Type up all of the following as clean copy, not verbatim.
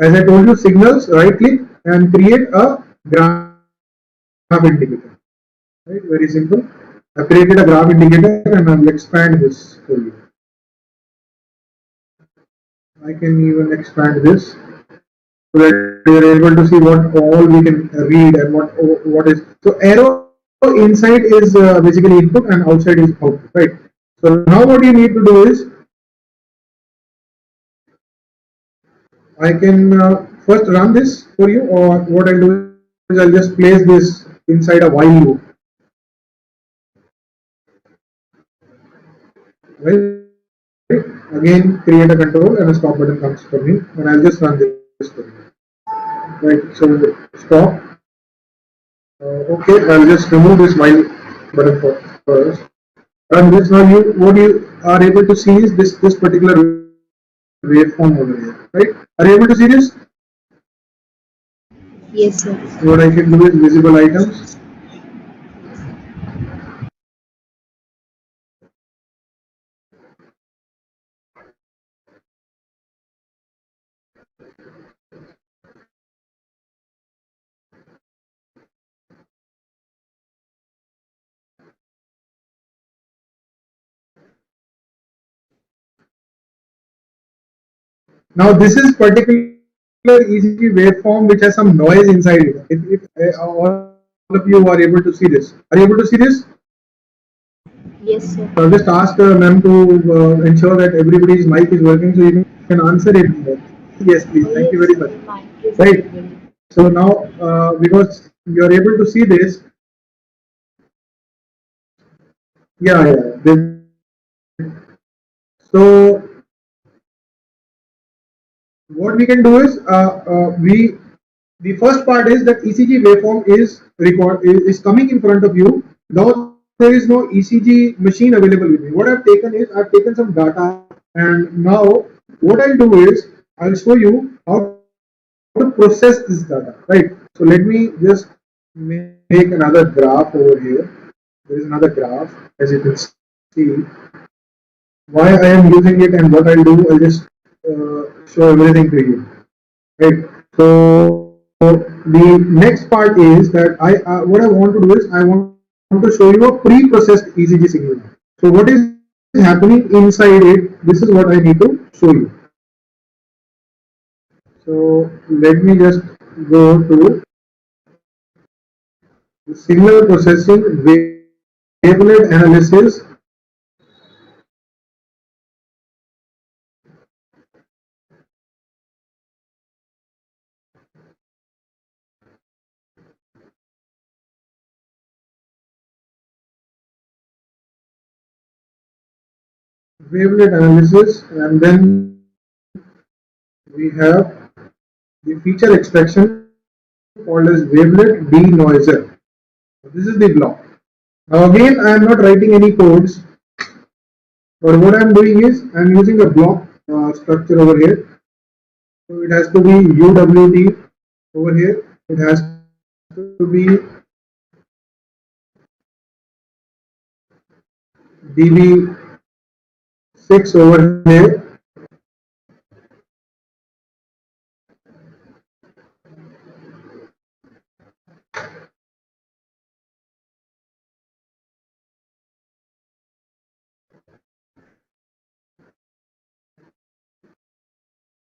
as I told you, signals, right click and create a graph indicator. Right, very simple. I've created a graph indicator and I'll expand this for you. I can even expand this so that we are able to see what all we can read and what is. So arrow inside is basically input and outside is output, right? So now what you need to do is I can first run this for you, or what I'll do is I'll just place this inside a while loop. Right? Again, create a control and a stop button comes for me, and I'll just run this for you. Right, so stop. Okay, I'll just remove this while button first. And this now what you are able to see is this particular waveform over here, right? Are you able to see this? Yes, sir. What I can do is visible items. Now this is particular ECG waveform which has some noise inside it. If all of you are able to see this, are you able to see this? Yes, sir. So I'll just ask ma'am to ensure that everybody's mic is working so you can answer it. Yes, please. Thank you Yes, very sir. much. Mine is Right. available. So now because you are able to see this, yeah. So what we can do is the first part is that ECG waveform is coming in front of you. Now there is no ECG machine available with me. What I've taken is I've taken some data, and now what I'll do is I'll show you how to process this data. Right. So let me just make another graph over here. There is another graph, as you can see. Why I am using it and what I'll do, I'll just show everything to you. Right. So the next part is that what I want to do is I want to show you a pre-processed ECG signal. So what is happening inside it? This is what I need to show you. So let me just go to the signal processing wavelet analysis. Wavelet analysis, and then we have the feature extraction called as wavelet denoiser. This is the block. Now again, I am not writing any codes, but what I am doing is I am using a block structure over here. So it has to be UWT over here. It has to be DB6 over here.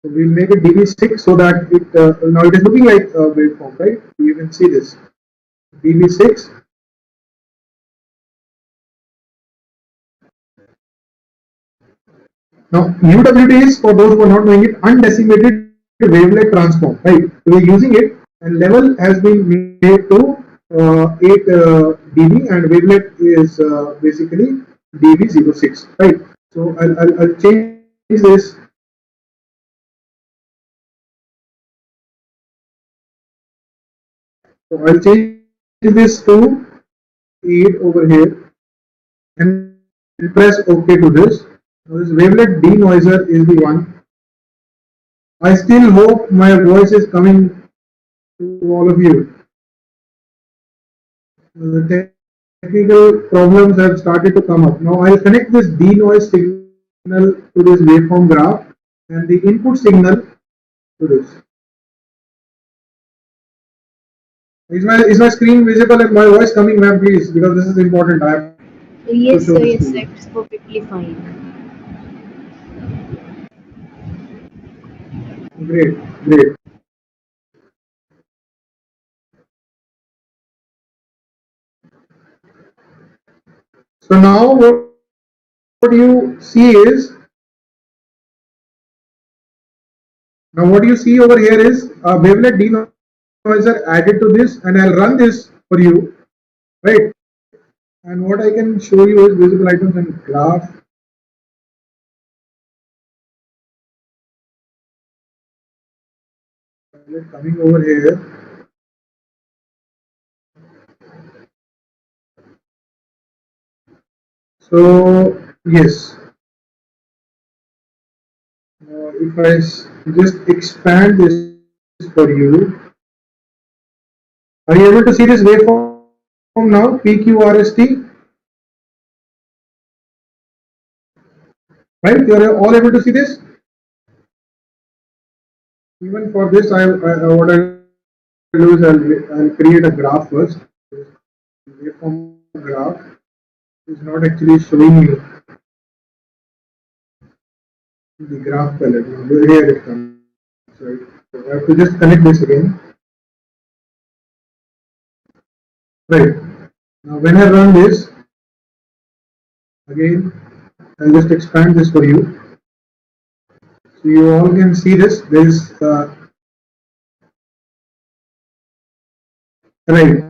So we'll make it DB6 so that it now it is looking like a waveform, right? You can see this DB6. Now UWT is, for those who are not knowing it, undecimated wavelet transform, right? So we're using it, and level has been made to 8 dB, and wavelet is basically dB06, right? So I'll change this. So I'll change this to 8 over here and press OK to this. Now this wavelet denoiser is the one. I still hope my voice is coming to all of you. The technical problems have started to come up. Now I'll connect this denoise signal to this waveform graph and the input signal to this. Is my screen visible and my voice coming, ma'am? Please, because this is important. I have to show this to you. Yes, sir, it's perfectly fine. Great, great. So now what you see is, now what you see over here is a wavelet denoiser added to this, and I'll run this for you, right? And what I can show you is visible items and graph. Coming over here. So yes, if I just expand this for you, are you able to see this waveform now? PQRST, right? You are all able to see this. Even for this, what I do is I'll create a graph first. Waveform graph is not actually showing me the graph palette. Now, here it comes. Right. So I have to just connect this again. Right. Now when I run this again, I'll just expand this for you. So you all can see this. There's right.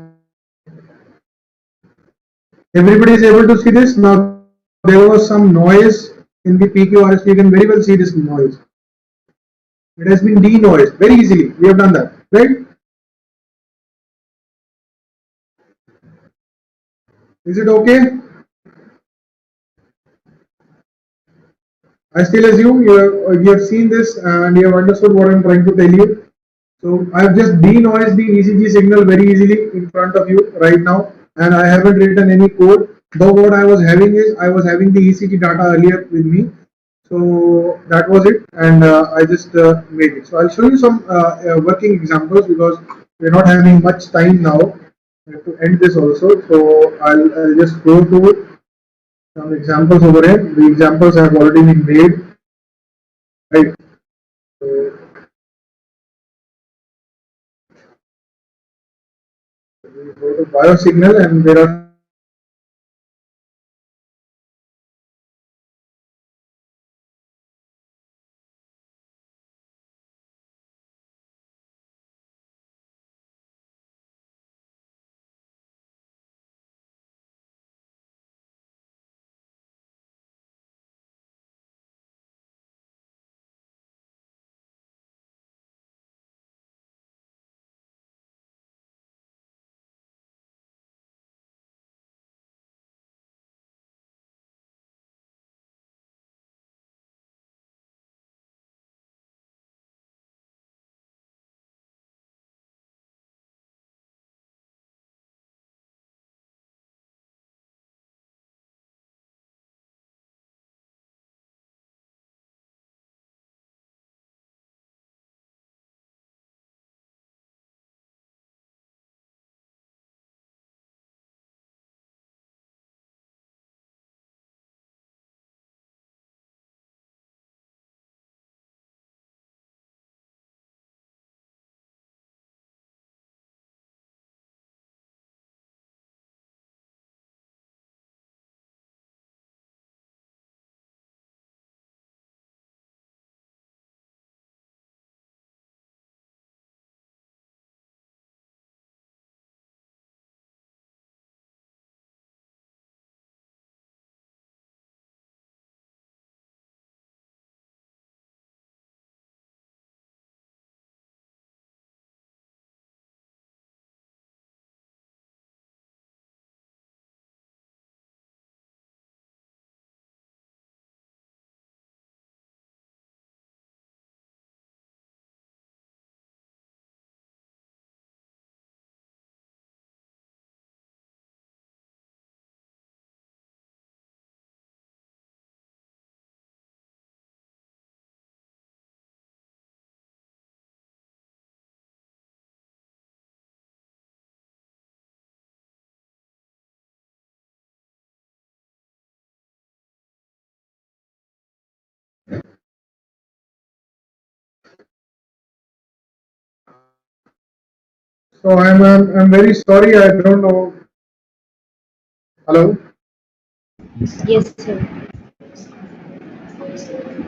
Everybody is able to see this. Now there was some noise in the PQRS. You can very well see this noise. It has been denoised very easily. We have done that, right? Is it okay? I still assume you have seen this and you have understood what I'm trying to tell you. So I've just denoised the ECG signal very easily in front of you right now, and I haven't written any code. Though what I was having is I was having the ECG data earlier with me, so that was it, and I just made it. So I'll show you some working examples because we're not having much time now. I have to end this also, so I'll just go to some examples over here. The examples have already been made, right? So we go to biosignal, and there are some examples over here. So I'm very sorry. I don't know. Hello. Yes, sir.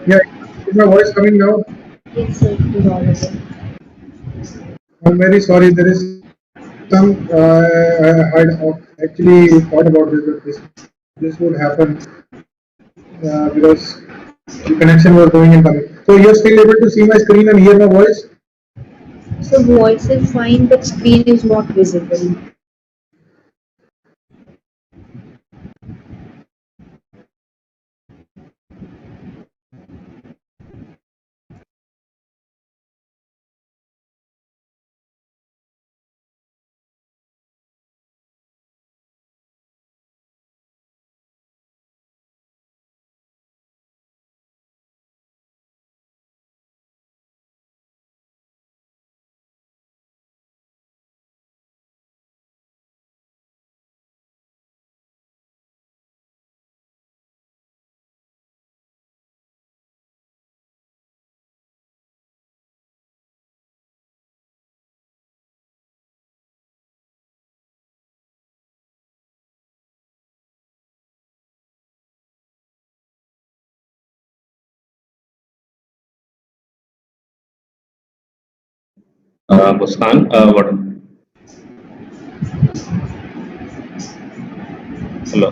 Yeah, is my voice coming now? Yes, sir. It is audible. I'm very sorry. There is some. I had actually thought about this. That this would happen because the connection was going and coming. So you're still able to see my screen and hear my voice. So voice is fine, but screen is not visible. Muskan, hello.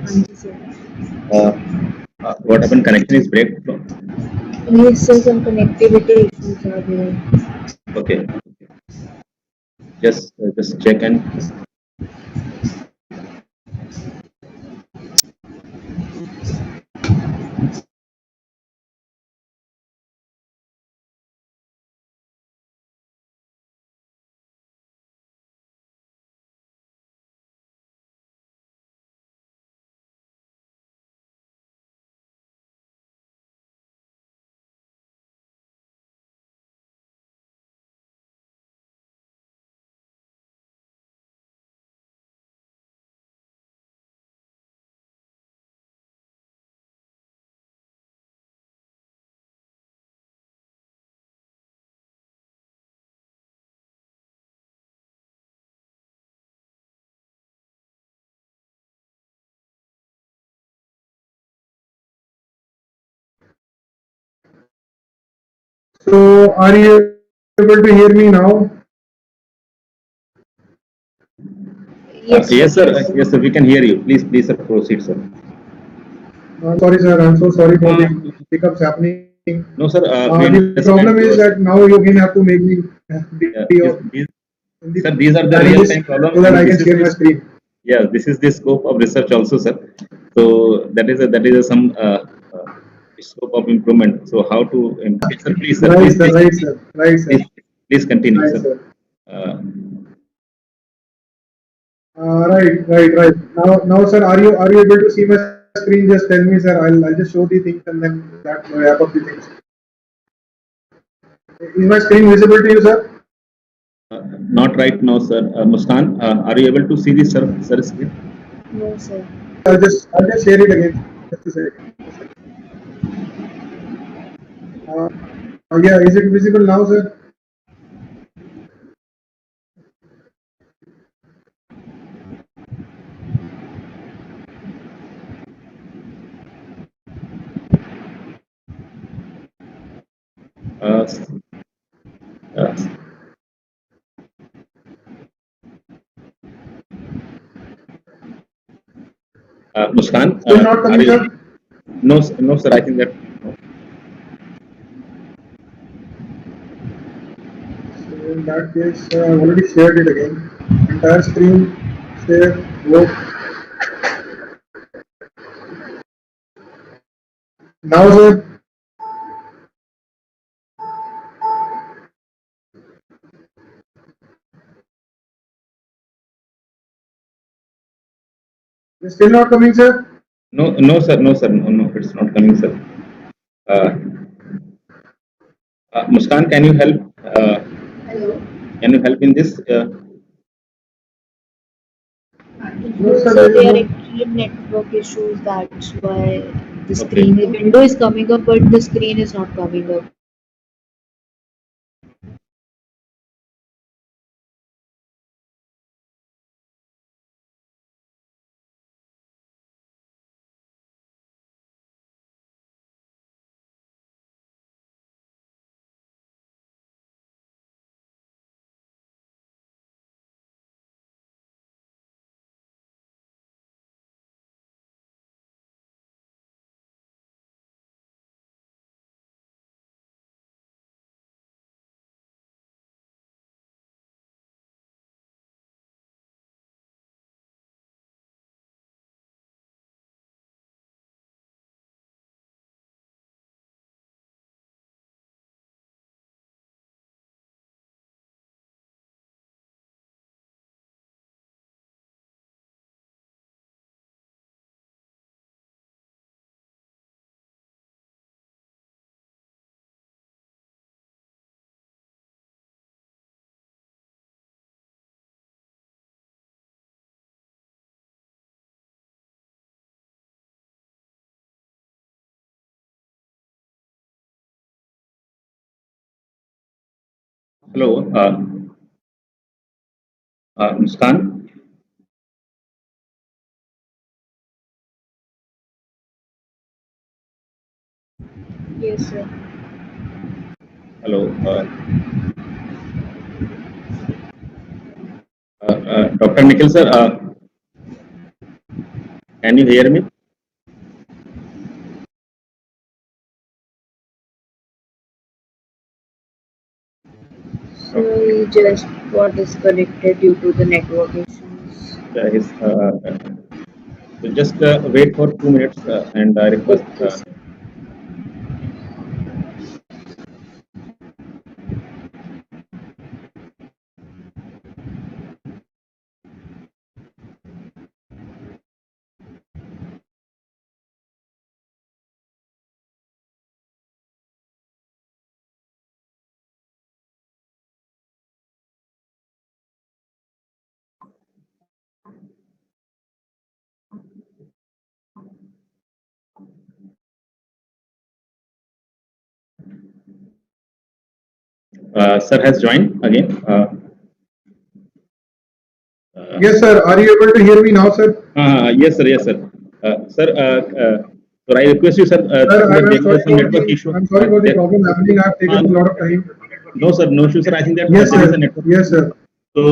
Thank you, sir. Uh, what happened? Connection is break. No? Yes, sir. Some connectivity issues are there. Okay. Just check and So are you able to hear me now? Yes, sir. yes, sir. Yes, sir. We can hear you. Please, sir. Proceed, sir. I'm sorry, sir. I'm so sorry for the hiccups happening. No, sir. The We problem is understand that yours. now you again have to make me be These, in the sir, these are the panelist real time so that problem, I can and share this my is this. screen. Yeah, this is the scope of research also, sir. So that is some scope of improvement. So how to improve, sir? Please, sir. Right, Please, sir. please Right, continue. sir. Right, sir. Please, please continue, Right, sir. sir. Uh, Right. Now, sir, are you able to see my screen? Just tell me, sir. I'll just show the things and then that wrap up the things. Is my screen visible to you, sir? Not right now, sir. Muskan, are you able to see the sir screen? No, sir. I'll just share it again. Just a second. Yeah, is it visible now, sir? Uh, uh, Muskan, Still not are coming, you? sir? No, no, sir. I think that no. So in that case, I've already shared it again. Entire screen share work. Now, sir, it's still not coming, sir. No, no, sir. No, sir. No, no. It's not coming, sir. Uh, Muskan, can you help? Hello. Can you help in this? No, No, sir, sir. there is There are no. actually network issues. That's why the Okay. screen, the window is coming up, but the screen is not coming up. Hello, Muskan. Yes, sir. Hello, Dr. Nikhil sir. Can you hear me? So he just got disconnected due to the network issues. His, so just wait for 2 minutes, and I request. Okay, sir. Sir has joined again. Uh, Yes, sir. Are you able to hear me now, sir? yes, sir. Yes, sir. Sir, so I request you, sir. Sir, I think that there is some network issue. I'm sorry for the problem happening. I have Uh, taken a lot of time. no, sir. No issue, sir. I think that Yes, there is sir. a network Yes, issue. sir. So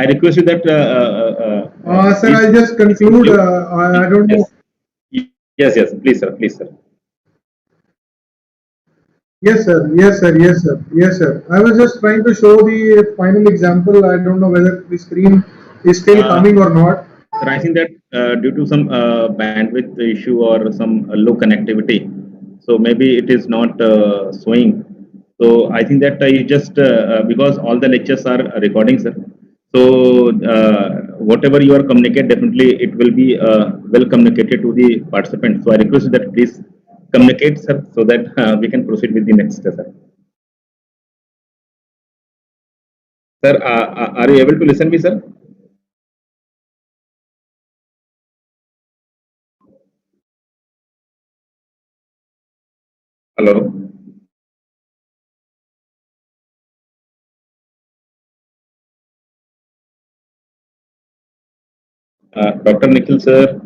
I request you that Sir, please I'll just please conclude. conclude. I don't Yes. know. Yes, yes. Please, sir. Please, sir. Yes, sir. Yes, sir. Yes, sir. Yes, sir. I was just trying to show the final example. I don't know whether the screen is still Uh, coming or not. Sir, I think that due to some bandwidth issue or some low connectivity, so maybe it is not showing. So I think that you just because all the lectures are recording, sir. So whatever you are communicate, definitely it will be well communicated to the participant. So I request that please communicate, sir, so that we can proceed with the next, sir. Sir, are you able to listen me, sir? Hello, Dr. Nikhil, sir.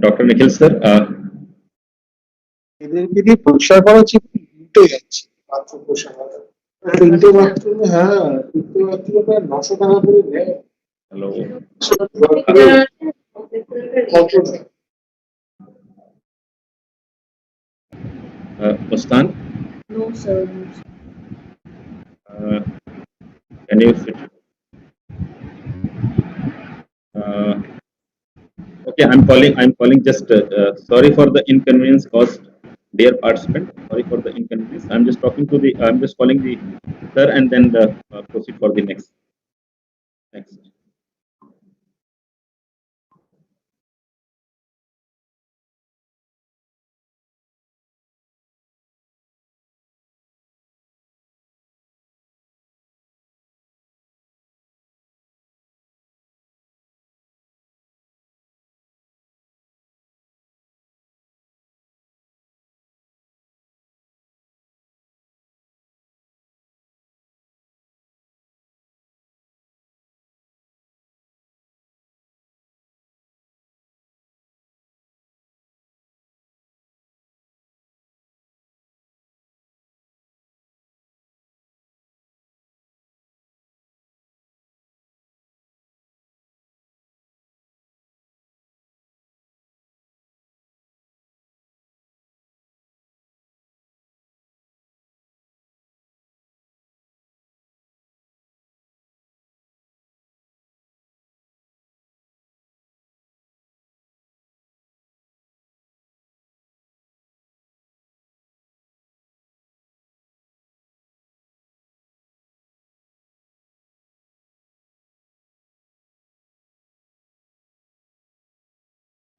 Dr. Nikhil, sir. এদেরকে দিয়ে পরিষ্কার করা হচ্ছে উল্টে যাচ্ছে bathroom পরিষ্কার করা তিনটে বাথরুমে হ্যাঁ তিনটে বাথরুমে প্রায় 900 টাকা করে নেয় Hello. কত না Muskan, No, sir. No, sir. uh, can you sit? Uh, okay, I'm calling. Just sorry for the inconvenience caused, dear participant. Sorry for the inconvenience. I'm just talking to the. I'm just calling the sir, and then proceed for the next. Next.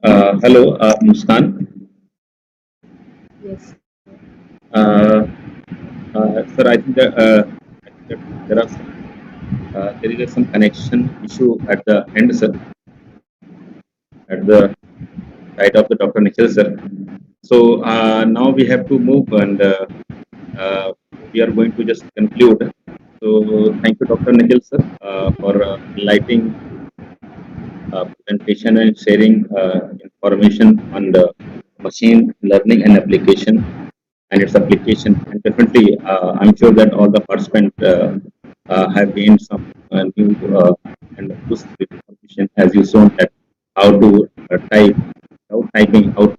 Hello, Muskan. Yes. Uh, Sir, I think that there is some connection issue at the end, sir, at the side of the Dr. Nikhil, sir. So now we have to move, and uh, we are going to just conclude. So thank you, Dr. Nikhil, sir, for enlightening presentation and sharing information on the machine learning and application and its application. And definitely, I'm sure that all the participants have gained some new and useful information, as you shown that how to type, how typing, how to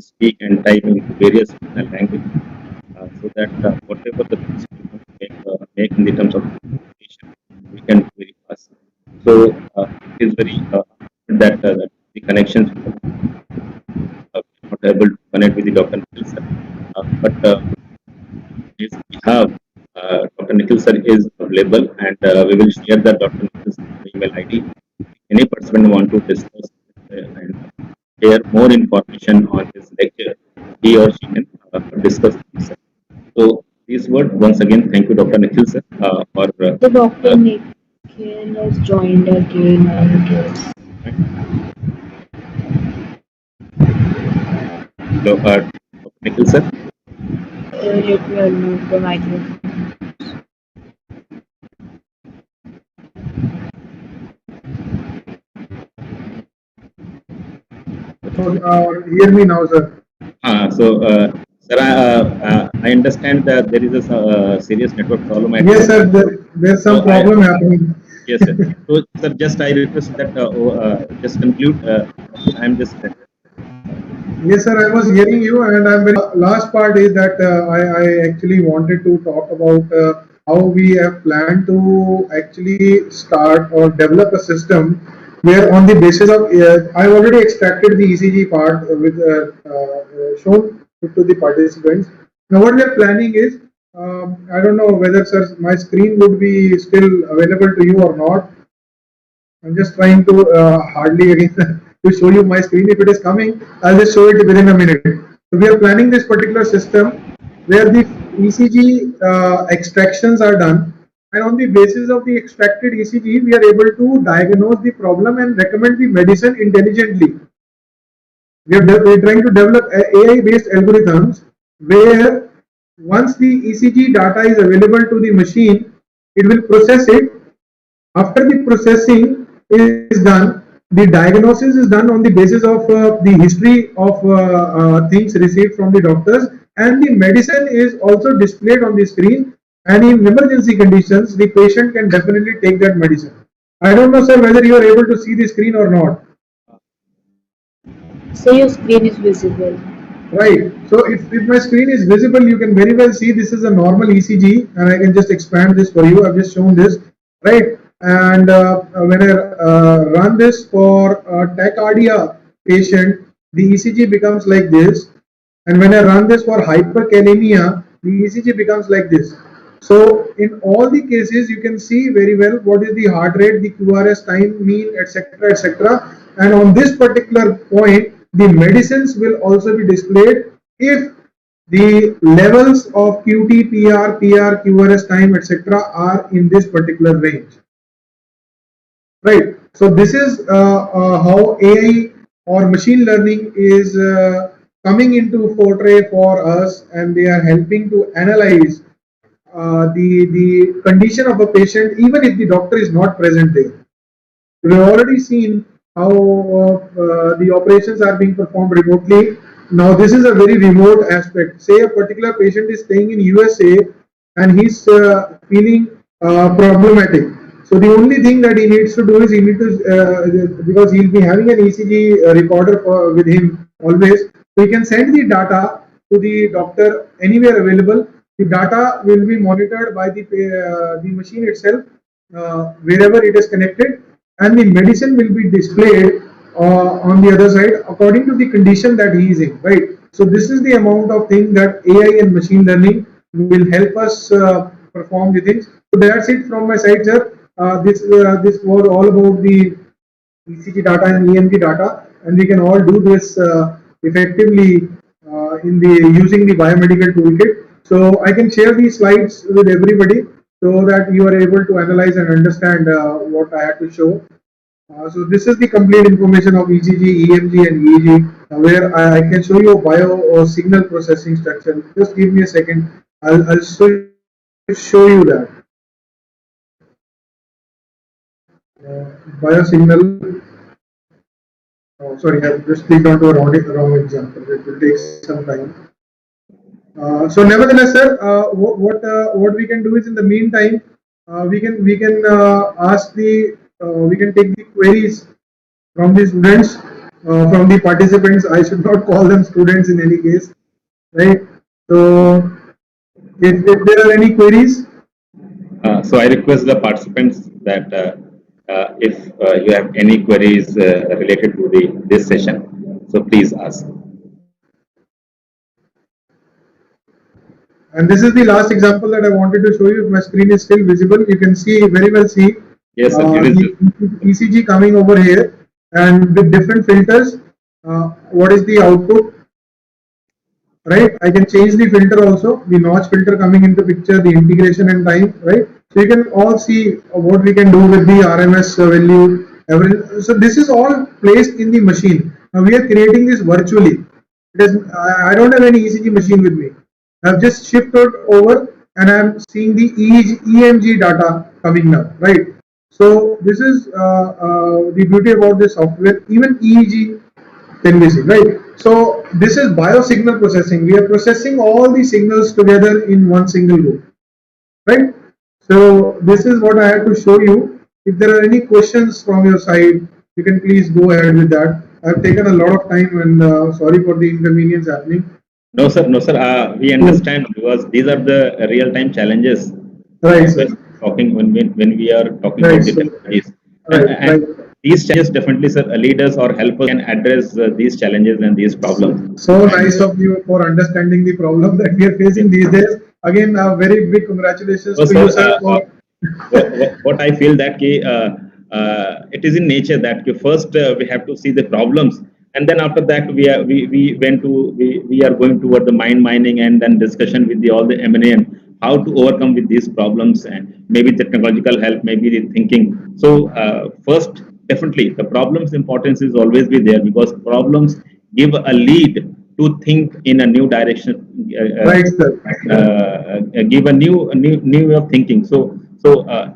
speak and type in various languages, so that whatever the things we want to make in the terms of communication, we can do very fast. So it is very that the connections not able to connect with the Dr. Nikhil sir. But yes, we have Dr. Nikhil sir is available, and we will share the Dr. Nikhil sir email ID. Any participant want to discuss and share more information on this lecture, he or she can discuss this. So these words once again, thank you, Dr. Nikhil sir, for The Dr. Nikhil has joined again, I guess. Dr. Nikhil sir. Let me unmute the microphone. So, hear me now, sir. Sir, I understand that there is a serious network problem at Yes, sir. There's some so I, problem happening. yes, sir. So, sir, just I request that just conclude. I am just Yes, sir. I was hearing you, and I'm very. Last part is that I actually wanted to talk about how we have planned to actually start or develop a system where, on the basis of, I've already extracted the ECG part with shown to the participants. Now, what we are planning is, I don't know whether, sir, my screen would be still available to you or not. I'm just trying to hardly again to show you my screen. If it is coming, I'll just show it within a minute. So we are planning this particular system where the ECG extractions are done, and on the basis of the extracted ECG, we are able to diagnose the problem and recommend the medicine intelligently. We're trying to develop AI-based algorithms where once the ECG data is available to the machine, it will process it. After the processing is done, the diagnosis is done on the basis of the history of things received from the doctors, and the medicine is also displayed on the screen. And in emergency conditions, the patient can definitely take that medicine. I don't know, sir, whether you are able to see the screen or not. So your screen is visible. Right. So if my screen is visible, you can very well see this is a normal ECG, and I can just expand this for you. I've just shown this, right? And when I run this for a tachycardia patient, the ECG becomes like this. And when I run this for hyperkalemia, the ECG becomes like this. So in all the cases, you can see very well what is the heart rate, the QRS time, mean, etc., etc. And on this particular point, the medicines will also be displayed if the levels of QT, PR, QRS time, etc. are in this particular range. Right. So this is how AI or machine learning is coming into portray for us, and they are helping to analyze the condition of a patient, even if the doctor is not present there. We've already seen how the operations are being performed remotely. Now, this is a very remote aspect. Say a particular patient is staying in USA and he's feeling problematic. So the only thing that he needs to do is he needs to because he'll be having an ECG recorder with him always. So he can send the data to the doctor anywhere available. The data will be monitored by the machine itself wherever it is connected, and the medicine will be displayed on the other side according to the condition that he is in, right? So this is the amount of thing that AI and machine learning will help us perform the things. So that's it from my side, sir. This was all about the ECG data and EMG data. and we can all do this effectively in the using the biomedical toolkit. So I can share these slides with everybody so that you are able to analyze and understand what I had to show. So this is the complete information of ECG, EMG, and EEG, where I can show you a bio or signal processing structure. Just give me a second. I'll show you that. Biosignal. Oh, sorry, I just clicked onto a wrong example. It will take some time. So nevertheless, sir, what we can do is in the meantime, we can ask the we can take the queries from the students, from the participants. I should not call them students in any case, right? So if there are any queries, So I request the participants that if you have any queries related to this session, so please ask. and this is the last example that I wanted to show you. If my screen is still visible, you can see very well see Yes, sir, it is. the ECG coming over here, and with different filters. What is the output? Right, I can change the filter also, the notch filter coming into picture, the integration and time, right? So you can all see what we can do with the RMS value. So this is all placed in the machine. Now we are creating this virtually. I don't have any ECG machine with me. I've just shifted over and I'm seeing the EMG data coming now, right? So this is the beauty about this software. Even EEG can be seen, right? So this is biosignal processing. We are processing all the signals together in one single go, right? So this is what I had to show you. If there are any questions from your side, you can please go ahead with that. I've taken a lot of time and sorry for the inconvenience happening. No, sir. No, sir. We understand because these are the real-time challenges. Right, sir. Talking when we are talking Right, about the technologies. Right, And these challenges definitely, sir, leaders or helpers can address these challenges and these problems. So nice of you for understanding the problem that we are facing these days. Again, very big congratulations So, to you, sir. What I feel that it is in nature that first we have to see the problems, and then after that we are going toward the mining and then discussion with all the M&A and how to overcome with these problems and maybe technological help, maybe the thinking. So first, definitely the problem's importance is always be there because problems give a lead to think in a new direction. Right, sir. Give a new way of thinking. So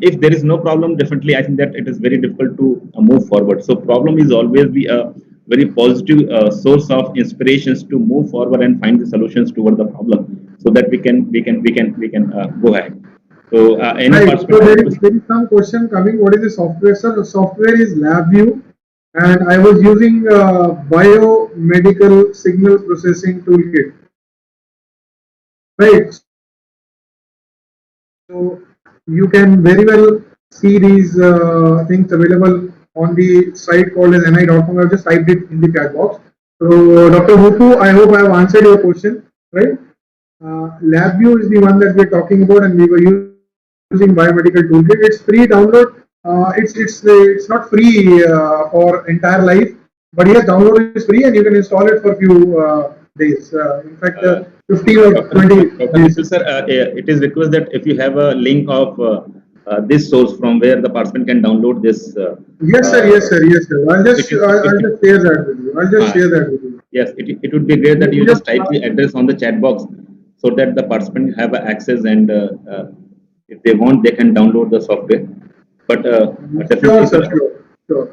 if there is no problem, definitely I think that it is very difficult to move forward. So problem is always be a very positive source of inspirations to move forward and find the solutions toward the problem, so that we can go ahead. So any right. So there is some question coming. What is the software, sir? The software is LabVIEW, and I was using biomedical signal processing toolkit. Right. So you can very well see these things available on the site called as ni.com. I've just typed it in the chat box. So Dr. Hupu, I hope I have answered your question, right? LabVIEW is the one that we're talking about, and we were using biomedical toolkit. It's free download. It's not free for entire life, but yes, download is free, and you can install it for a few days. In fact, 15 or 20 days. Sir, it is request that if you have a link of this source from where the participant can download this. Yes, sir. Yes, sir. Yes, sir. I'll just share that with you. I'll just share that with you. Yes, it would be great that you just type the address on the chat box so that the participant have access, and if they want, they can download the software. But definitely, sure, sir. Sure.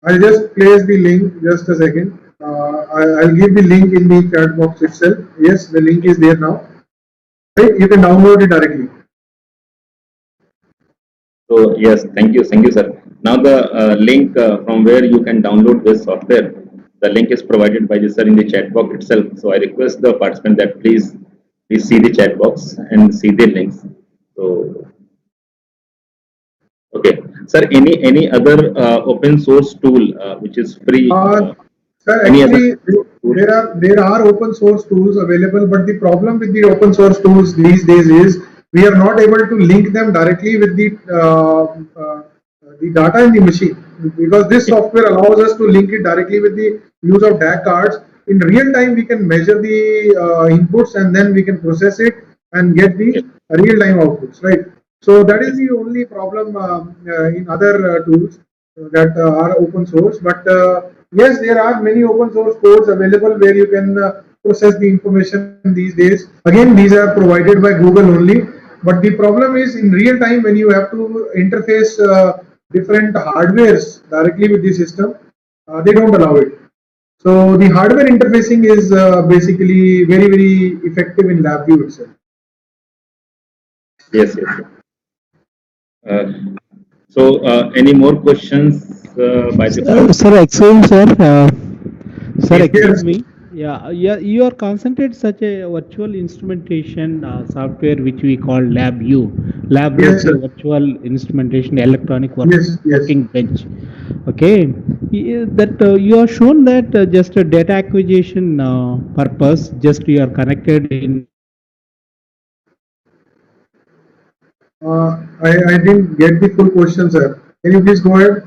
I'll just place the link. Just a second. I'll give the link in the chat box itself. Yes, the link is there now. Right? You can download it directly. So yes, thank you, sir. Now the link from where you can download this software, the link is provided by the sir in the chat box itself. So I request the participant that please see the chat box and see the links. So okay, sir, any other open source tool which is free? Sir, actually, there are open source tools available, but the problem with the open source tools these days is we are not able to link them directly with the data in the machine. because this software allows us to link it directly with the use of DAC cards. In real time, we can measure the inputs and then we can process it and get the Yes. real time outputs, right? So that is Yes. the only problem in other tools that are open source. But yes, there are many open source codes available where you can process the information these days. Again, these are provided by Google only. But the problem is in real time when you have to interface different hardwares directly with the system, they don't allow it. So the hardware interfacing is basically very effective in LabVIEW itself. Yes. Yes. Uh, any more questions by the Sir, excuse sir. Sir, excuse Yes, me. Yeah, yeah, you are concentrated such a virtual instrumentation software which we call LabVIEW. LabVIEW yes, is a sir. virtual instrumentation electronic Yes. working bench. Okay, that you are shown that just a data acquisition purpose, just you are connected in I didn't get the full question, sir. Can you please go ahead?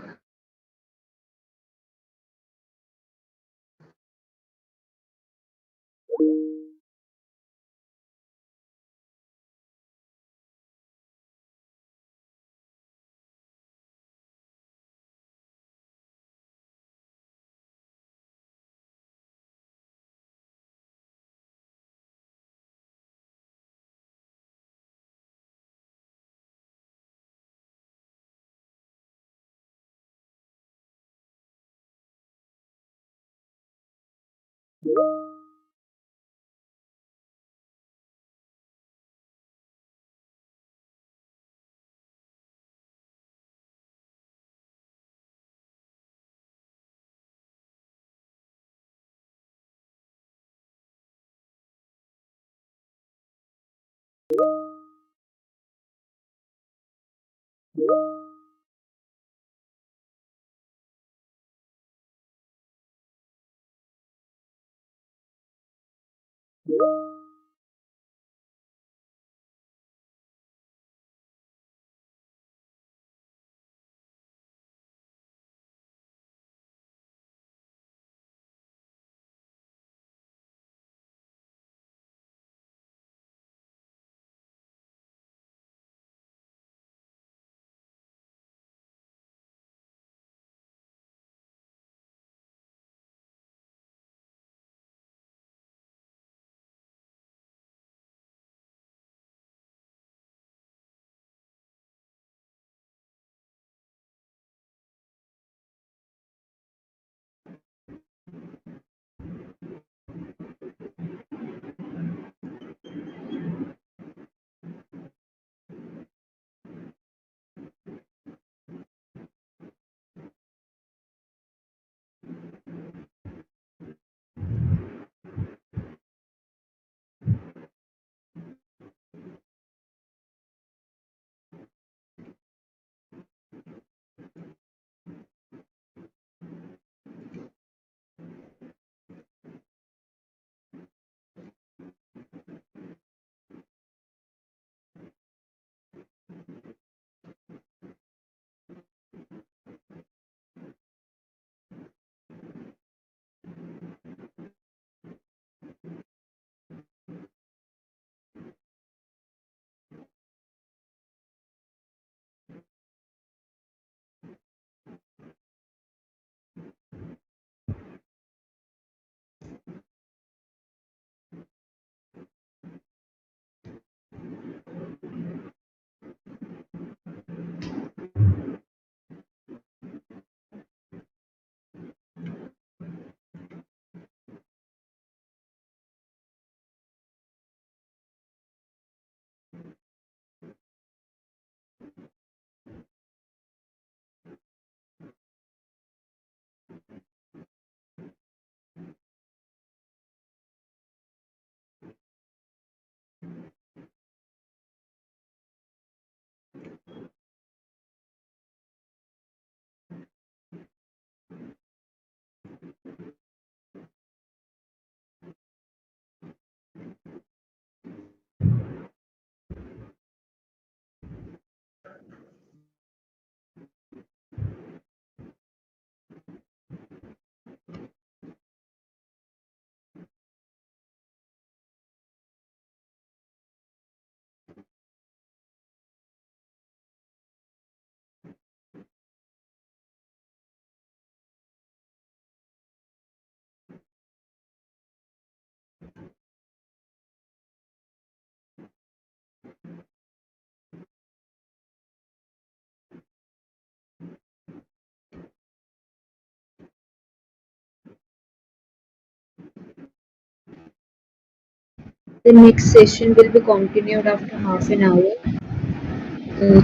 The next session will be continued after half an hour.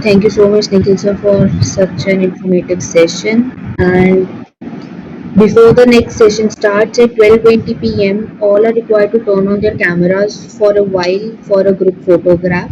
Thank you so much, Nikhil sir, for such an informative session. And before the next session starts at 12:20 p.m., all are required to turn on their cameras for a while for a group photograph.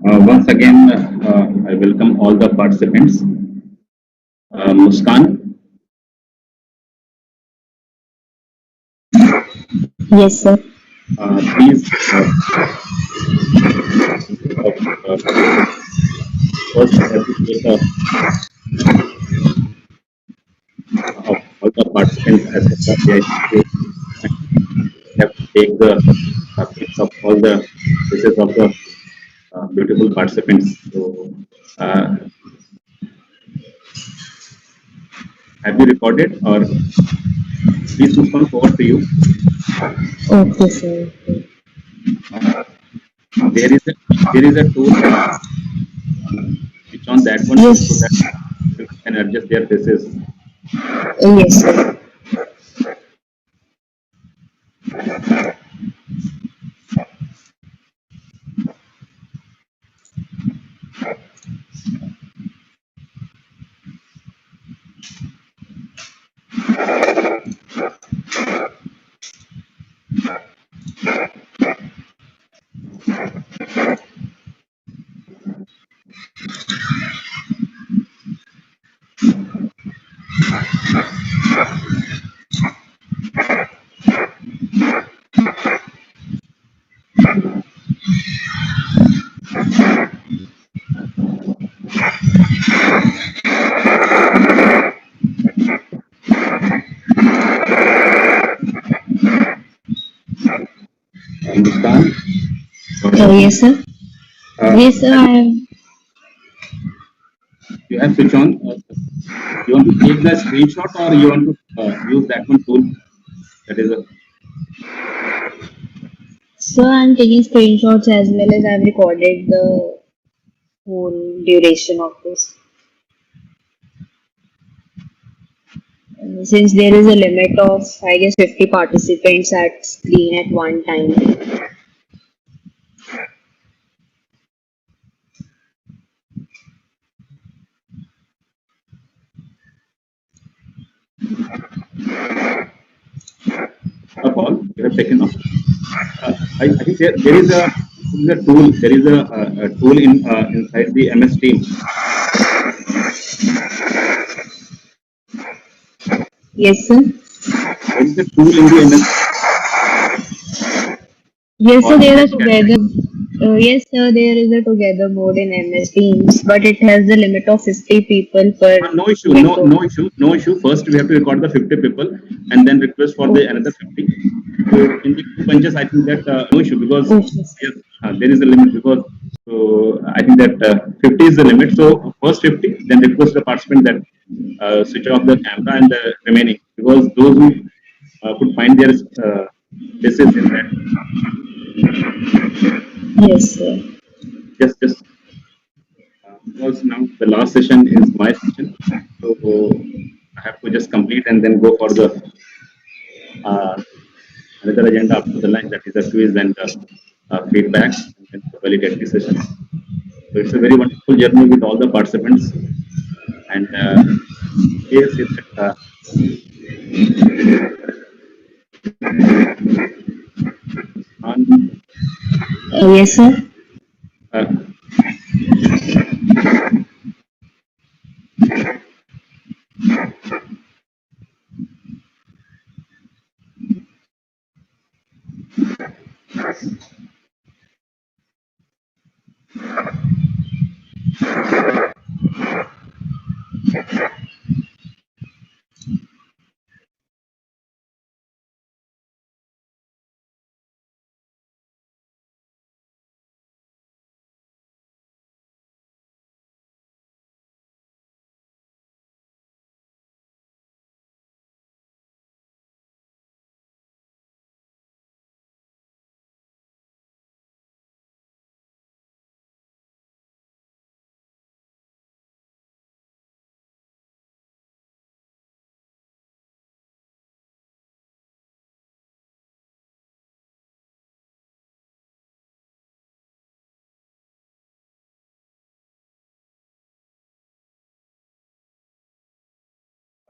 Once again, I welcome all the participants. Muskan, Yes, sir. please first we have to take of all the participants as per the AICTE. We have to take the pics of all the faces of the beautiful participants. So, have you recorded, or please, Muskan, over to you. Okay, sir. There is a tool that which on that one so that Yes. you can adjust their faces. Yes, sir. Muskan, Yes, sir. Yes, sir. have I am. you have switch on? You want to take the screenshot, or you want to use that one tool? That is a Sir, I'm taking screenshots as well as I've recorded the whole duration of this. Since there is a limit of, I guess, 50 participants at screen at one time. call you have taken off. I think there is a tool. There is a tool inside the MS Team. Yes, sir. There is a tool in the MS Yes, sir, called they are Chat Chat. together. Yes, sir, there is a together mode in MS Teams, but it has the limit of 50 people per No issue, window. no issue. First, we have to record the 50 people and then request for the Okay. another 50. So in the two bunches, I think that no issue because Okay. yes, there is a limit because I think that 50 is the limit. So first 50, then request the participant that switch off the camera and the remaining because those who could find their faces in that Yes, sir. just because now the last session is my session, so I have to just complete and then go for the uh, another agenda after the lunch that is a quiz and feedback and then validate the sessions. So it's a very wonderful journey with all the participants. And yes, it's on. Yes, sir.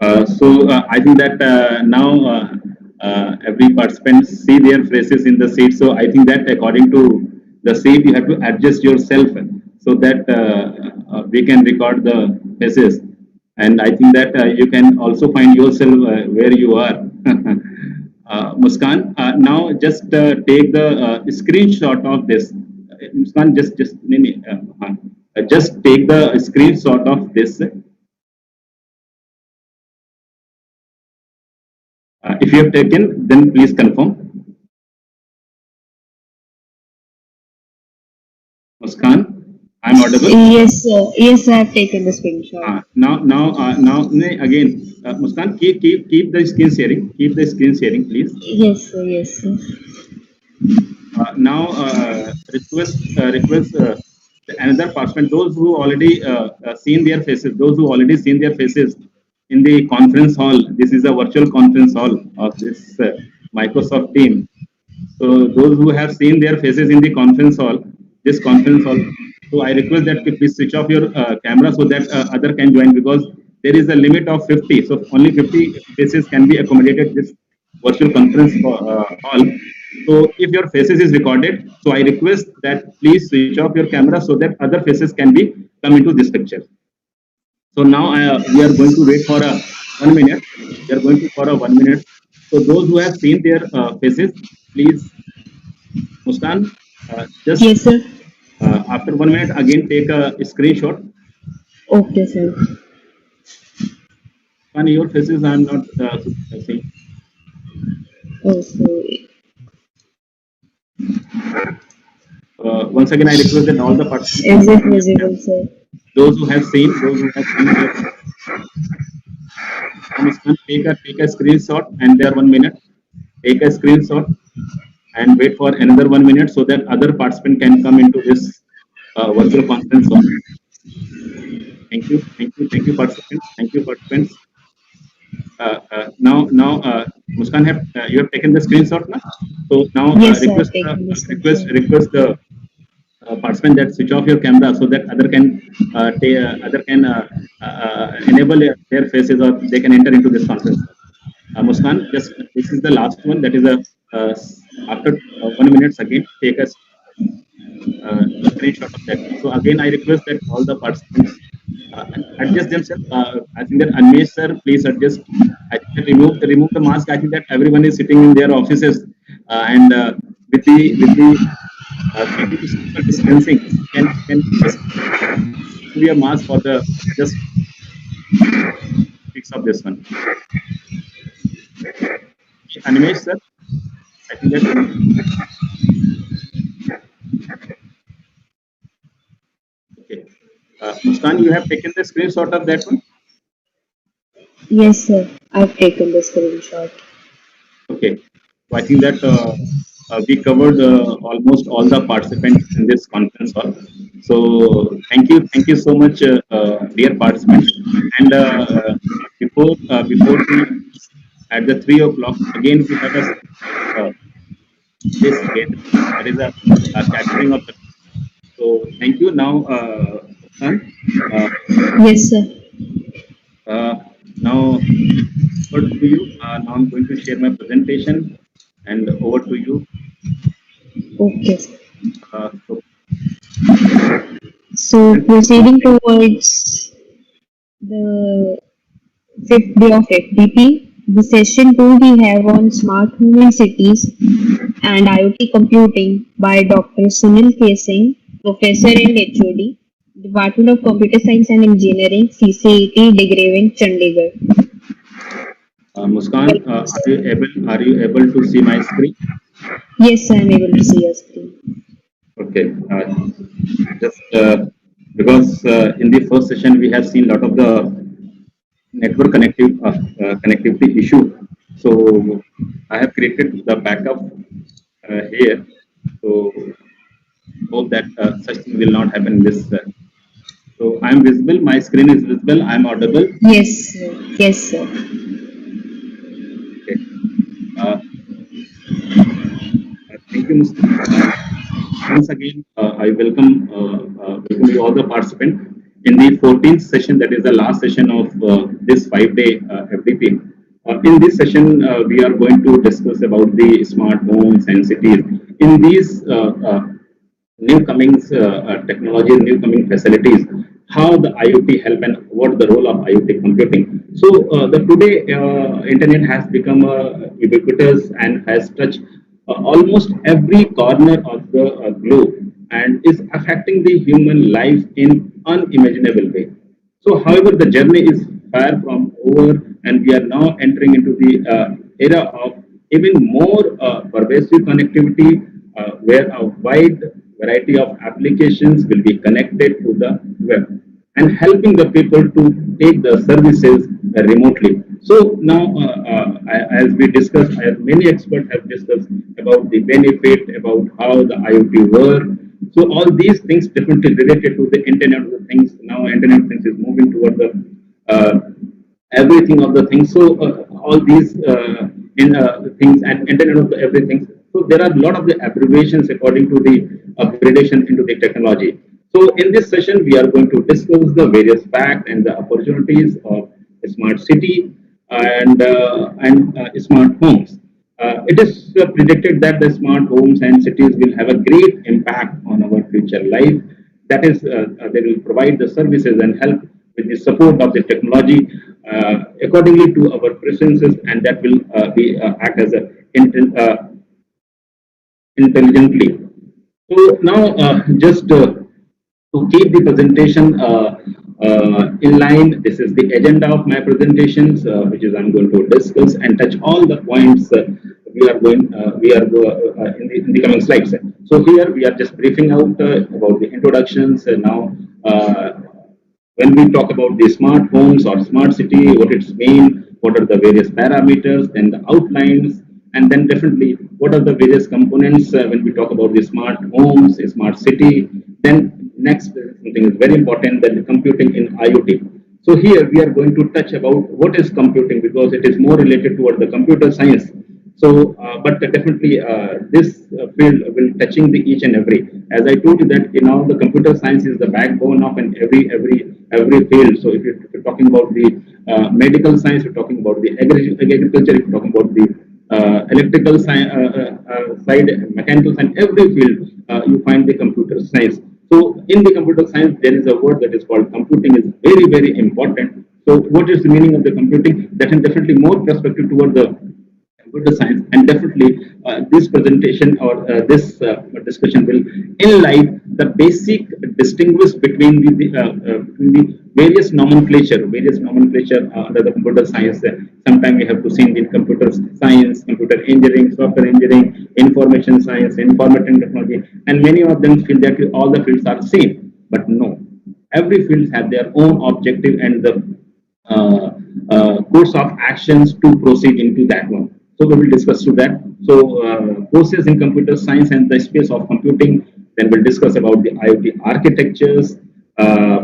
Uh, I think that now every participant see their faces in the seat. So I think that according to the seat, you have to adjust yourself so that we can record the faces. And I think that you can also find yourself where you are. Muskan, now just take the screenshot of this. Muskan, just take the screenshot of this. If you have taken, then please confirm. Muskan, I'm audible. Yes, sir. Yes, I have taken the screenshot. Again, Muskan, keep the screen sharing. Keep the screen sharing, please. Yes, sir. Yes, sir. Now, request another participant, those who already seen their faces, those who already seen their faces in the conference hall. This is a virtual conference hall of this Microsoft team. So those who have seen their faces in the conference hall, this conference hall, so I request that you please switch off your camera so that other can join, because there is a limit of 50. So only 50 faces can be accommodated this virtual conference hall. So if your faces is recorded, so I request that please switch off your camera so that other faces can be come into this picture. So now we are going to wait for a 1 minute. We are going to for a 1 minute. So those who have seen their faces, please, Muskan, just Yes, sir. after 1 minute, again take a screenshot. Okay, sir. And your faces, I am not seeing. Okay. Once again, I request that all the participants, Is it visible, sir? those who have seen their, Muskan, take a screenshot, and there 1 minute. Take a screenshot and wait for another 1 minute so that other participant can come into this virtual conference hall. Thank you, participants. Thank you, participants. Now, Muskan, you have taken the screenshot now. So now Yes, sir. I've taken the screenshot. request the participant that switch off your camera so that other can enable their faces, or they can enter into this conference. Muskan, just this is the last one. That is uh, after 1 minute again take a screenshot of that. So again, I request that all the participants adjust themselves. I think that Anmesh sir, please adjust. I think that remove the mask. I think that everyone is sitting in their offices and with the keeping social distancing. Can just remove your mask for the just fix of this one. Animesh sir, I think that okay. Muskan, you have taken the screenshot of that one. Yes, sir. I've taken the screenshot. Okay. So I think that we covered almost all the participants in this conference hall. So thank you so much, dear participants. And before we at the 3 o'clock again we have a this gathering. That is a capturing of the. So thank you. Now, Muskan, uh, Yes, sir. uh, now over to you. Now I'm going to share my presentation, and over to you. Okay. So So proceeding towards the fifth day of FDP, the session 2 we have on smart home and cities and IoT computing by Dr. Sunil Kesing, Professor and HOD, Department of Computer Science and Engineering, CCET, Degraven, Chandigarh. Muskan, Welcome, are you sir. able? Are you able to see my screen? Yes, I am able to see your screen. Okay. Just because in the first session we have seen a lot of the network connectivity issue. So I have created the backup here. So hope that such thing will not happen in this. So I am visible. My screen is visible. I am audible. Yes, sir. Yes, sir. Okay. Uh, thank you, Mr. Once again, I welcome you all the participants in the 14th session. That is the last session of this 5-day FDP. In this session, we are going to discuss about the smart homes and cities. In these new coming technology, new coming facilities, how the IoT help and what the role of IoT computing. So the today internet has become ubiquitous and has touched almost every corner of the globe and is affecting the human life in unimaginable way. So, however, the journey is far from over, and we are now entering into the era of even more pervasive connectivity, where a wide variety of applications will be connected to the web and helping the people to take the services remotely. So now, as we discussed, many experts have discussed about the benefit, about how the IoT work. So all these things definitely related to the Internet of the Things. Now, Internet of Things is moving toward the uh, everything of the things. So all these in things and Internet of the everything. So there are a lot of the abbreviations according to the upgradation into the technology. So in this session, we are going to discuss the various facts and the opportunities of a smart city and smart homes. It is predicted that the smart homes and cities will have a great impact on our future life. That is, they will provide the services and help with the support of the technology accordingly to our preferences, and that will be act as a intelligently. So now, just to keep the presentation in line, this is the agenda of my presentations, which is I'm going to discuss and touch all the points we are in the coming slides. So here we are just briefing out about the introductions. Now, when we talk about the smart homes or smart city, what it's mean, what are the various parameters, then the outlines, and then definitely what are the various components when we talk about the smart homes, a smart city. Then next, something is very important, that the computing in IoT. So here we are going to touch about what is computing because it is more related toward the computer science. So, but definitely this field will touching the each and every. As I told you that now the computer science is the backbone of an every field. So if you're talking about the medical science, you're talking about the agriculture, if you're talking about the electrical side, mechanical science, every field you find the computer science. So in the computer science, there is a word that is called computing is very important. So what is the meaning of the computing? That is definitely more perspective toward the computer science, and definitely this presentation or this discussion will enlighten the basic distinguish between the various nomenclature under the computer science. Sometimes we have to see in the computer science, computer engineering, software engineering, information science, information technology, and many of them feel that all the fields are same, but no, every field has their own objective and the uh, course of actions to proceed into that one. So we will discuss to that. So courses in computer science and the space of computing. Then we'll discuss about the IoT architectures,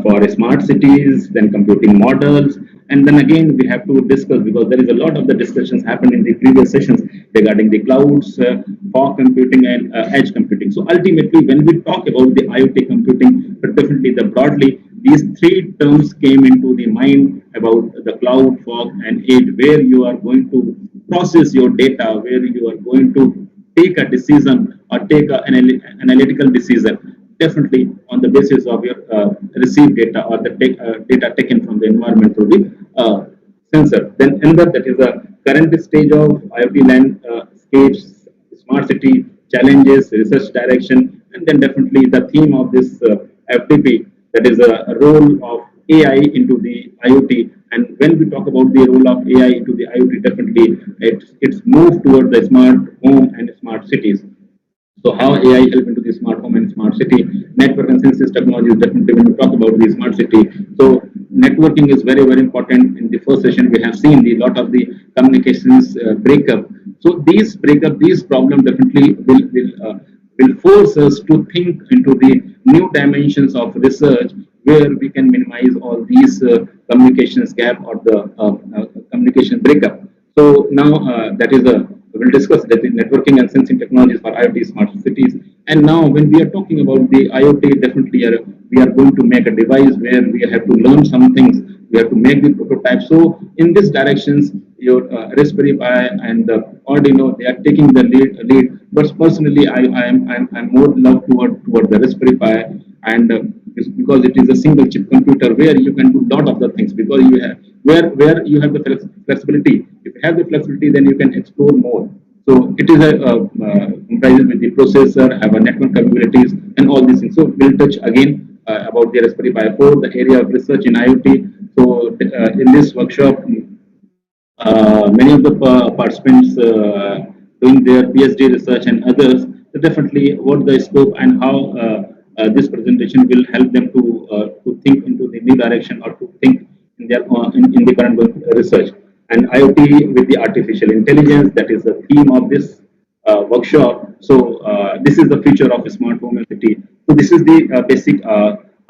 for smart cities, then computing models, and then again we have to discuss, because there is a lot of the discussions happened in the previous sessions regarding the clouds, fog computing, and edge computing. So ultimately, when we talk about the IoT computing, but definitely the broadly, these three terms came into the mind about the cloud, fog, and edge, where you are going to process your data, where you are going to take a decision or take an analytical decision, definitely on the basis of your received data or the data taken from the environment through the sensor. Then another, that is a current stage of IoT landscape, smart city challenges, research direction, and then definitely the theme of this FDP, that is a role of AI into the IoT. And when we talk about the role of AI into the IoT, definitely it's moved toward the smart home and smart cities. So how AI help into the smart home and smart city? Network and sensors technology is definitely when we talk about the smart city. So networking is very, very important. In the first session, we have seen the lot of the communications breakup. So these breakup, these problems definitely will force us to think into the new dimensions of research, where we can minimize all these communications gap or the communication breakup. So now that is a we will discuss that in networking and sensing technologies for IoT smart cities. And now when we are talking about the IoT, definitely we are going to make a device where we have to learn some things. We have to make the prototype. So in these directions, your Raspberry Pi and Arduino, they are taking the lead. But personally, I'm more love toward the Raspberry Pi, and because it is a single chip computer where you can do a lot of the things, because you have where you have the flexibility. If you have the flexibility, then you can explore more. So it is a comprises with the processor, have a network capabilities, and all these things. So we'll touch again about the Raspberry Pi 4, the area of research in IoT. So in this workshop, many of the participants doing their PhD research and others, so definitely what the scope and how this presentation will help them to think into the new direction, or to think in their in the current research. And IoT with the artificial intelligence, that is the theme of this workshop. So this is the future of a smart home and city. So this is the basic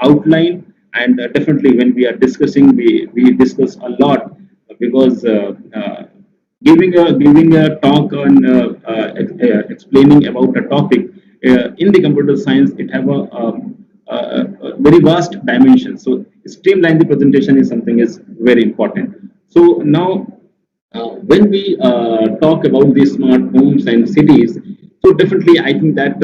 outline, and definitely when we are discussing, we discuss a lot, because giving a talk on explaining about a topic in the computer science, it have a very vast dimension. So streamline the presentation is something is very important. So now when we talk about the smart homes and cities, so definitely I think that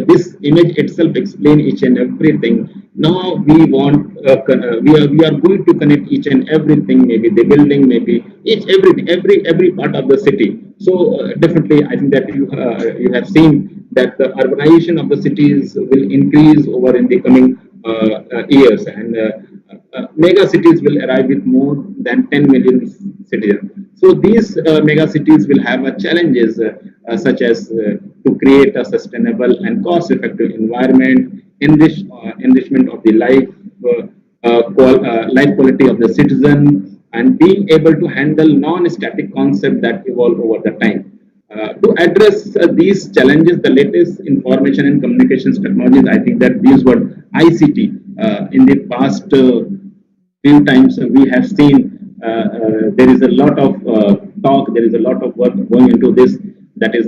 this image itself explain each and everything. Now we want we are going to connect each and everything, maybe the building, maybe each everything, every part of the city. So definitely I think that you have seen that the urbanization of the cities will increase over in the coming years, and mega cities will arrive with more than 10 million citizens. So these mega cities will have challenges such as to create a sustainable and cost-effective environment, enrichment of the life quality of the citizen, and being able to handle non-static concepts that evolve over the time. To address these challenges, the latest information and communications technologies, I think that these were ICT. In the past few times, we have seen there is a lot of talk, there is a lot of work going into this. That is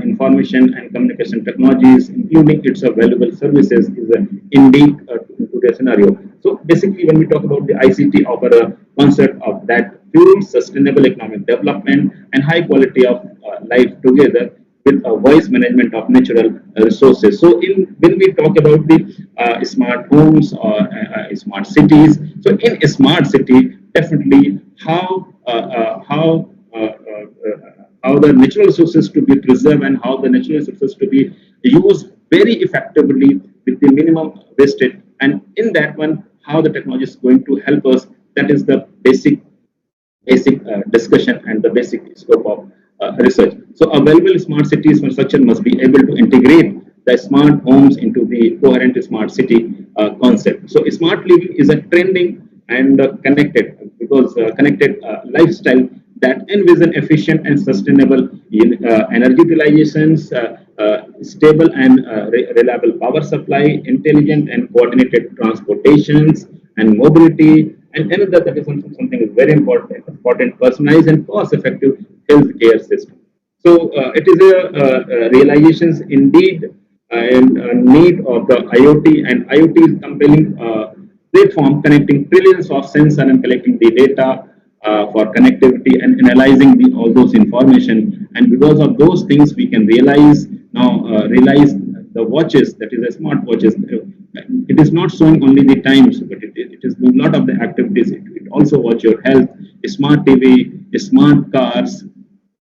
information and communication technologies, including its valuable services, is indeed into the scenario. So basically, when we talk about the ICT, offer a concept of that fuels sustainable economic development and high quality of life together with a wise management of natural resources. So when we talk about the smart homes or smart cities, so in a smart city, definitely how the natural resources to be preserved, and how the natural resources to be used very effectively with the minimum wastage. And in that one, how the technology is going to help us. That is the basic discussion and the basic scope of research. So a valuable smart city infrastructure must be able to integrate the smart homes into the coherent smart city concept. So smart living is a trending and connected, because connected lifestyle that envision efficient and sustainable energy utilizations, stable and reliable power supply, intelligent and coordinated transportations and mobility, and another that is something is very important, personalized and cost-effective healthcare system. So it is a realizations indeed and need of the IoT, and IoT is compelling platform connecting trillions of sensors and collecting the data for connectivity and analyzing all those information. And because of those things, we can realize now realize the watches, that is a smart watches. It is not showing only the times, but it is doing a lot of the activities. It also watch your health, smart TV, smart cars.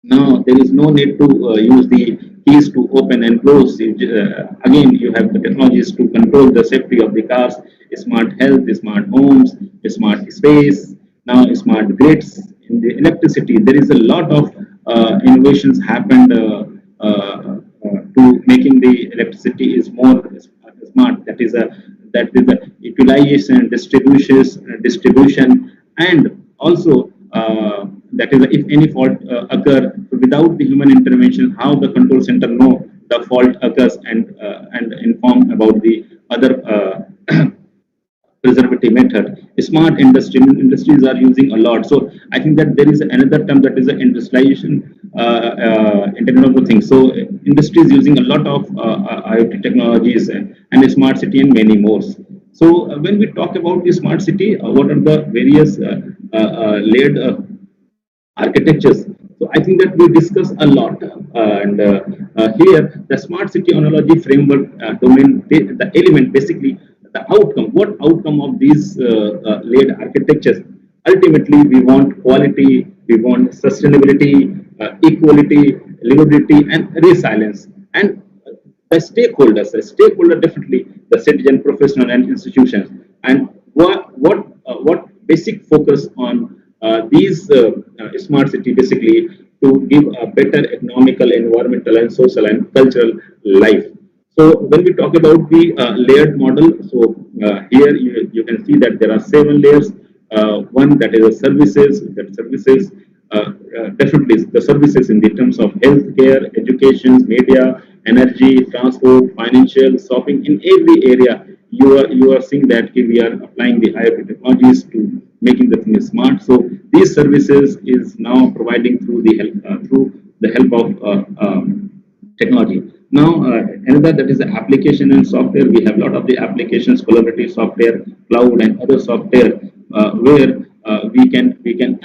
Now there is no need to use the keys to open and close. Again, you have the technologies to control the safety of the cars, smart health, smart homes, smart space, now smart grids. In the electricity, there is a lot of innovations happened to making the electricity is more smart. That is a utilization, distribution, and also that is if any fault occur without the human intervention, how the control center know the fault occurs and inform about the other preservative method. Smart industries are using a lot. So I think that there is another term that is the industrialization, Internet of the Things. So industry is using a lot of IoT technologies and smart city and many more. So when we talk about the smart city, what are the various layered architectures? So I think that we discuss a lot, and here the smart city analogy framework domain, the element basically the outcome. What outcome of these layered architectures? Ultimately, we want quality, we want sustainability, equality, livability, and resilience. And the stakeholder definitely the citizen, professional, and institutions. And what basic focus on these smart city basically to give a better economical, environmental, and social and cultural life. So when we talk about the layered model, so here you can see that there are 7 layers. One that is a services, definitely the services in the terms of healthcare, education, media, energy, transport, financial, shopping. In every area, you are seeing that we are applying the IoT technologies to making the thing smart. So these services is now providing through the help of technology. Now, another that is the application and software. We have a lot of the applications, collaborative software, cloud, and other software where we can we can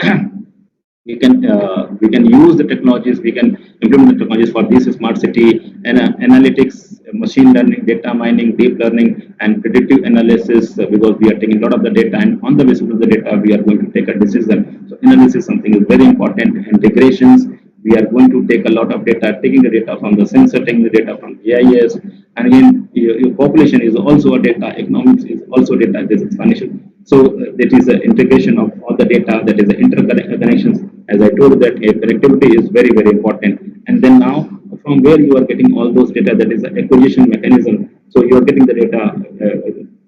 use the technologies, we can implement the technologies for this smart city and analytics, machine learning, data mining, deep learning, and predictive analysis. Because we are taking a lot of the data, and on the basis of the data, we are going to take a decision. So analysis something is very important. Integrations. We are going to take a lot of data, taking the data from the sensor, taking the data from GIS, and again, your population is also a data, economics is also data, this is financial. So that is the integration of all the data, that is the interconnections. As I told that connectivity is very, very important. And then now, from where you are getting all those data, that is the acquisition mechanism. So you are getting the data,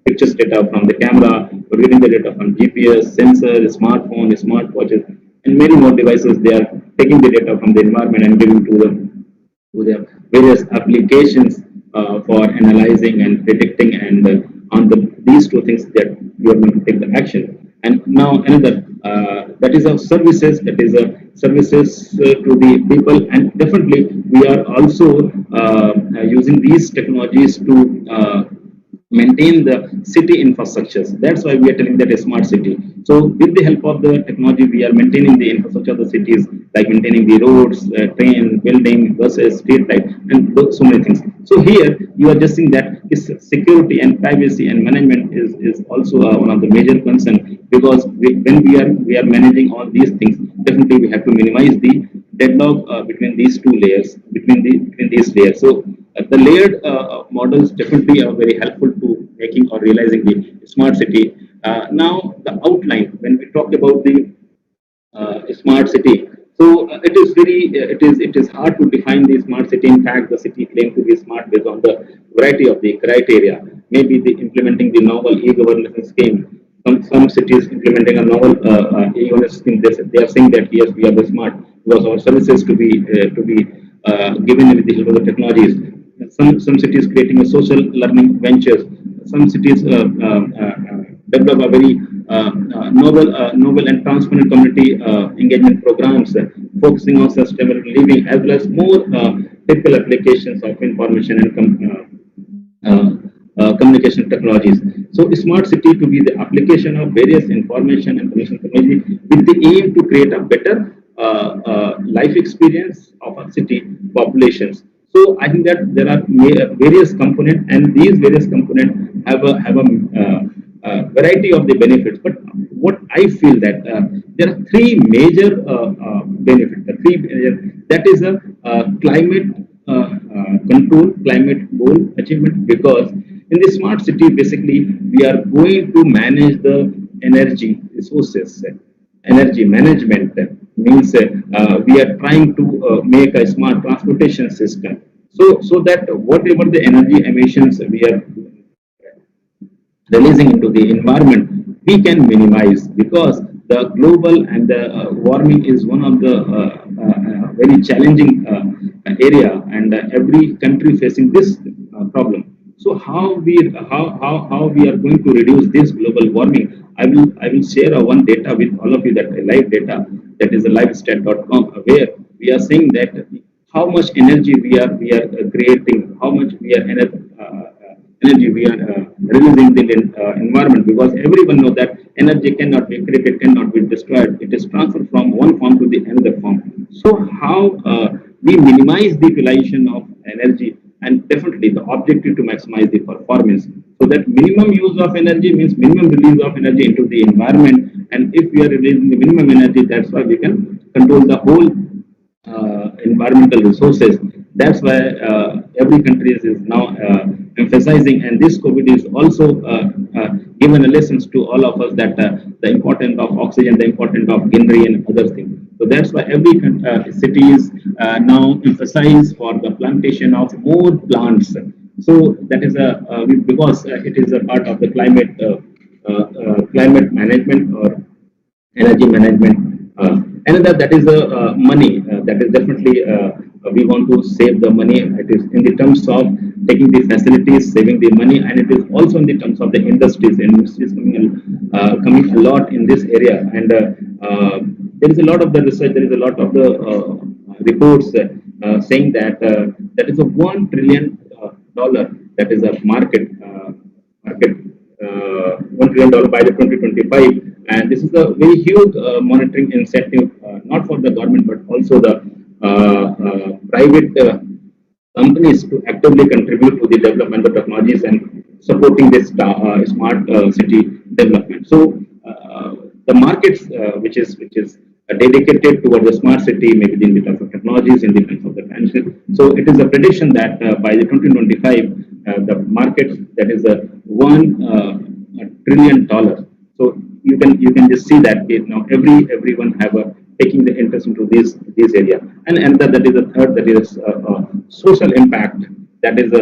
pictures data from the camera, you're getting the data from GPS, sensor, smartphone, smartwatches, and many more devices. They are taking the data from the environment and giving to the various applications for analyzing and predicting, and on these two things that you are going to take the action. And now another that is a services, to the people, and definitely we are also using these technologies to maintain the city infrastructures. That's why we are telling that a smart city. So with the help of the technology, we are maintaining the infrastructure of the cities, like maintaining the roads, train, building, buses, street light, and so many things. So here you are just seeing that security and privacy and management is also one of the major concerns, because when we are managing all these things, definitely we have to minimize the deadlock between these two layers, between these layers. So the layered models definitely are very helpful to making or realizing the smart city. Now the outline, when we talk about the smart city, so it is hard to define the smart city. In fact, the city claimed to be smart based on the variety of the criteria. Maybe the implementing the novel e-governance scheme. Some cities implementing a novel e-governance scheme. They are saying that yes, we are the smart because our services to be given with the help of the technologies. some cities creating a social learning ventures. Some cities develop a very novel and transparent community engagement programs focusing on sustainable living as well as more typical applications of information and communication technologies. So, smart city to be the application of various information and communication technology with the aim to create a better life experience of our city populations. So, I think that there are various components, and these various components have a variety of the benefits. But what I feel that there are three major benefits. The three that is a climate control, climate goal achievement, because in the smart city, basically, we are going to manage the energy resources. Energy management means we are trying to make a smart transportation system. So that whatever the energy emissions we are releasing into the environment, we can minimize, because the global and the warming is one of the very challenging area, and every country facing this problem. So how we are going to reduce this global warming? I will share one data with all of you, that a live data, that is a livestat.com, where we are saying that how much energy we are creating, how much energy we are releasing in the environment, because everyone knows that energy cannot be created, cannot be destroyed. It is transferred from one form to the another form. So how we minimize the utilization of energy, and definitely the objective to maximize the performance. So that minimum use of energy means minimum release of energy into the environment, and if we are releasing the minimum energy, that's why we can control the whole environmental resources. That's why every country is now emphasizing, and this COVID is also given a lessons to all of us, that the importance of oxygen, the importance of greenery and other things. So that's why every city is now emphasize for the plantation of more plants. So that is because it is a part of the climate management or energy management. Another, that is the money. That is definitely we want to save the money. It is in the terms of taking the facilities, saving the money, and it is also in the terms of the industries. Industries coming a lot in this area, and there is a lot of the research. There is a lot of the reports saying that that is a $1 trillion that is a market $1 trillion by the 2025, and this is a very huge monitoring incentive, not for the government but also the private companies to actively contribute to the development of technologies and supporting this smart city development. So the markets which is dedicated towards the smart city, maybe in the terms of technologies, in the terms of the financial. So it is a prediction that by the 2025, the market, that is a $1 trillion. So you can just see that now everyone have a taking the interest into this area. And that is the third, that is social impact. That is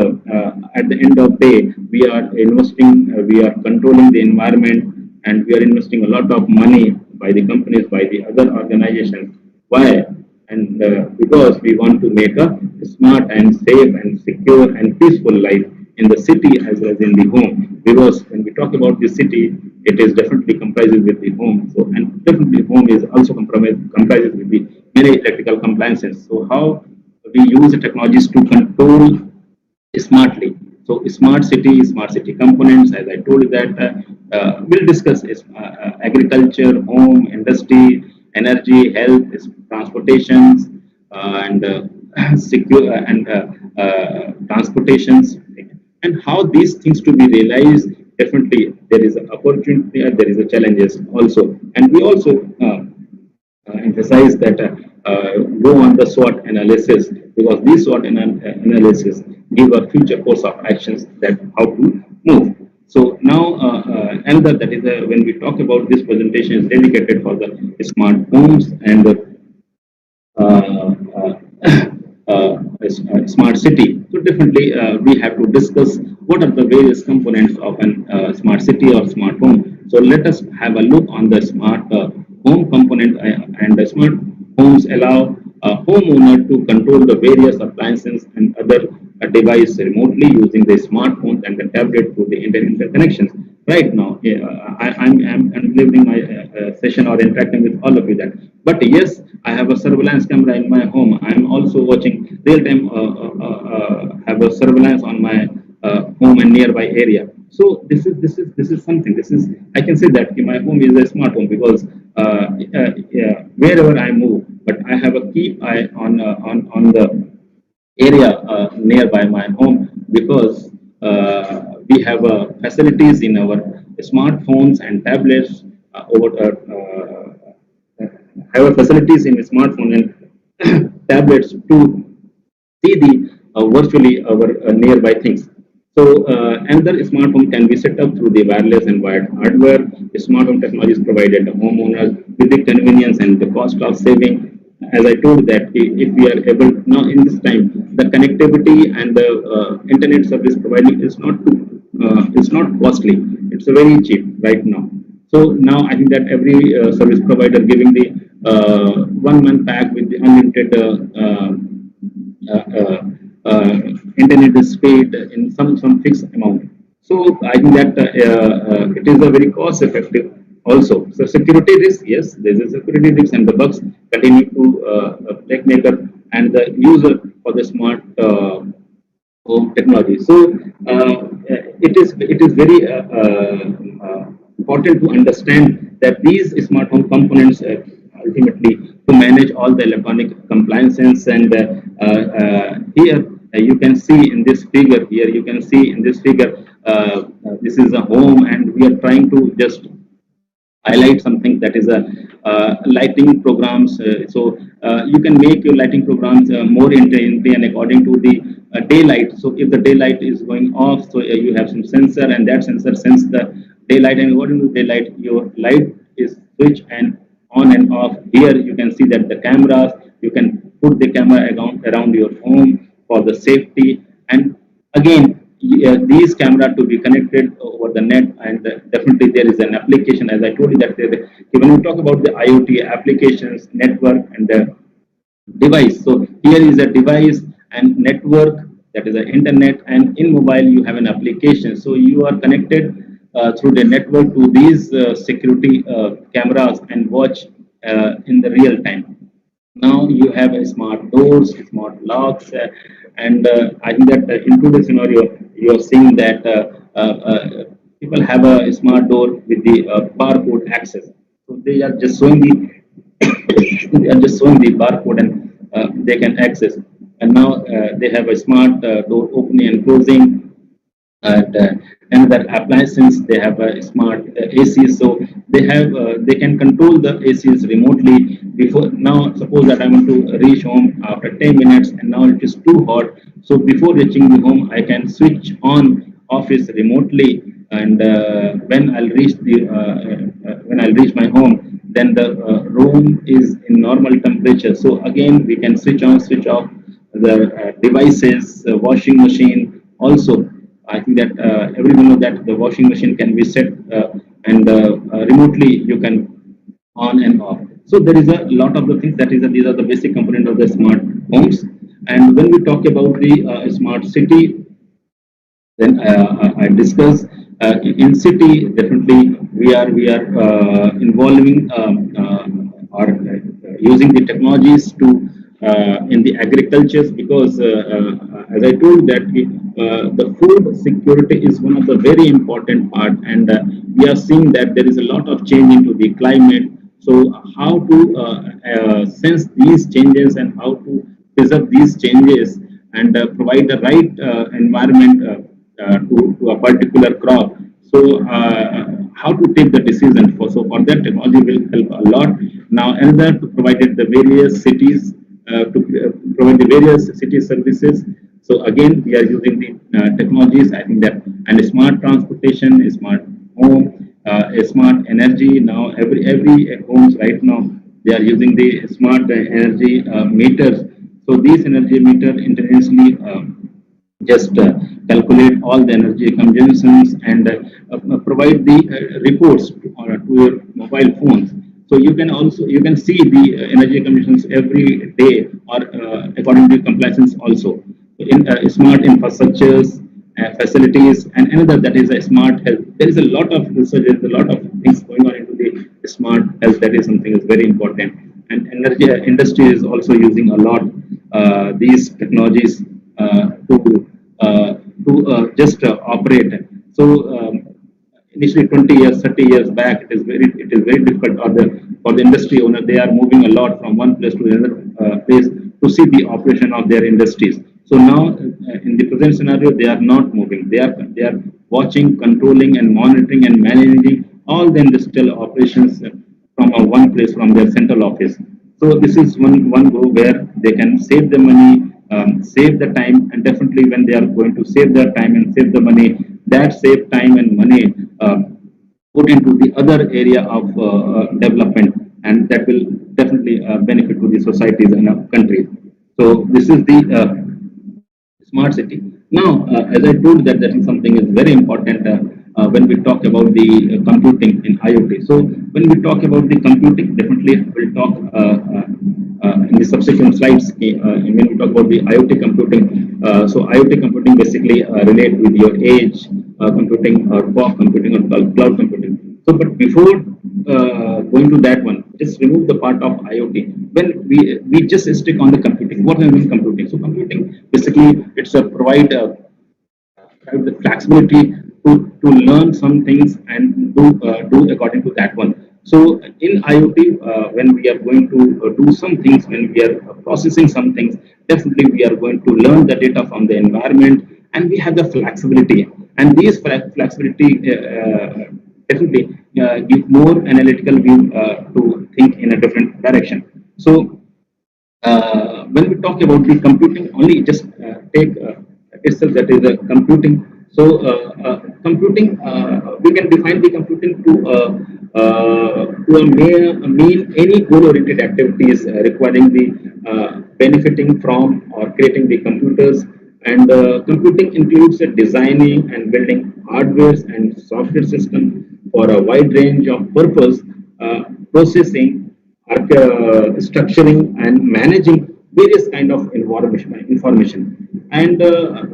at the end of the day, we are investing, we are controlling the environment, and we are investing a lot of money by the companies, by the other organizations. Why? And because we want to make a smart and safe and secure and peaceful life in the city as well as in the home. Because when we talk about the city, it is definitely comprises with the home. So, and definitely home is also comprises with the many electrical appliances. So how we use the technologies to control smartly. So smart city components, as I told you that we'll discuss is agriculture, home, industry, energy, health, transportations, and secure and transportations, and how these things to be realized. Definitely, there is an opportunity, there is a challenges also, and we also emphasize that go on the SWOT analysis, because these SWOT analysis give a future course of actions that how to move. So now another, that is when we talk about this presentation is dedicated for the smart homes and the smart city. So definitely we have to discuss what are the various components of an smart city or smart home. So let us have a look on the smart home component, and the smart homes allow a homeowner to control the various appliances and other device remotely using the smartphone and the tablet through the internet connections. Right now, I'm delivering my session or interacting with all of you that. But yes, I have a surveillance camera in my home. I'm also watching real time. Have a surveillance on my home and nearby area. So this is something. This is, I can say that my home is a smart home because yeah, wherever I move, but I have a key eye on the area nearby my home because we have facilities in our smartphones and tablets have facilities in smartphone and tablets to see the virtually our nearby things. So another smart home can be set up through the wireless and wired hardware. The smart home technology is provided to homeowners with the convenience and the cost of saving. As I told that if we are able now in this time, the connectivity and the internet service providing is not costly. It's very cheap right now. So now I think that every service provider giving the 1 month pack with the unlimited uh, uh, internet speed in some fixed amount. So I think that it is a very cost effective also. So security risk, yes, there is a security risk and the bugs continue to tech maker and the user for the smart home technology. So it is very important to understand that these smart home components ultimately to manage all the electronic compliances and here you can see in this figure here you can see in this figure this is a home and we are trying to just highlight something that is a lighting programs. So you can make your lighting programs more intently and according to the daylight. So if the daylight is going off, so you have some sensor and that sensor sense the daylight and according to daylight your light is switched and on and off. Here you can see that the cameras, you can put the camera around your home for the safety and again these camera to be connected over the net and definitely there is an application as I told you that when we talk about the IoT applications network and the device. So here is a device and network that is the internet and in mobile you have an application. So you are connected through the network to these security cameras and watch in the real time. Now you have a smart doors, smart locks, and I think that in today's scenario, you are seeing that people have a smart door with the barcode access. So they are just showing the they are just showing the barcode and they can access. And now they have a smart door opening and closing and another appliances they have a smart AC, so they can control the ACs remotely. Before now suppose that I want to reach home after 10 minutes and now it is too hot, so before reaching the home I can switch on office remotely and when I'll reach my home then the room is in normal temperature, so again we can switch on switch off the devices, washing machine also. I think that everyone knows that the washing machine can be set and remotely you can on and off. So there is a lot of the things that is these are the basic component of the smart homes. And when we talk about the smart city, then I discuss in city definitely we are involving or using the technologies to in the agricultures because as I told that the food security is one of the very important part and we are seeing that there is a lot of change into the climate. So how to sense these changes and how to preserve these changes and provide the right environment to a particular crop. So how to take the decision for that technology will help a lot. Now another to provide the various cities provide the various city services. So again we are using the technologies. I think that and smart transportation, smart home, smart energy. Now every homes right now they are using the smart energy meters. So these energy meter intelligently just calculate all the energy consumptions and provide the reports to your mobile phones. So you can also you can see the energy consumptions every day or according to compliance also. smart infrastructures, facilities, and another that is a smart health. There is a lot of research, there is a lot of things going on into the smart health. That is something is very important. And energy industry is also using a lot these technologies to just operate. So initially 20 years, 30 years back, it is very difficult for the industry owner. They are moving a lot from one place to another place to see the operation of their industries. So now in the present scenario, they are not moving. They are watching, controlling, and monitoring and managing all the industrial operations from one place, from their central office. So this is one go where they can save the money, save the time, and definitely when they are going to save their time and save the money, that save time and money put into the other area of development, and that will definitely benefit to the societies and countries. So this is the smart city. Now, as I told that is something is very important when we talk about the computing in IoT. So when we talk about the computing, definitely we'll talk in the subsequent slides when we talk about the IoT computing. So IoT computing basically relate with your edge computing or fog computing or cloud computing. So, but before going to that one, just remove the part of IoT. When we just stick on the computing, what I mean computing. So computing basically it's a provide have the flexibility to learn some things and do according to that one. So in IoT, when we are going to do some things, when we are processing some things, definitely we are going to learn the data from the environment, and we have the flexibility. And these flexibility definitely give more analytical view to think in a different direction. So when we talk about the computing, only just take itself that is a computing. So computing, we can define the computing to mean any goal-oriented activities requiring the benefiting from or creating the computers. And computing includes designing and building hardware and software system for a wide range of purpose, processing, structuring, and managing various kind of information. And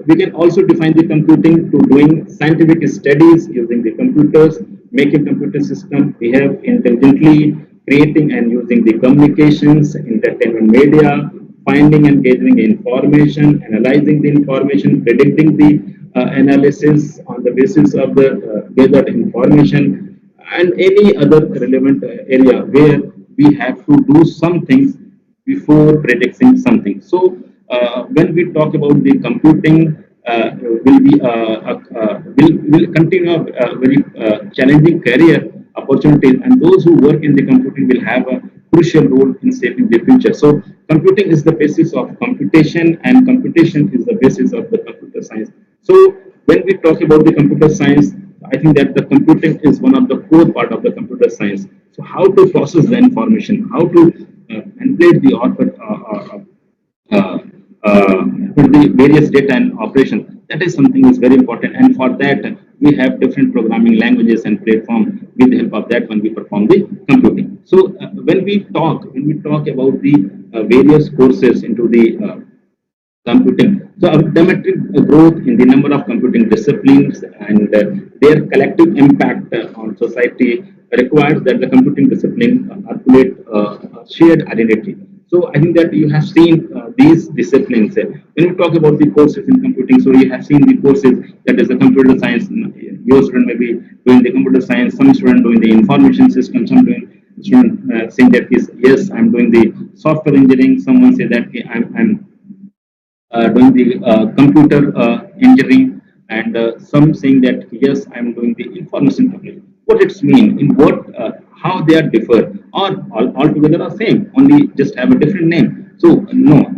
we can also define the computing to doing scientific studies using the computers, making computer system behave intelligently, creating and using the communications, entertainment media, finding and gathering information, analyzing the information, predicting the analysis on the basis of the gathered information, and any other relevant area where we have to do some things before predicting something. So when we talk about the computing, will continue a very challenging career opportunities, and those who work in the computing will have a crucial role in shaping the future. So computing is the basis of computation, and computation is the basis of the computer science. So when we talk about the computer science, I think that the computing is one of the core part of the computer science. So how to process the information, how to manipulate the output, with the various data and operation. That is something is very important, and for that we have different programming languages and platform. With the help of that, when we perform the computing. So when we talk about the various courses into the computing. So a dramatic growth in the number of computing disciplines and their collective impact on society requires that the computing discipline articulate a shared identity. So I think that you have seen these disciplines. When you talk about the courses in computing, so you have seen the courses that is the computer science. Your student may be doing the computer science, some student doing the information system, some doing student saying that yes, I'm doing the software engineering. Someone say that I'm doing the computer engineering, and some saying that yes, I'm doing the information technology. What it's mean, in what, how they are differ, or all together are same, only just have a different name. So no,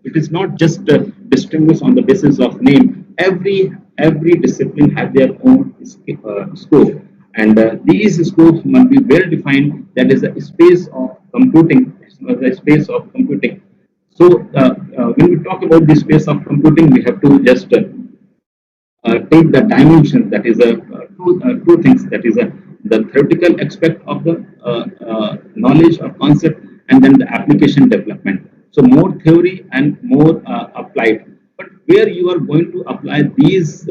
it is not just distinguished on the basis of name. Every discipline have their own scope, and these scopes must be well defined. That is a space of computing, the space of computing. So when we talk about the space of computing, we have to just take the dimension. That is two things. That is the theoretical aspect of the knowledge or concept, and then the application development. So more theory and more applied. But where you are going to apply these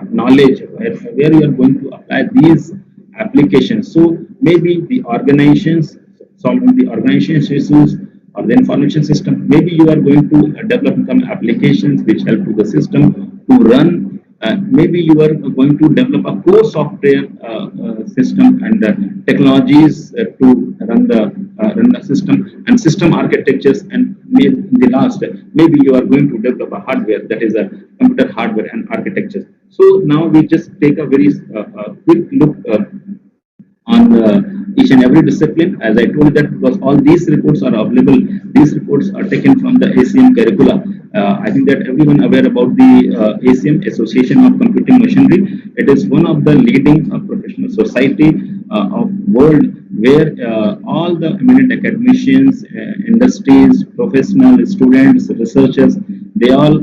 knowledge, where you are going to apply these applications. So maybe the organizations, solving the organization issues or the information system, maybe you are going to develop some applications which help to the system to run. Maybe you are going to develop a core software system and technologies to run the system and system architectures, and maybe in the last, maybe you are going to develop a hardware, that is a computer hardware and architecture. So now we just take a very quick look on each and every discipline. As I told you that because all these reports are available, these reports are taken from the ACM curricula. I think that everyone aware about the ACM, Association of Computing Machinery. It is one of the leading professional society of world, where all the eminent academicians, industries, professional students, researchers, they all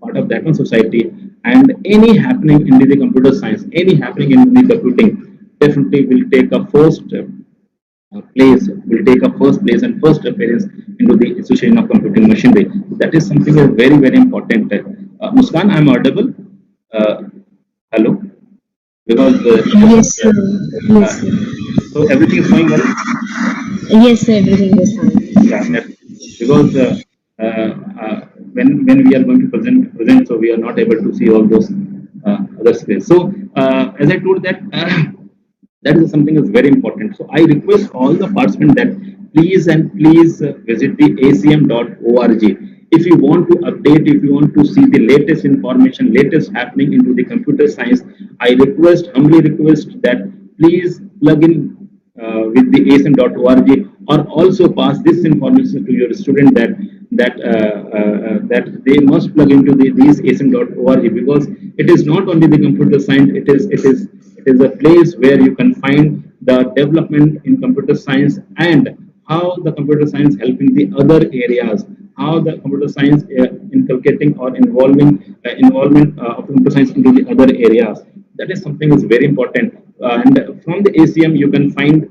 part of that one society. And any happening in the computer science, any happening in the computing, definitely will take a first place and first appearance into the Association of Computing Machinery. That is something very, very important. Muskan, I'm audible. Hello, because Yes, sir. uh, Yes, sir. so everything is going well. Yes, sir. Everything is fine. Yeah, because uh, uh, when we are going to present, so we are not able to see all those other space. So as I told that. That is something is very important. So I request all the participants that please visit the acm.org. If you want to update, if you want to see the latest information, latest happening into the computer science, I humbly request that please plug in with the acm.org, or also pass this information to your student that they must plug into these acm.org, because it is not only the computer science, it is a place where you can find the development in computer science and how the computer science helping the other areas, how the computer science inculcating or involvement of computer science into the other areas. That is something is very important. And from the ACM, you can find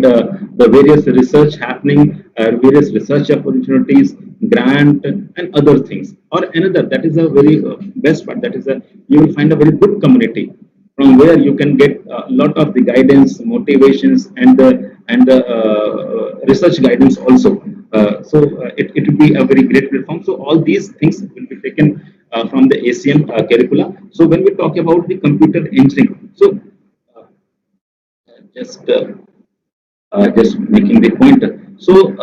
the various research happening, various research opportunities, grant, and other things. Or another, that is a very best part. That is you will find a very good community from where you can get a lot of the guidance, motivations, and the research guidance also. It will be a very great platform. So all these things will be taken from the ACM curricula. So when we talk about the computer engineering, so uh, just making the point. So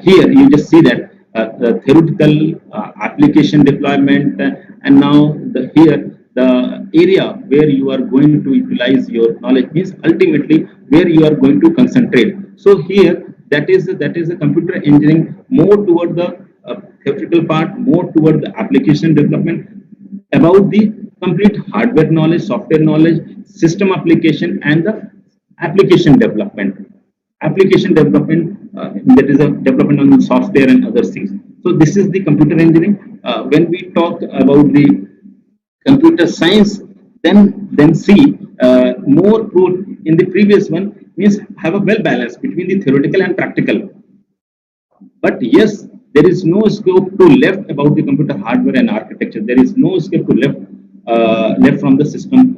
here you just see that the theoretical application deployment, and now here the area where you are going to utilize your knowledge means ultimately where you are going to concentrate. So here that is a computer engineering more toward the theoretical part, more toward the application development, about the complete hardware knowledge, software knowledge, system application, and the application development. Application development, that is a development on the software and other things. So this is the computer engineering. When we talk about the computer science, then see more pro in the previous one means have a well balance between the theoretical and practical. But yes, there is no scope to left about the computer hardware and architecture. There is no scope to left from the system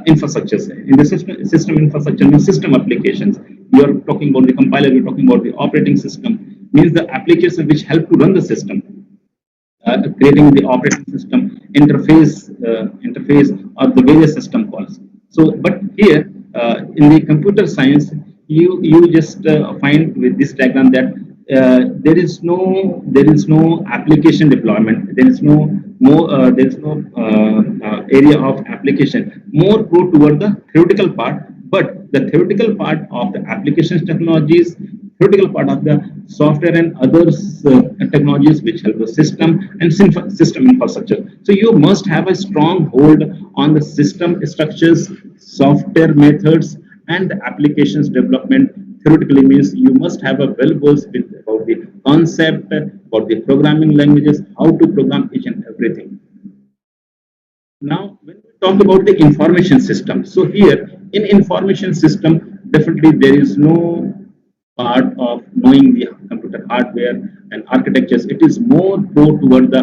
infrastructures. In the system infrastructure means system applications. You are talking about the compiler. You are talking about the operating system. Means the application which help to run the system. Creating the operating system interface or the various system calls. So, but here in the computer science, you just find with this diagram that there is no application deployment. There is no area of application. More go toward the theoretical part, but the theoretical part of the applications technologies, theoretical part of the software and other technologies which help the system and system infrastructure. So you must have a strong hold on the system structures, software methods, and the applications development. Theoretically means you must have a well versed with about the concept, about the programming languages, how to program each and everything. Now, when we talk about the information system, so here in information system, definitely there is no part of knowing the computer hardware and architectures, it is more pro toward the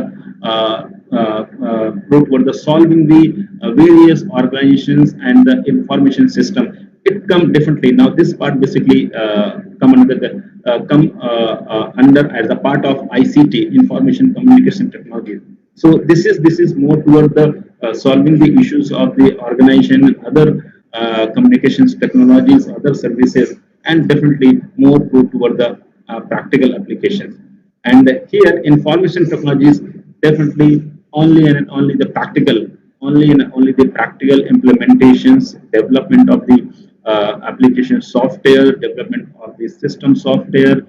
solving the various organizations and the information system. It come differently. Now this part basically come under the under as a part of ICT, information communication technology. So this is more toward the solving the issues of the organization and other communications technologies, other services, and definitely more toward the practical applications. And here, information technologies definitely only the practical, only the practical implementations, development of the application software, development of the system software,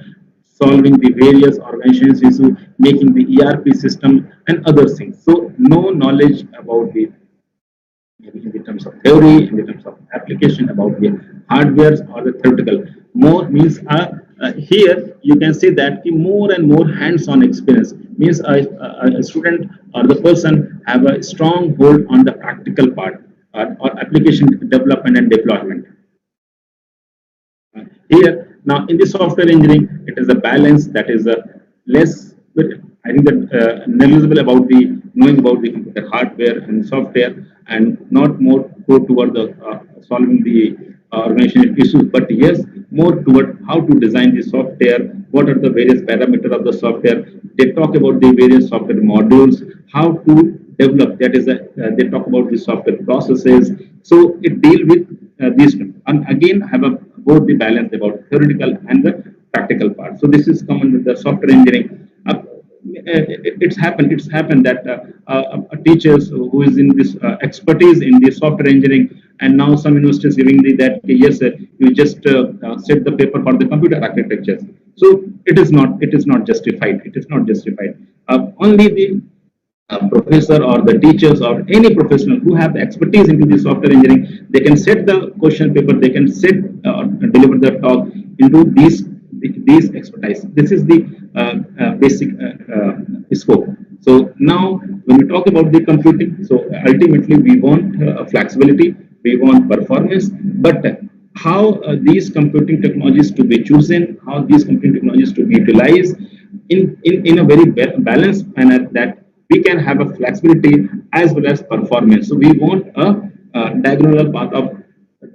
solving the various organizations issue, making the ERP system and other things. So no knowledge about the in the terms of theory, in the terms of application about the hardware or the theoretical. More means here you can say that the more and more hands-on experience means a student or the person have a strong hold on the practical part or application development and deployment. Here now in the software engineering, it is a balance that is less. I think that knowledgeable about the knowing about the computer hardware and software, and not more go toward the solving the organizational issues, but yes, more toward how to design the software, what are the various parameters of the software. They talk about the various software modules, how to develop. That is, they talk about the software processes. So it deal with these two, and again have a both the balance about theoretical and the practical part. So this is common with the software engineering. It's happened that teachers who is in this expertise in the software engineering, and now some universities giving the that yes, you just set the paper for the computer architectures. So it is not justified. It is not justified. Only the professor or the teachers or any professional who have the expertise into the software engineering, they can set the question paper, they can set deliver the talk into these expertise. This is the basic scope. So now when we talk about the computing, so ultimately we want flexibility, we want performance, but how these computing technologies to be chosen, how these computing technologies to be utilized in a very balanced manner, that we can have a flexibility as well as performance. So we want a diagonal path of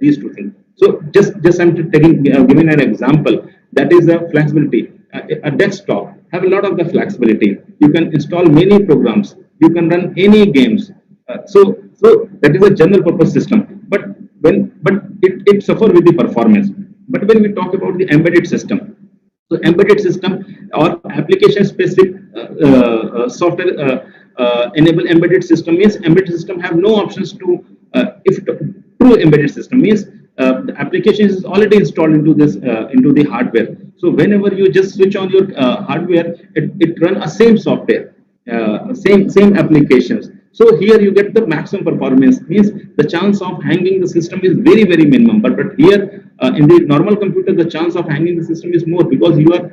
these two things. So just I'm taking giving an example, that is a flexibility. A desktop have a lot of the flexibility. You can install many programs. You can run any games. So that is a general purpose system. But it suffer with the performance. But when we talk about the embedded system, so embedded system or application specific software enable embedded system means embedded system have no options to if true embedded system means the application is already installed into this into the hardware. So whenever you just switch on your hardware, it run a same software, same applications. So here you get the maximum performance, means the chance of hanging the system is very minimum. But here in the normal computer, the chance of hanging the system is more, because you have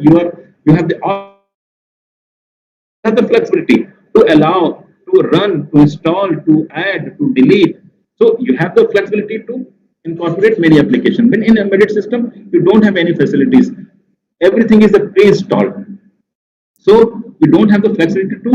the flexibility to allow, to run, to install, to add, to delete. So you have the flexibility to incorporate many applications. When in embedded system, you don't have any facilities. Everything is pre-installed. So you don't have the flexibility to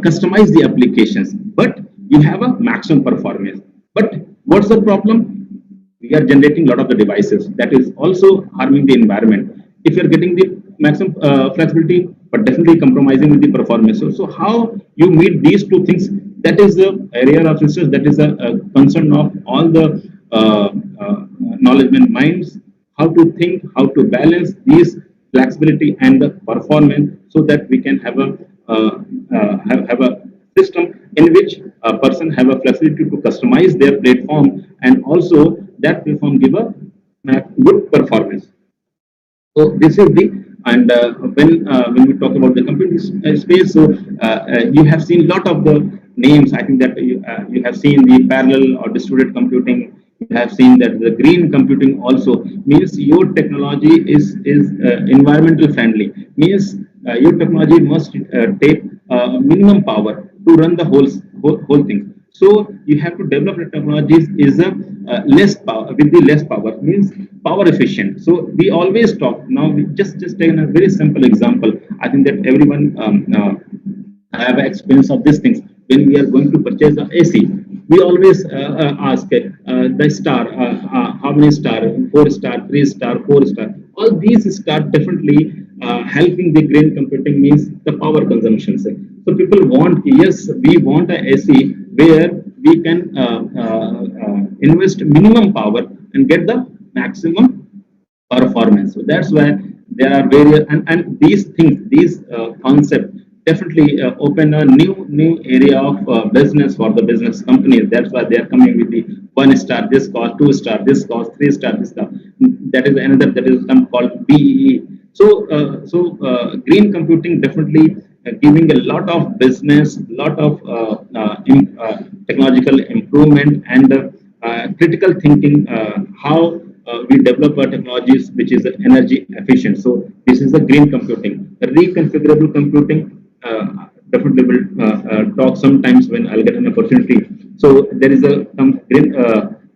customize the applications, but you have a maximum performance. But what's the problem? We are generating a lot of the devices that is also harming the environment. If you're getting the maximum flexibility, but definitely compromising with the performance. So how you meet these two things, that is the area of research, that is a concern of all the knowledge minds, how to think, how to balance these flexibility and the performance, so that we can have a have a system in which a person have a flexibility to customize their platform, and also that platform give a good performance. So this is the, and when we talk about the computing space, so you have seen lot of the names. I think that you have seen the parallel or distributed computing. You have seen that the green computing also means your technology is environmental friendly. Means your technology must take minimum power to run the whole thing. So you have to develop the technologies is a less power with the less power means power efficient. So we always talk now. We just taking a very simple example. I think that everyone have experience of these things. When we are going to purchase the AC, we always ask the star, how many star, 4 star, 3 star, 4 star. All these star differently helping the green computing means the power consumption. So people want, yes, we want a AC where we can invest minimum power and get the maximum performance. So that's why there are various and these things, these concepts definitely open a new area of business for the business companies. That's why they are coming with the 1 star, this cost, 2 star, this cost, 3 star, this cost. That is another, that is some called BEE. So green computing definitely giving a lot of business, lot of technological improvement and critical thinking, how we develop our technologies which is energy efficient. So this is the green computing. The reconfigurable computing definitely will talk sometimes when I'll get an opportunity. So there is a green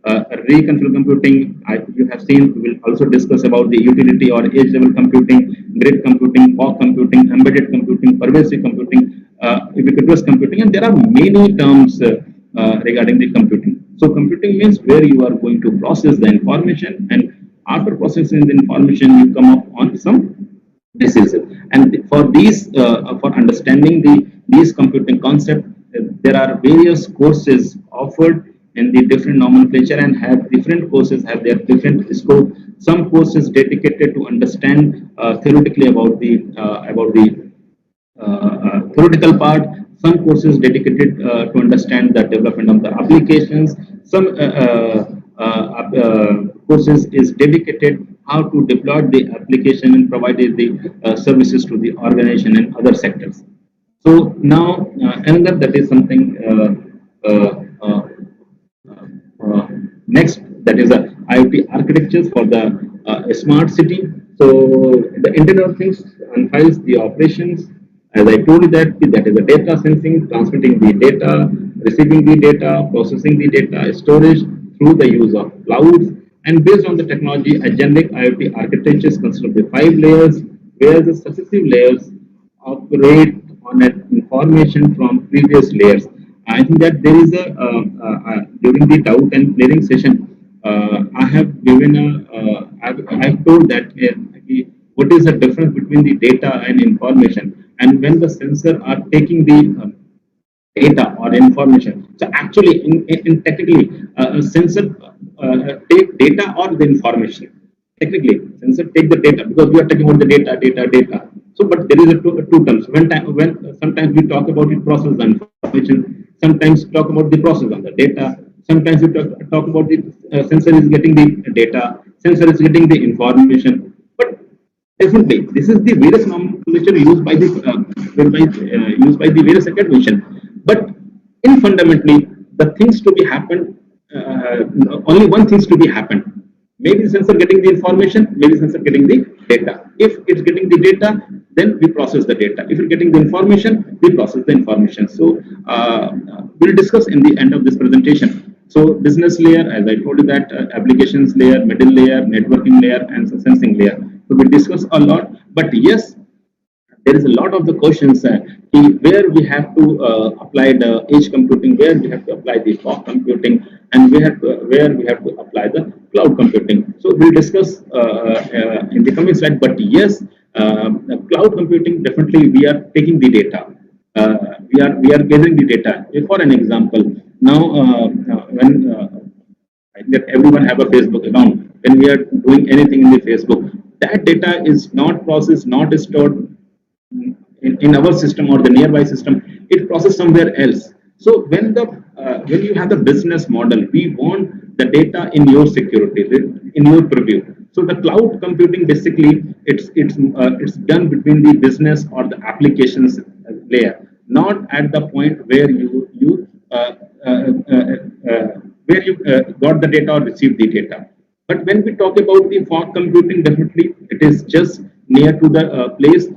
reconfigurable computing. You have seen. We will also discuss about the utility or edge level computing, grid computing, fog computing, embedded computing, pervasive computing, ubiquitous computing, and there are many terms regarding the computing. So computing means where you are going to process the information, and after processing the information, you come up on some decision. And for these, for understanding these computing concept, there are various courses offered in the different nomenclature and have different courses have their different scope. Some courses dedicated to understand theoretically about the theoretical part, some courses dedicated to understand the development of the applications, some courses is dedicated how to deploy the application and provide the services to the organization and other sectors. So now another that is something next, that is the IoT architectures for the smart city. So the Internet of Things unfiles the operations. As I told you that is the data sensing, transmitting the data, receiving the data, processing the data, storage through the use of clouds. And based on the technology, a generic IoT architecture is consisting of 5 layers, where the successive layers operate on an information from previous layers. I think that there is a during the doubt and clearing session, I have given I've told that what is the difference between the data and information, and when the sensor are taking the data or information. So actually, in technically, sensor take data or the information. Technically, sensor take the data because we are talking about the data. So, but there is a two terms. When sometimes we talk about the process and information, sometimes talk about the process and the data. Sometimes we talk about the sensor is getting the data, sensor is getting the information. But definitely, this is the various nomenclature used by the used by the various academicians. But in fundamentally, the things to be happened, only one things to be happened. Maybe sensor getting the information, maybe sensor getting the data. If it's getting the data, then we process the data. If it's getting the information, we process the information. So we'll discuss in the end of this presentation. So business layer, as I told you that applications layer, middle layer, networking layer, and sensing layer. So we discuss a lot. But yes, there is a lot of the questions where we have to apply the edge computing, where we have to apply the fog computing, and where we have to apply the cloud computing. So we'll discuss in the coming slide. But yes, cloud computing, definitely we are taking the data. We are gathering the data. For an example, now when I think that everyone have a Facebook account. When we are doing anything in the Facebook, that data is not processed, not stored in our system or the nearby system. It processed somewhere else. So when you have the business model, we want the data in your security, in your purview. So the cloud computing, basically it's done between the business or the applications layer, not at the point where you got the data or received the data. But when we talk about the fog computing, definitely it is just near to the place.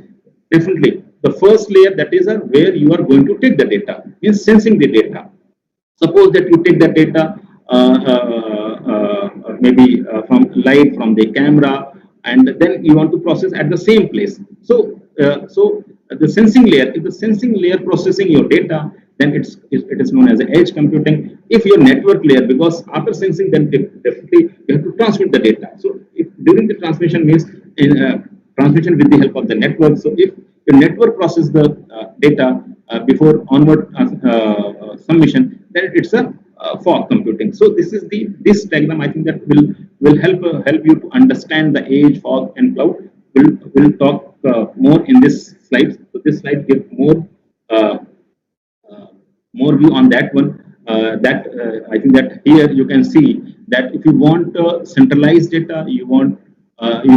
Definitely, the first layer, that is where you are going to take the data, is sensing the data. Suppose that you take that data maybe from live from the camera, and then you want to process at the same place. So the sensing layer, if the sensing layer processing your data, then it is known as edge computing. If your network layer, because after sensing, then definitely you have to transmit the data. So if during the transmission means in transmission with the help of the network. So if your network process the data before onward submission, then it's a fog computing. So this diagram, I think that will help you to understand the edge, fog, and cloud. We'll talk more in this slide. So this slide gives uh, more view on that one. I think that here you can see that if you want centralized data, you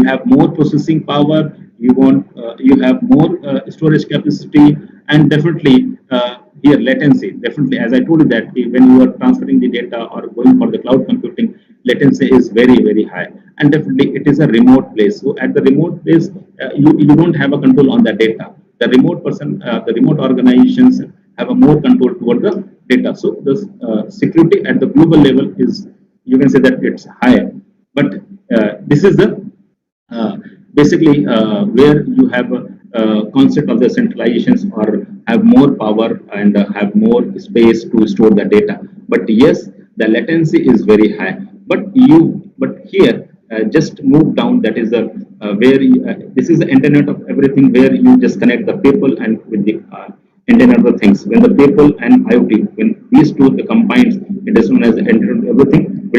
have more processing power, you have more storage capacity, and definitely here latency. Definitely, as I told you that when you are transferring the data or going for the cloud computing, latency is very high, and definitely it is a remote place. So at the remote place, you don't have a control on the data. The remote person, the remote organizations have a more control toward the data. So the security at the global level is, you can say that it's higher. But this is the basically where you have a concept of the centralizations or have more power and have more space to store the data. But yes, the latency is very high. But here just move down. That is the where this is the internet of everything, where you just connect the people and with the internet of things. When the people and IoT, when these two the combines, it is known as the internet of everything.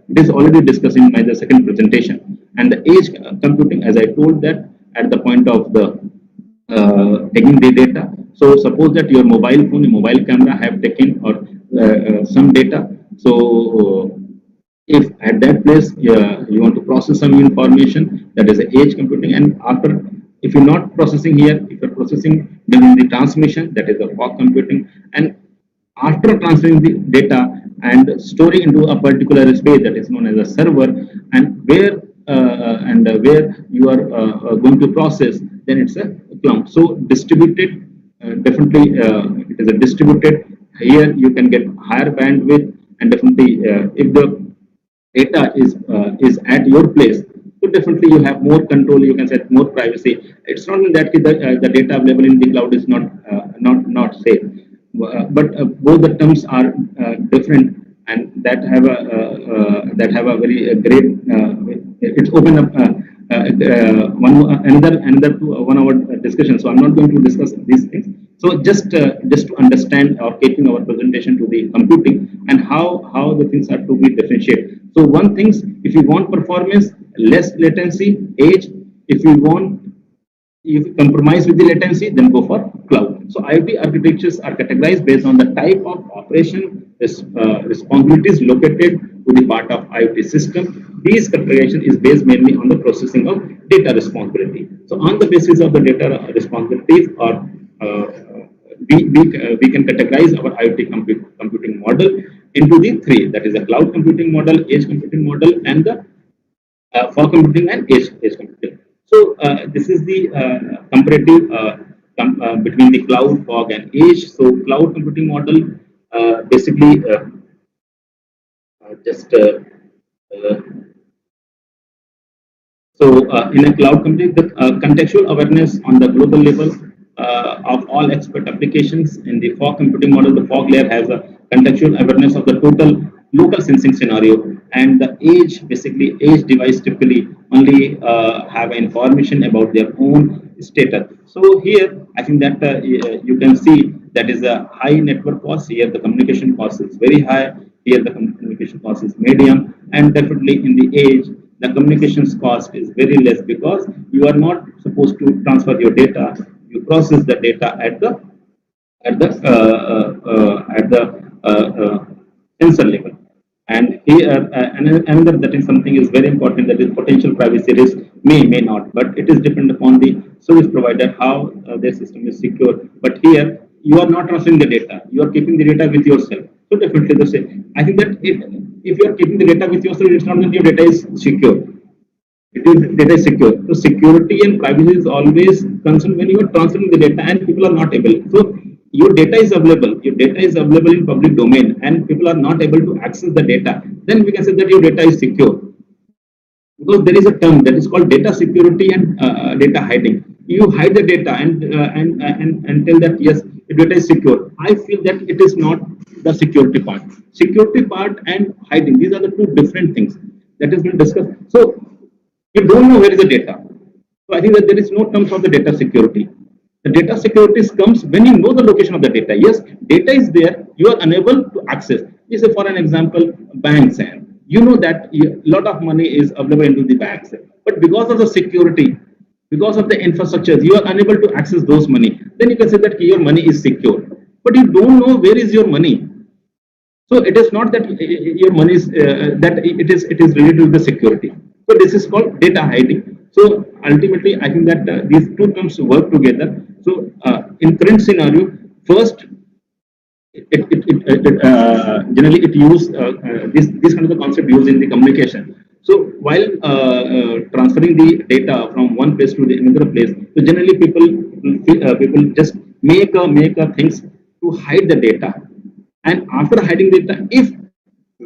It is already discussed in my the second presentation. And the edge computing, as I told that at the point of the taking the data. So suppose that your mobile phone, your mobile camera have taken or some data. So if at that place you want to process some information, that is edge computing. And after, if you're not processing here, if you're processing during the transmission, that is the fog computing. And after transferring the data and storing into a particular space, that is known as a server, and where you are going to process, then it's a cloud. So distributed, definitely it is a distributed. Here you can get higher bandwidth, and definitely if the data is at your place, so definitely you have more control. You can set more privacy. It's not that the data available in the cloud is not safe, but both the terms are different, and that have a very great. It's open up another 1 hour discussion. So I'm not going to discuss these things. So just to understand or keeping our presentation to the computing and how the things are to be differentiated. So one things, if you want performance, less latency, edge. If you compromise with the latency, then go for cloud. So IoT architectures are categorized based on the type of operation, responsibilities located to the part of IoT system. These categorization is based mainly on the processing of data responsibility. So on the basis of the data responsibilities, or we can categorize our IoT computing model into the three. That is the cloud computing model, edge computing model, and the fog computing and edge computing. So this is the comparative between the cloud, fog, and edge. So cloud computing model basically just uh, in a cloud computing, the contextual awareness on the global level of all expert applications. In the fog computing model, the fog layer has a contextual awareness of the total local sensing scenario, and the edge, basically edge device typically only have information about their own status. So here, I think that you can see that is a high network cost. Here the communication cost is very high. Here the communication cost is medium, and definitely in the edge, the communications cost is very less, because you are not supposed to transfer your data. You process the data at the sensor level. And here another that is something is very important, that is potential privacy risk may not, but it is depend upon the service provider how their system is secure. But here you are not transferring the data, you are keeping the data with yourself. So definitely the same. I think that if you are keeping the data with yourself, it's not that your data is secure. It is data is secure. So security and privacy is always concerned when you are transferring the data and people are not able. So your data is available, in public domain, and people are not able to access the data, then we can say that your data is secure. Because there is a term that is called data security and data hiding. You hide the data and tell that yes, the data is secure. I feel that it is not the security part. Security part and hiding, these are the two different things that has been discussed. So you don't know where is the data. So I think that there is no term for the data security. The data security comes when you know the location of the data. Yes, data is there, you are unable to access. Let's say for an example, banks, and you know that a lot of money is available into the banks, but because of the security, because of the infrastructure, you are unable to access those money. Then you can say that your money is secure, but you don't know where is your money. So it is not that your money is that it is related to the security. So this is called data hiding. So ultimately, I think that these two terms work together. So in current scenario, first generally it use this kind of the concept used in the communication. So while transferring the data from one place to the another place, so generally people just make a things to hide the data, and after hiding data, if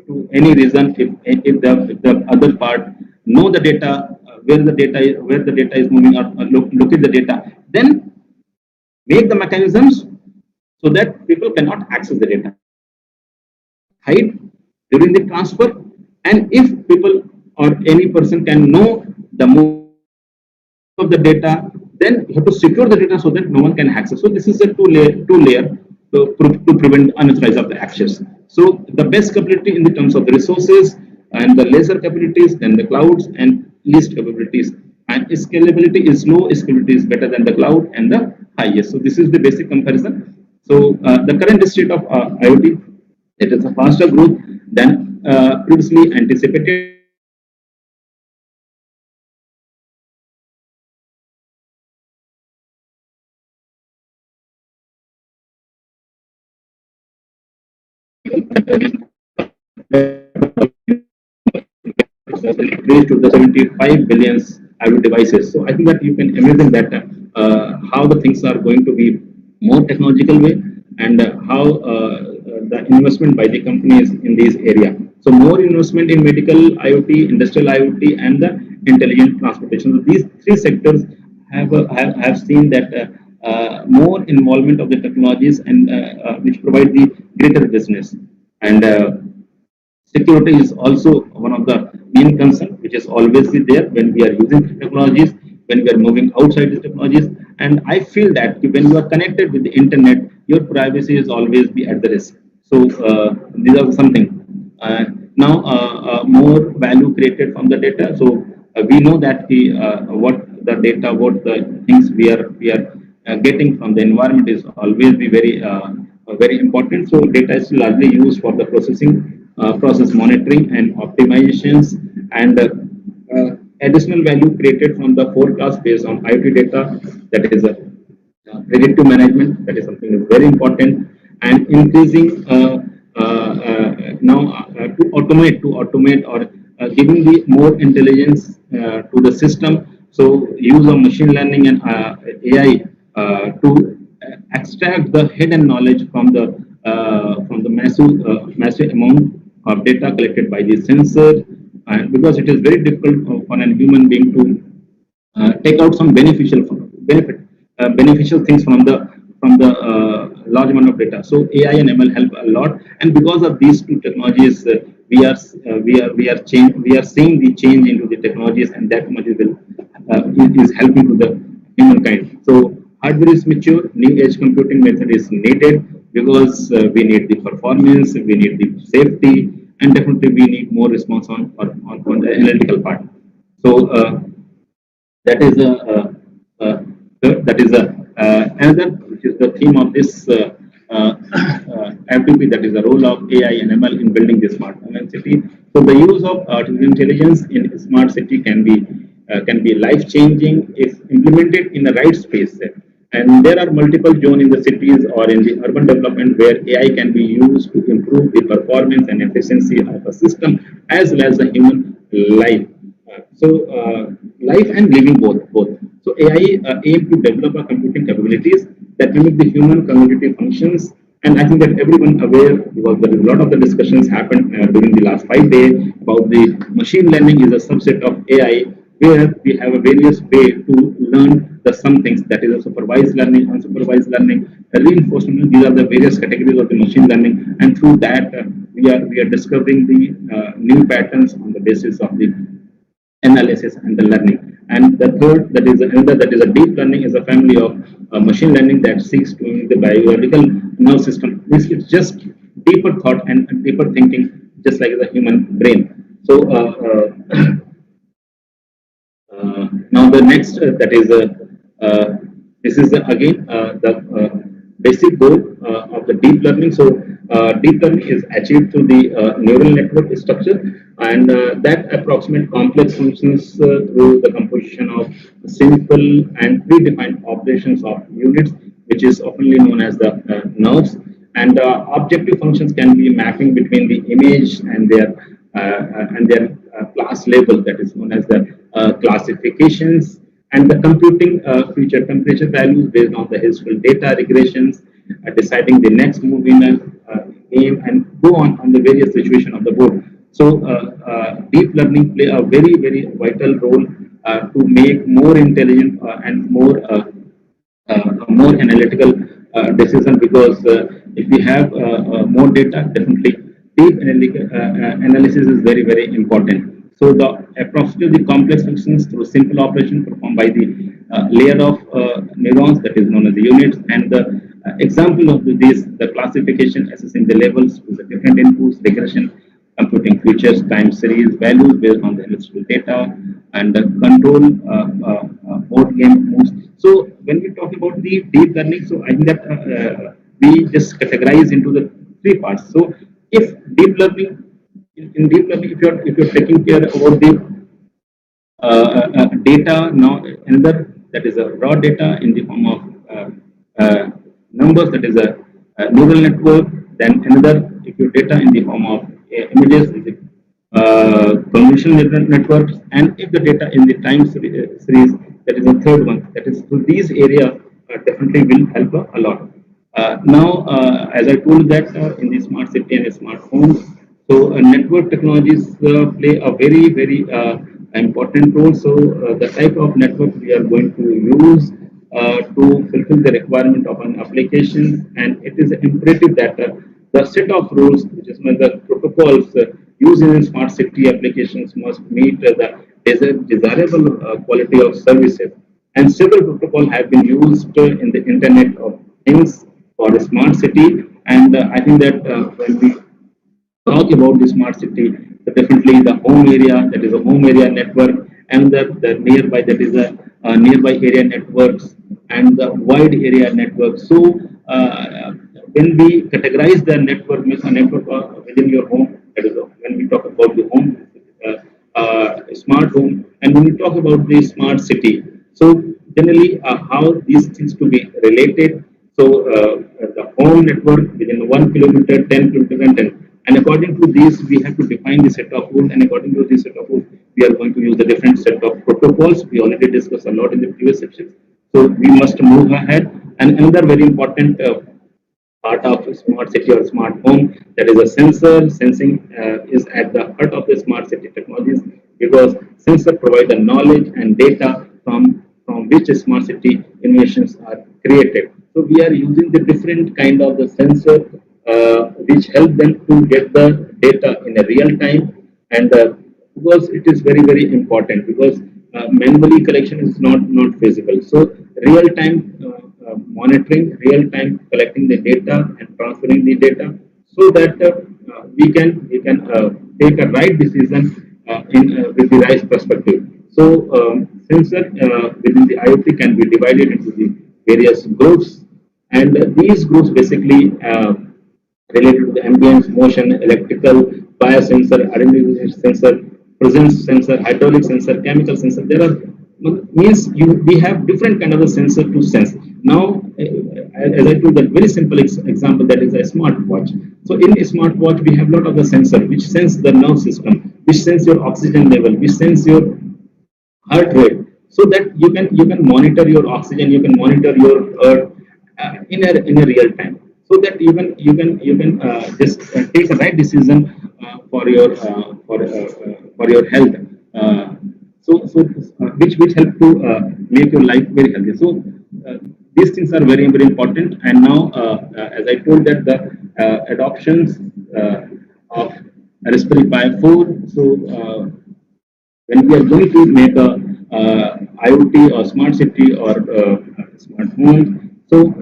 to any reason, if the other part know the data, where the data is moving, or locate the data, then make the mechanisms so that people cannot access the data, hide during the transfer. And if people or any person can know the move of the data, then you have to secure the data so that no one can access. So this is a two layer to prevent unauthorized of the access. So the best capability in the terms of the resources and the lesser capabilities, then the clouds and least capabilities. And scalability is low, scalability is better than the cloud and the highest. So this is the basic comparison. So the current state of IoT, it is a faster growth than previously anticipated. Raised to the 75 billion IoT devices. So I think that you can imagine that how the things are going to be more technological way, and how the investment by the companies in this area. So more investment in medical IoT, industrial IoT, and the intelligent transportation. So these three sectors have seen that more involvement of the technologies, and which provide the greater business. And security is also one of the main concern, which is always be there when we are using technologies, when we are moving outside the technologies. And I feel that when you are connected with the internet, your privacy is always be at the risk. So these are something. Now more value created from the data. So we know that what the data, what the things we are getting from the environment is always be very important. So data is largely used for the processing, process monitoring and optimizations, and additional value created from the forecast based on IoT data. That is a predictive management. That is something is very important, and increasing now to automate or giving the more intelligence to the system. So use of machine learning and AI to extract the hidden knowledge from the massive amount of data collected by the sensor. And because it is very difficult for a human being to take out some beneficial things from the large amount of data. So AI and ML help a lot, and because of these two technologies, we are seeing the change into the technologies, and that much is helping to the humankind. So hardware is mature, new age computing method is needed, because we need the performance, we need the safety, and definitely we need more response on the analytical part. So that is another, which is the theme of this FDP, that is the role of AI and ML in building the smart home and city. So the use of artificial intelligence in a smart city can be life changing if implemented in the right space. And there are multiple zones in the cities or in the urban development where AI can be used to improve the performance and efficiency of a system, as well as the human life. So life and living both. So So AI aim to develop a computing capabilities that mimic the human cognitive functions. And I think that everyone aware, because there is a lot of the discussions happened during the last 5 days about the machine learning is a subset of AI, where we have a various way to learn the some things, that is a supervised learning, unsupervised learning, reinforcement. These are the various categories of the machine learning, and through that we are discovering the new patterns on the basis of the analysis and the learning. And the third, that is another, that is a deep learning, is a family of machine learning that seeks to mimic the biological nerve system. It's just deeper thought and deeper thinking, just like the human brain. So now the next, that is this is again the basic goal of the deep learning. So deep learning is achieved through the neural network structure, and that approximate complex functions through the composition of simple and predefined operations of units, which is often known as the nerves. And objective functions can be mapping between the image and their class label, that is known as the classifications, and the computing future temperature values based on the historical data regressions, deciding the next move in a game, and go on the various situation of the board. So deep learning play a very vital role to make more intelligent and more analytical decision, because if we have more data, definitely deep analysis is very important. So the approximately complex functions through simple operation performed by the layer of neurons, that is known as the units. And the example of this, the classification assessing the levels with the different inputs, regression, computing features, time series values based on the analytical data, and the control board game moves. So when we talk about the deep learning, so I think that we just categorize into the three parts. So if deep learning, in deep learning, if you're taking care about the data, now another, that is a raw data in the form of numbers, that is a neural network. Then another, if your data in the form of images, is it convolutional neural networks. And if the data in the time series, that is the third one. That is, so these areas definitely will help a lot. Now, as I told that in the smart city and smart homes, so network technologies play a very important role. So the type of network we are going to use to fulfill the requirement of an application, and it is imperative that the set of rules, which is the protocols used in smart city applications, must meet the desirable quality of services. And several protocols have been used in the Internet of Things for the smart city. And I think that when we talk about the smart city, so definitely the home area, that is a home area network, and the nearby, that is a nearby area networks, and the wide area network. So when we categorize the network, means a network within your home, that is when we talk about the home, smart home, and when we talk about the smart city, so generally how these things to be related. So the home network within 1 kilometer, 10 kilometers, and 10. And according to these, we have to define the set of rules. And according to this set of rules, we are going to use the different set of protocols. We already discussed a lot in the previous sections. So we must move ahead. And another very important part of smart city or smart home, that is a sensor. Sensing is at the heart of the smart city technologies, because sensor provide the knowledge and data from which smart city innovations are created. So we are using the different kind of the sensor which help them to get the data in a real time. And because it is very important, because manually collection is not feasible. So real time monitoring, real time collecting the data and transferring the data, so that we can take a right decision in with the right perspective. So sensor within the IoT can be divided into the various groups, and these groups basically related to the ambience, motion, electrical, biosensor, identification sensor, presence sensor, hydraulic sensor, chemical sensor. There are means we have different kind of a sensor to sense. Now, as I told, that very simple example, that is a smartwatch. So in a smartwatch, we have a lot of the sensor which sense the nerve system, which sense your oxygen level, which sense your heart rate, so that you can monitor your oxygen, you can monitor your earth in a real time, so that you can just take a right decision for your health. Uh, which help to make your life very healthy. So uh, these things are very very important. And now, as I told that the adoptions of Raspberry Pi 4. So when we are going to make a IoT or smart city or smart home, so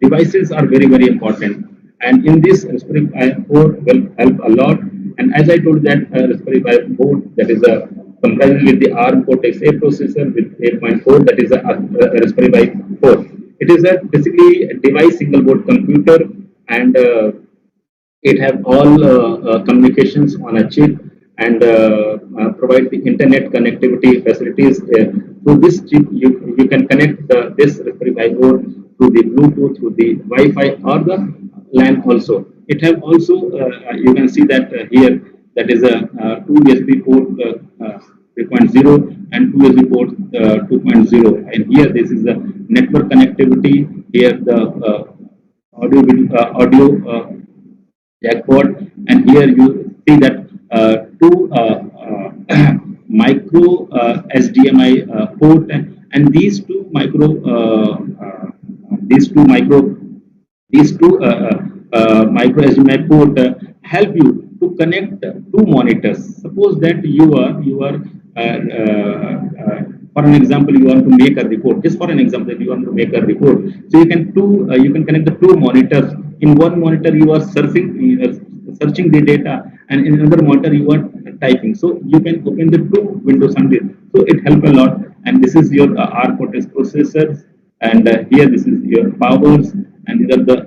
devices are very very important. And in this, Raspberry Pi 4 will help a lot. And as I told that Raspberry Pi board, that is a comprises with the ARM Cortex A processor with 8.4, that is a Raspberry Pi 4. It is a basically a device single board computer, and it have all communications on a chip, and provide the internet connectivity facilities. Through this chip, you can connect this Raspberry Pi board through the Bluetooth, through the Wi-Fi, or the LAN also. It have also, you can see that here, that is a two USB port 3.0 and two USB port 2.0. And here this is the network connectivity. Here the audio jackpot, and here you see that two micro HDMI port, and these two micro HDMI port help you to connect two monitors. Suppose that you are for an example, you want to make a report. Just for an example, that you want to make a report, so you can connect the two monitors. In one monitor you are searching the data, and in another monitor you are typing. So you can open the two windows on this. So it helps a lot. And this is your R Cortex processors, and here this is your powers, and these are the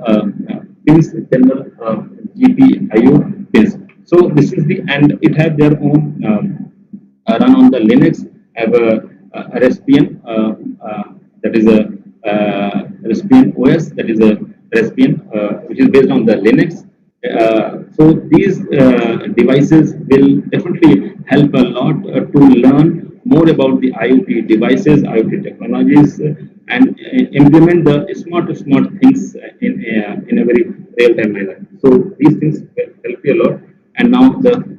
pins, external GPIO pins. So this is the, and it has their own run on the Linux, have a RSPN, that is a RSPN OS, that is a RSPN which is based on the Linux. So these devices will definitely help a lot to learn more about the IoT devices, IoT technologies, and implement the smart things in a very real time manner. So these things will help you a lot. And now the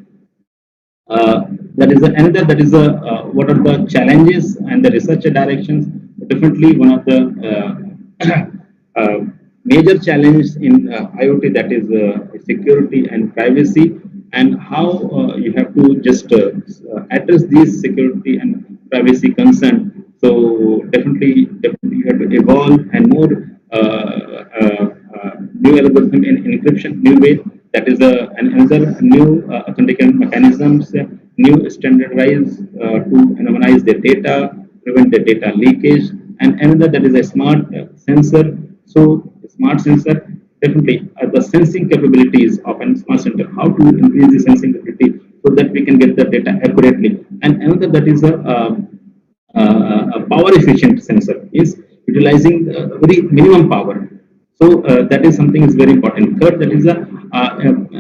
that is another, that is what are the challenges and the research directions. Definitely one of the major challenges in IoT, that is security and privacy, and how you have to just address these security and privacy concerns. So definitely you have to evolve and more new algorithm in encryption, new way. That is another new authentication mechanisms, new standardized to anonymize the data, prevent the data leakage, and another, that is a smart sensor. So smart sensor, definitely the sensing capabilities of a smart sensor, how to increase the sensing capability so that we can get the data accurately. And another, that is a power efficient sensor, is utilizing very minimum power. So that is something is very important. Third, that is a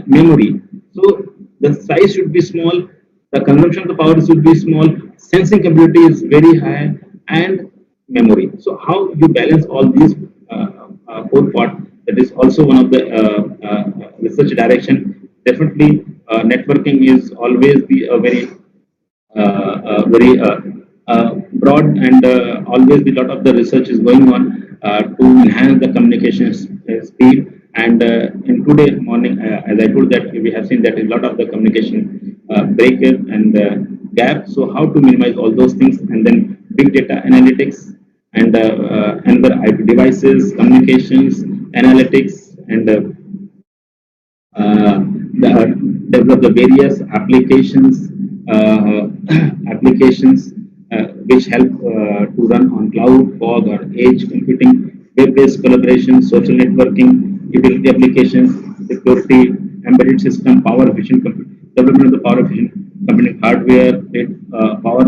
memory. So the size should be small, the consumption of the power should be small, sensing capability is very high, and memory. So how you balance all these four parts, that is also one of the research direction. Definitely, networking is always be a very broad, and always a lot of the research is going on to enhance the communication speed. And in today morning, as I told that we have seen that a lot of the communication breaker and gap. So how to minimize all those things, and then big data analytics, and the IP devices, communications, analytics, and develop the various applications which help to run on cloud, fog, or edge computing, web-based collaboration, social networking, utility applications, security, embedded system, power efficient development of the power efficient computing hardware, power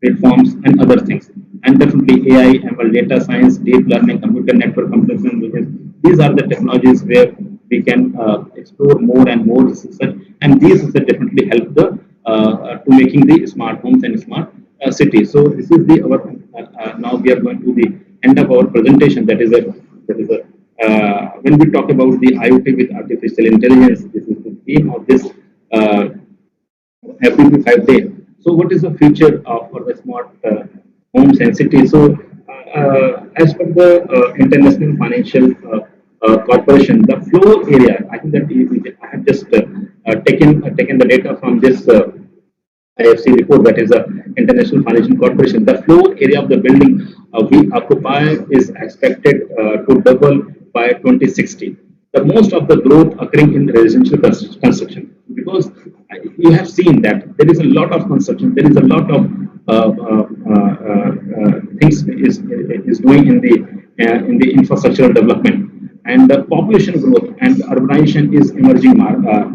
platforms, and other things. And definitely AI, ML, data science, deep learning, computer network computation. These are the technologies where we can explore more and more research, and these research definitely help the to making the smart homes and smart city. So this is the our now we are going to the end of our presentation. That is a when we talk about the IoT with artificial intelligence, this is the theme of this FDP 5 day. So what is the future for the smart homes and cities? So as per the International Financial Corporation, the floor area, I think that I have just taken the data from this IFC report, that is a International Financial Corporation. The floor area of the building we occupy is expected to double by 2060. The most of the growth occurring in residential construction, because you have seen that there is a lot of construction, there is a lot of things is doing in the infrastructural development, and the population growth and urbanization is emerging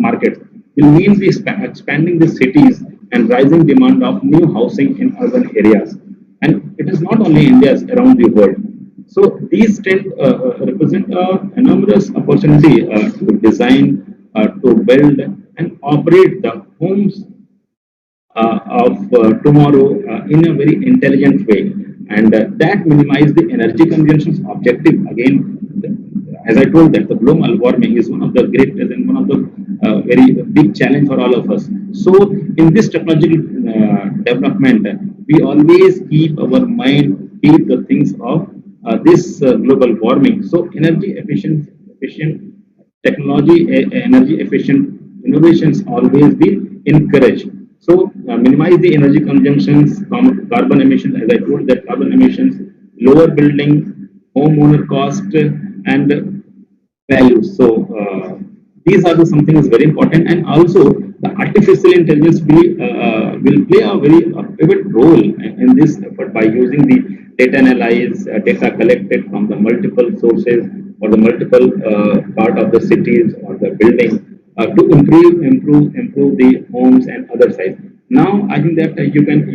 markets will mean the expanding the cities and rising demand of new housing in urban areas. And it is not only India, around the world. So these trends represent an enormous opportunity to design, to build and operate the homes of tomorrow in a very intelligent way, and that minimize the energy consumption's objective. Again, as I told, that the global warming is one of the greatest and one of the very big challenge for all of us. So in this technological development, we always keep our mind, keep the things of this global warming. So efficient technology, energy efficient innovations always be encouraged. So minimize the energy consumptions, carbon emissions. As I told, that carbon emissions, lower building, homeowner cost, and values. So these are the something is very important, and also the artificial intelligence will play a very pivot role in this effort by using the data analyze, data collected from the multiple sources or the multiple part of the cities or the building to improve the homes and other sites. Now I think that you can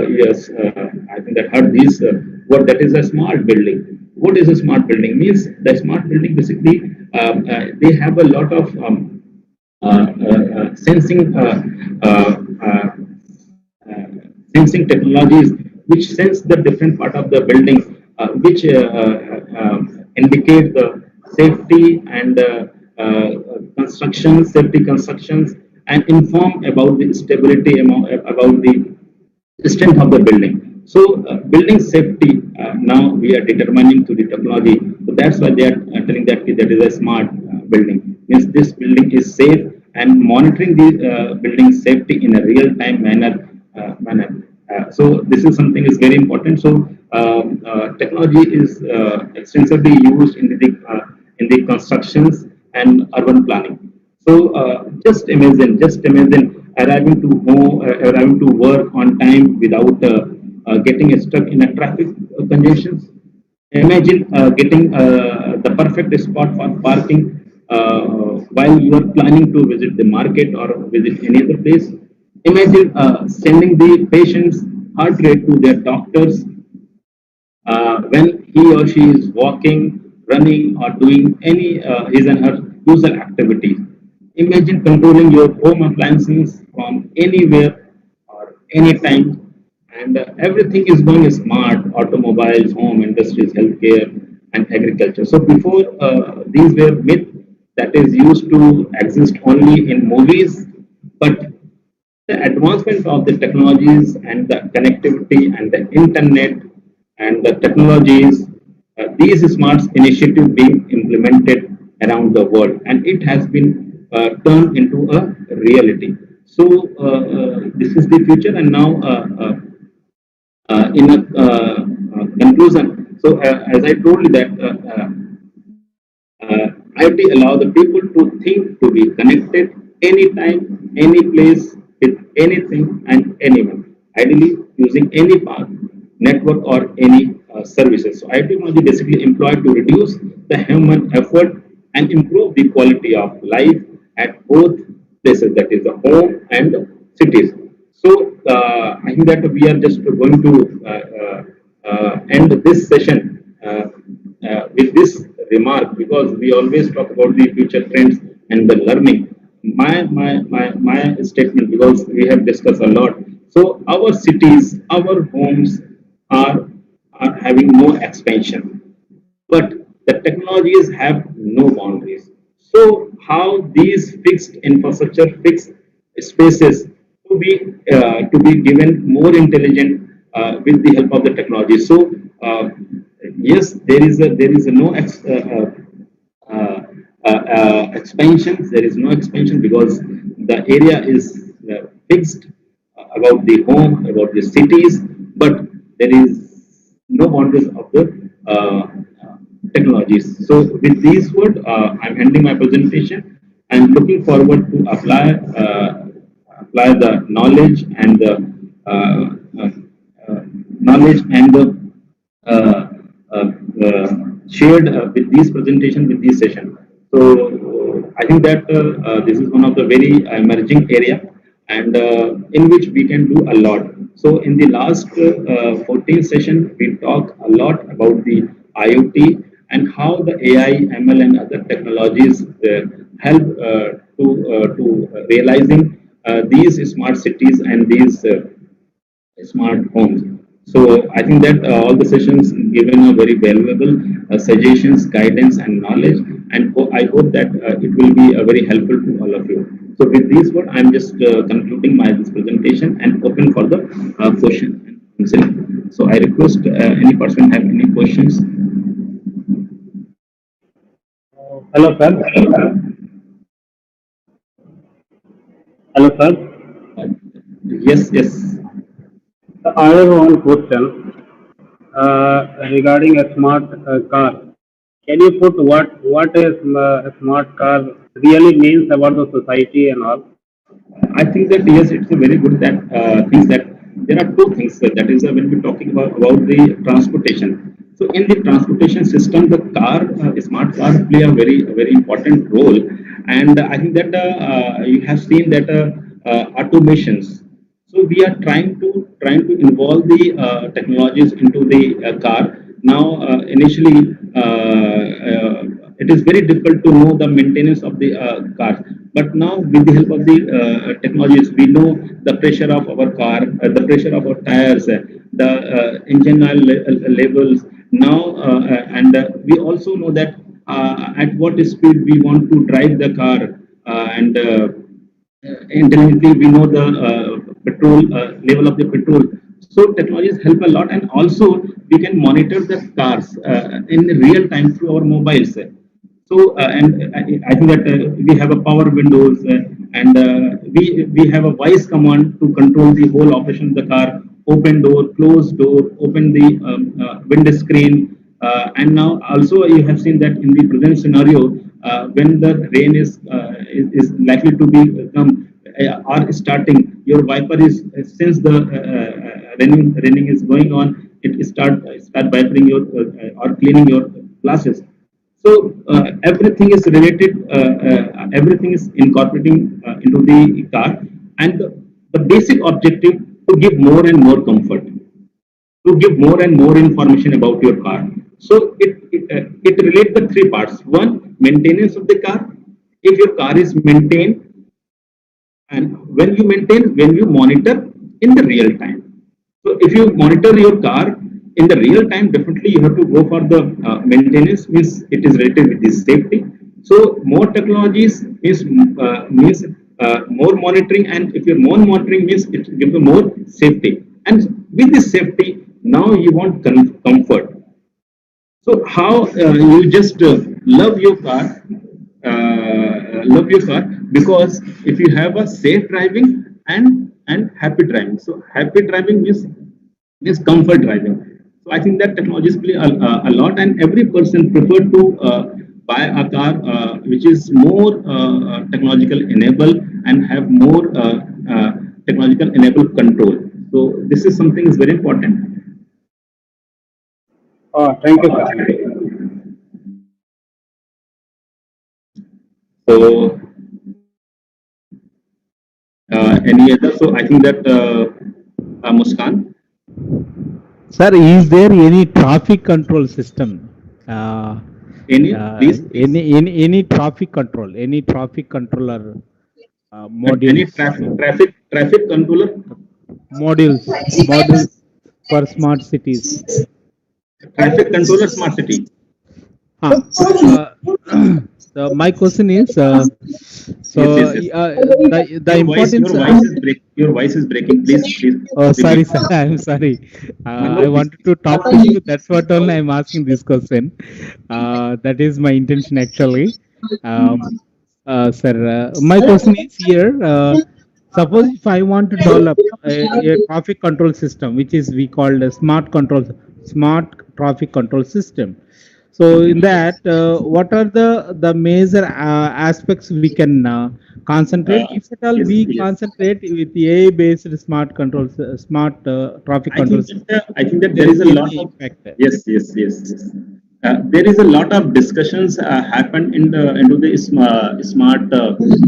yes, I think that heard this what that is a smart building. What is a smart building? Means the smart building basically they have a lot of sensing sensing technologies which sense the different part of the building, which indicate the safety and safety constructions, and inform about the stability, about the strength of the building. So building safety now we are determining to the technology. So that's why they are telling that that is a smart building. Means this building is safe, and monitoring the building safety in a real time manner. So this is something is very important. So technology is extensively used in the constructions and urban planning. So just imagine arriving to work on time without getting stuck in a traffic congestions. Imagine getting the perfect spot for parking while you are planning to visit the market or visit any other place. Imagine sending the patient's heart rate to their doctors when he or she is walking, running, or doing any his and her usual activities. Imagine controlling your home appliances from anywhere or anytime, and everything is going smart: automobiles, home industries, healthcare, and agriculture. So before these were myth that is used to exist only in movies, but the advancement of the technologies and the connectivity and the internet and the technologies, these smart initiatives being implemented around the world, and it has been turned into a reality. So this is the future, and now in a conclusion, so as I told you that IoT allow the people to think, to be connected anytime, any place, with anything and anyone, ideally using any path, network, or any services. So IoT technology basically employed to reduce the human effort and improve the quality of life at both places, that is the home and cities. So I think that we are just going to end this session with this remark, because we always talk about the future trends and the learning. My statement, because we have discussed a lot, So our cities, our homes are, are having no expansion, but the technologies have no boundaries. So how these fixed infrastructure, fixed spaces to be given more intelligent with the help of the technology. So yes, there is a no expansion. There is no expansion because the area is fixed about the home, about the cities, but there is no boundaries of the technologies. So with these words, I'm ending my presentation. I'm looking forward to apply the knowledge and the uh, knowledge and the uh, uh, uh, shared with these presentation with this session. So I think that this is one of the very emerging area and in which we can do a lot. So in the last 14 session, we talk a lot about the IoT and how the AI, ML, and other technologies help to realizing these smart cities and these smart homes. So I think that all the sessions given are very valuable suggestions, guidance, and knowledge, and I hope that it will be very helpful to all of you. So with these words, I'm just concluding my this presentation and open for the question and answering. So I request any person have any questions. Hello, sir. Hello, sir. Yes, yes. I have one question regarding a smart car. Can you put what a smart car really means about the society and all? I think that yes, it's a very good that things that there are two things that is when we're talking about the transportation. So in the transportation system, the car, smart car play a very important role, and I think that you have seen that automations. So we are trying to involve the technologies into the car. Now, initially, it is very difficult to know the maintenance of the car. But now, with the help of the technologies, we know the pressure of our car, the pressure of our tires, the engine oil levels. Now, we also know that at what speed we want to drive the car, and intelligently we know the petrol level of the petrol. So technologies help a lot, and also we can monitor the cars in real time through our mobiles. So and I think that we have a power windows and we have a voice command to control the whole operation of the car. Open door, close door, open the window screen, and now also you have seen that in the present scenario, when the rain is likely to be come or starting, your wiper is since the raining is going on, it start wipering your or cleaning your glasses. So everything is related, everything is incorporating into the car, and the basic objective to give more and more comfort, to give more and more information about your car. So it relates the three parts. One, maintenance of the car. If your car is maintained, and when you monitor in the real time. So if you monitor your car in the real time, definitely you have to go for the maintenance, means it is related with the safety. So more technologies means more monitoring, and if you're more monitoring means it gives you more safety, and with this safety now you want comfort. So how you just love your car, because if you have a safe driving and happy driving. So happy driving means comfort driving. So I think that technologies play a lot, and every person prefer to buy a car which is more technological enabled and have more technological enabled control. So this is something is very important. Oh, thank you, sir. So any other? So I think that Muskan, Sir, is there any traffic control system? please, Any traffic control, any traffic controller any modules? traffic controller. module for smart cities. Traffic controller smart city. So, so my question is, Yes, yes, yes. the Your importance. voice is break. Your voice is breaking. Please Oh, sorry, repeat. sir. I'm sorry. No, I please. wanted to talk to you. That's what only I'm asking this question. That is my intention actually. Um, sir, my question is here. Suppose if I want to develop a traffic control system, which is we called a smart traffic control system. So in that, what are the major aspects we can concentrate? Uh, If at all yes, we yes. concentrate with the AI-based smart controls, smart traffic control system, I think that there there will is a be lot any of impact there. yes. There is a lot of discussions happened in the into the smart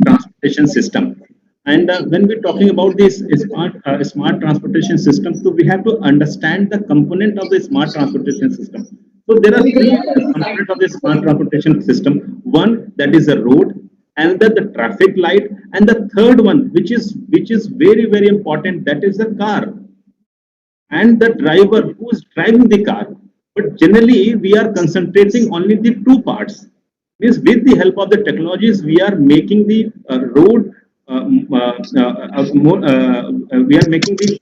transportation system. And when we're talking about this smart transportation system, so we have to understand the component of the smart transportation system. So there are three components of the smart transportation system. One, that is a road, another the traffic light, and the third one, which is very important, that is the car and the driver who is driving the car. But generally, we are concentrating only the two parts. Means with the help of the technologies, we are making the road more. We are making the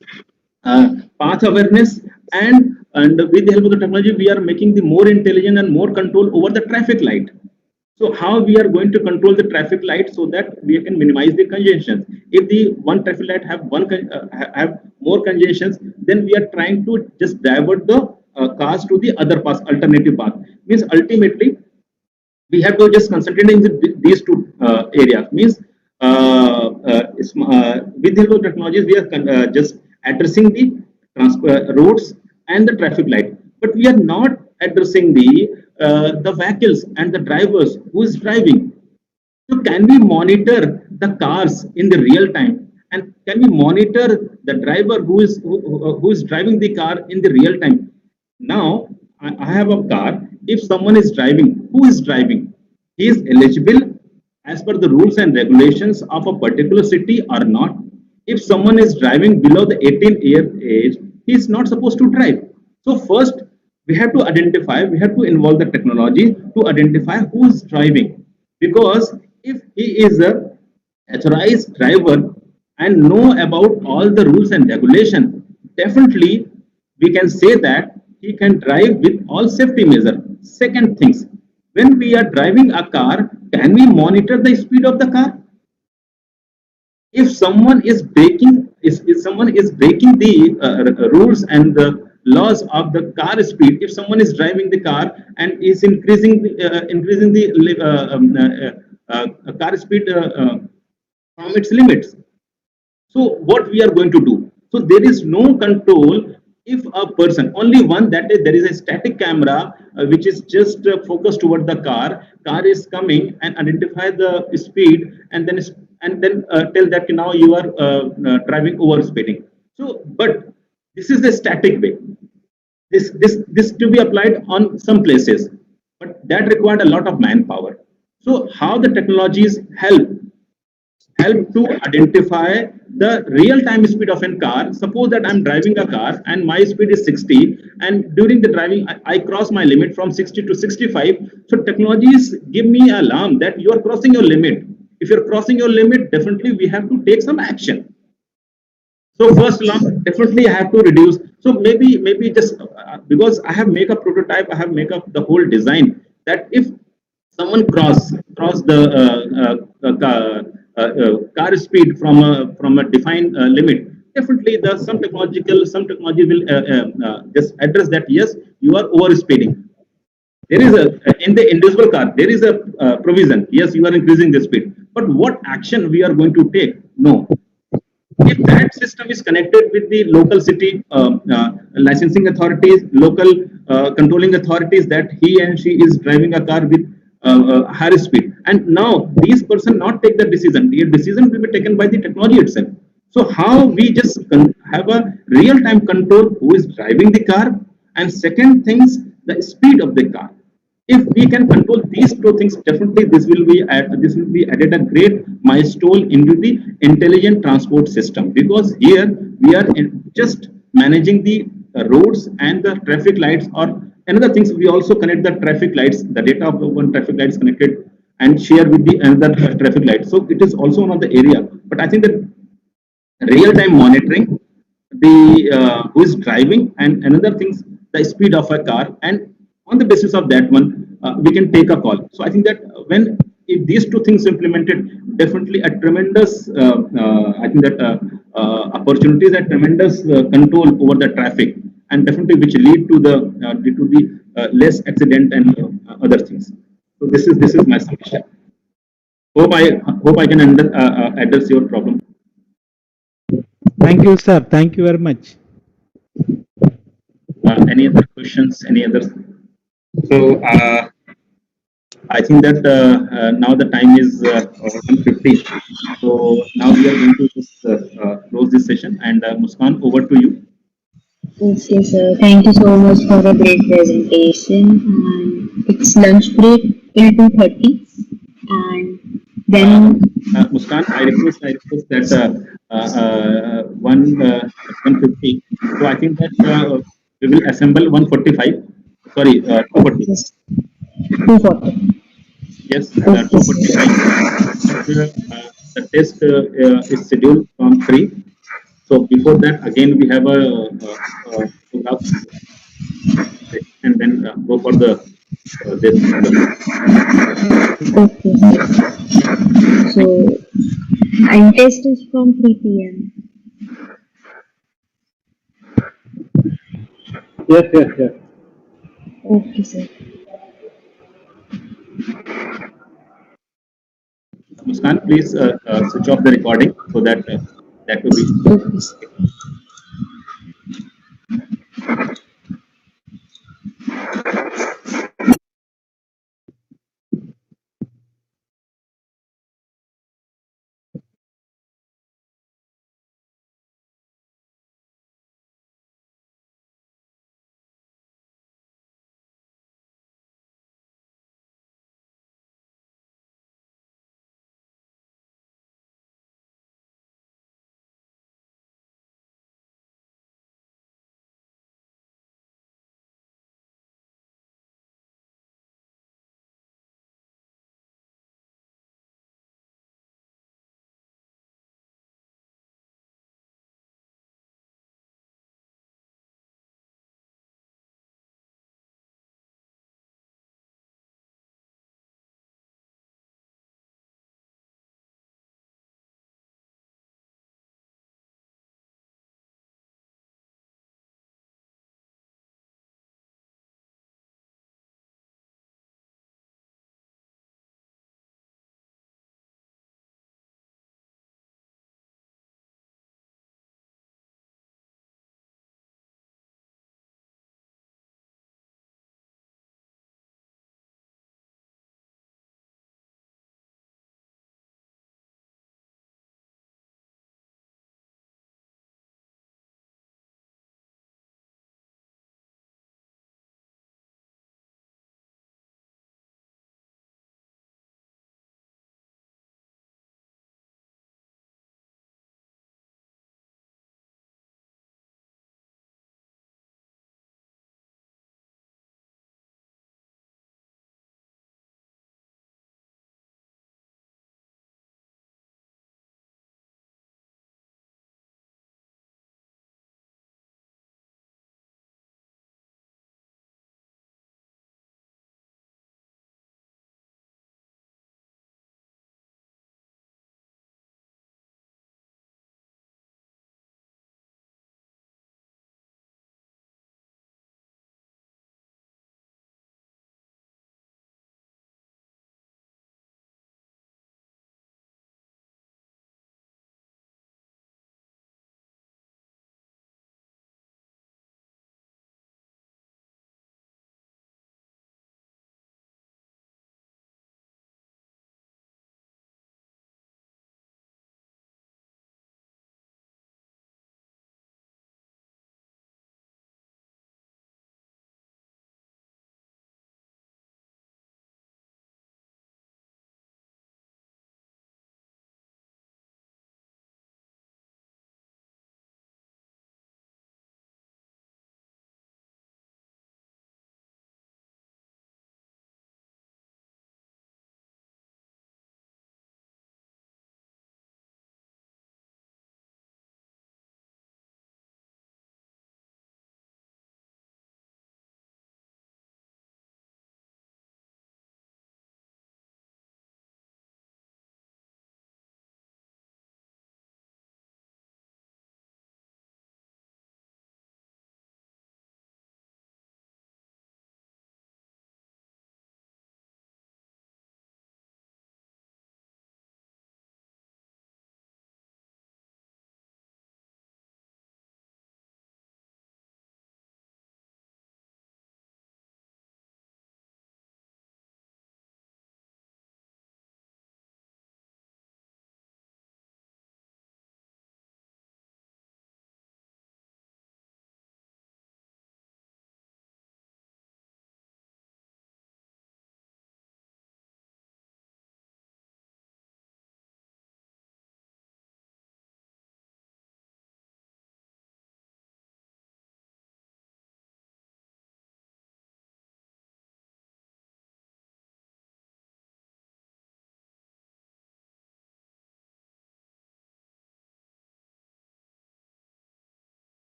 path awareness, and with the help of the technology, we are making the more intelligent and more control over the traffic light. So how we are going to control the traffic light so that we can minimize the congestion? If the one traffic light have more congestions, then we are trying to just divert the cars to the other path, alternative path. Means ultimately we have to just concentrate in these two areas. Means with the help of technologies, we are just addressing the roads and the traffic light, but we are not addressing the vehicles and the drivers who is driving. So can we monitor the cars in the real time, and can we monitor the driver who is driving the car in the real time? Now I have a car. If someone is driving, who is driving? He is eligible as per the rules and regulations of a particular city or not. If someone is driving below the 18-year age, he is not supposed to drive. So first, we have to involve the technology to identify who is driving. Because if he is a authorized driver and know about all the rules and regulation, definitely we can say that he can drive with all safety measures. Second things, when we are driving a car, can we monitor the speed of the car? If someone is breaking, if someone is breaking the rules and the laws of the car speed, if someone is driving the car and is increasing the car speed from its limits, so what we are going to do? So there is no control. If a person, only one, that is, there is a static camera which is just focused toward the car is coming and identify the speed, and then tell that now you are driving over speeding. So but this is the static way. This to be applied on some places, but that required a lot of manpower. So how the technologies help to identify the real time speed of a car. Suppose that I'm driving a car and my speed is 60, and during the driving I cross my limit from 60 to 65. So technologies give me an alarm that you are crossing your limit. If you're crossing your limit, definitely we have to take some action. So first alarm, definitely I have to reduce. So maybe just because I have make a prototype, I have make up the whole design, that if someone cross the car speed from a defined limit, definitely the some technology will just address that, yes, you are over speeding. There is a in the individual car there is a provision, yes, you are increasing the speed, but what action we are going to take? No. If that system is connected with the local city licensing authorities, local controlling authorities, that he and she is driving a car with higher speed, and now these person not take the decision, the decision will be taken by the technology itself. So how we just have a real time control who is driving the car, and second things, the speed of the car. if we can control these two things, definitely this will be added a great milestone into the intelligent transport system, because here we are just managing the roads and the traffic lights, or another things we also connect the traffic lights, the data of the one traffic light is connected and share with the another traffic light. So it is also one of the area. But I think that real time monitoring the who is driving, and another things, the speed of a car, and on the basis of that one we can take a call. So I think that when, if these two things implemented, definitely a tremendous I think that opportunities and tremendous control over the traffic, and definitely which lead to the less accident and other things. So this is my submission. Hope I can address your problem. Thank you, sir. Thank you very much. Any other questions? Any other? So I think that now the time is 1:50. So now we are going to just close this session. And Muskan, over to you. Okay, sir. Thank you so much for a great presentation. And it's lunch break till 2:30, and Uh, then Muskan, I request that one 1:50. So I think that we will assemble 1:45. Sorry, 2:40. okay, 2:40. Yes, Okay, sir. 2:45. And the test is scheduled from 3. So before that, again, we have a photograph session, and then go for the this other. Okay, sir. So, and test is from 3 p.m. Yes, yes, yes. Okay, sir. Muskan, please switch off the recording so that that will be. Okay, sir.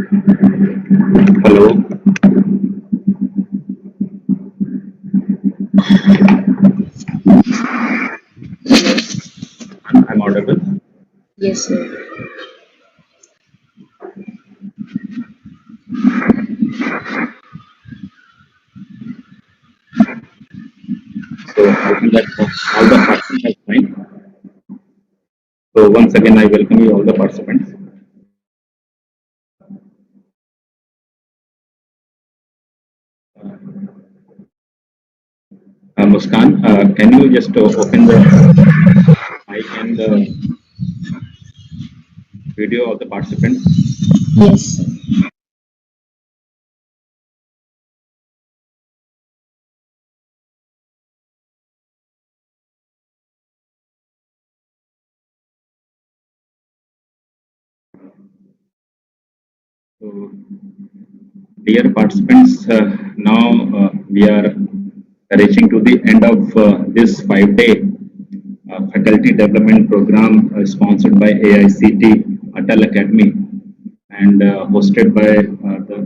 Hello. I'm audible. Yes, sir. So I think that all the participants have joined. So once again, I welcome you all the participants. Muskan, can you just open the mic and the video of the participants? Yes, sir. So, dear participants, now we are reaching to the end of this 5 day faculty development program sponsored by AICT ATAL Academy and hosted by the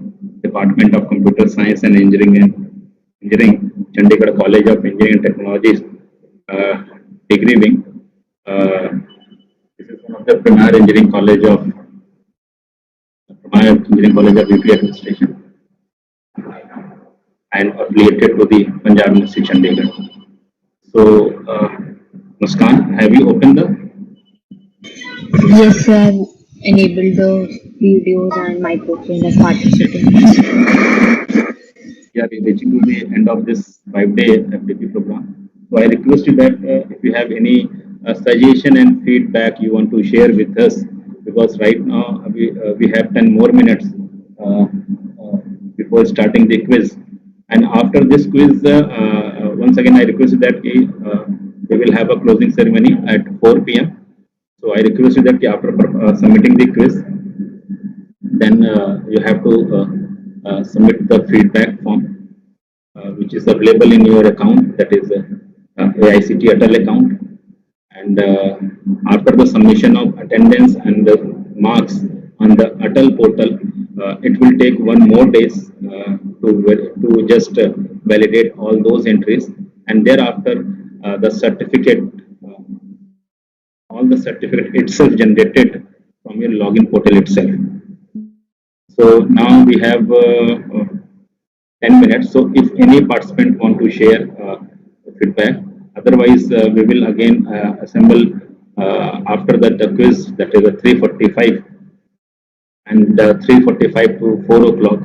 Department of Computer Science and Engineering, Chandigarh College of Engineering and Technologies, degree wing. Uh, this is one of the premier engineering college of UP administration and affiliated to the Punjab University Chandigarh. So, Muskan, have you opened the? Yes, sir. Enable the videos and microphone of participants. We are reaching to the end of this 5 day FDP program. So I request you that if you have any suggestion and feedback you want to share with us, because right now we have 10 more minutes uh, uh, before starting the quiz. And after this quiz, once again I request you that we will have a closing ceremony at 4 p.m. So I request you that after submitting the quiz, then you have to submit the feedback form, which is available in your account, that is AICT ATAL account. And after the submission of attendance and the marks on the ATAL portal, it will take 1 more days to just validate all those entries, and thereafter the certificate, all the certificate itself generated from your login portal itself. So now we have 10 minutes. So if any participant want to share feedback, otherwise we will again assemble after that the quiz, that is a 3:45, and 3:45 to 4 o'clock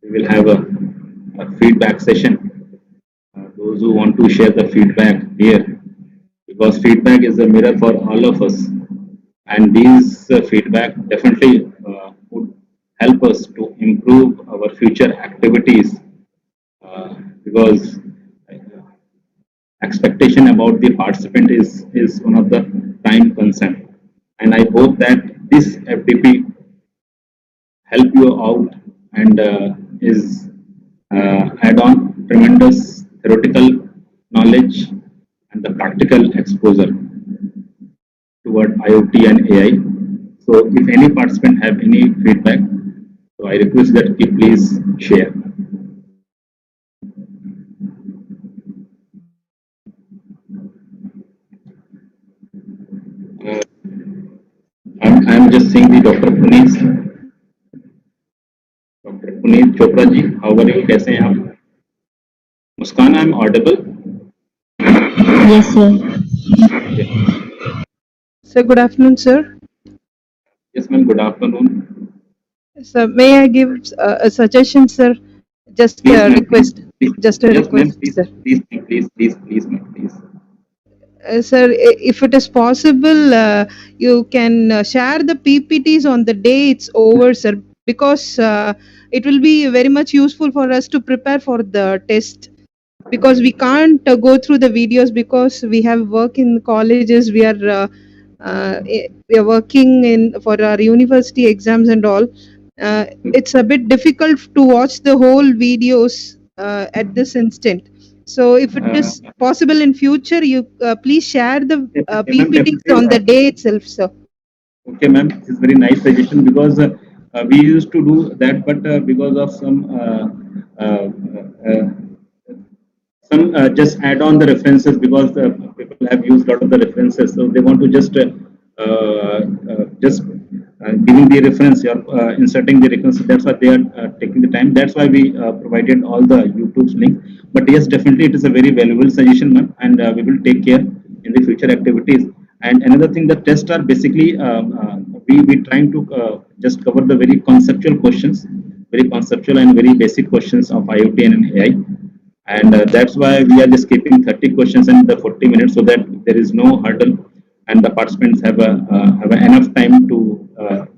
we will have a feedback session. Those who want to share the feedback here, because feedback is a mirror for all of us, and these feedback definitely would help us to improve our future activities, because expectation about the participant is one of the prime concern, and I hope that this FDP help you out and is add on tremendous theoretical knowledge and the practical exposure toward IoT and AI. So if any participant have any feedback, so I request that you please share. Uh, I'm just seeing the Dr. Puneet Chopra ji, how are you? कैसे हैं आप? Muskan, I'm audible. Yes, sir. Yes, Sir, good afternoon, sir. yes ma'am. Good afternoon. Sir, may I give a suggestion, sir? Just Please, a ma'am. request. Please. Just a Yes, ma'am. request, Please, sir. please, ma'am. Please. Sir, if it is possible, you can share the PPTs on the day it's over, sir, because it will be very much useful for us to prepare for the test. Because we can't go through the videos because we have work in colleges. We are working in for our university exams and all. It's a bit difficult to watch the whole videos at this instant. So if it is possible in future, you please share the Okay, ma'am. PPTs Definitely. on the day itself, sir. Okay, ma'am. This is very nice suggestion, because we used to do that, but because of some just add on the references, because the people have used a lot of the references, so they want to just giving the reference or inserting the reference. That's why they are taking the time. That's why we provided all the YouTube's link. But yes, definitely it is a very valuable suggestion, ma'am, and we will take care in the future activities. And another thing, the tests are basically we trying to just cover the very conceptual questions, very conceptual and very basic questions of IoT and AI. And that's why we are just keeping 30 questions in the 40 minutes, so that there is no hurdle and the participants have enough time to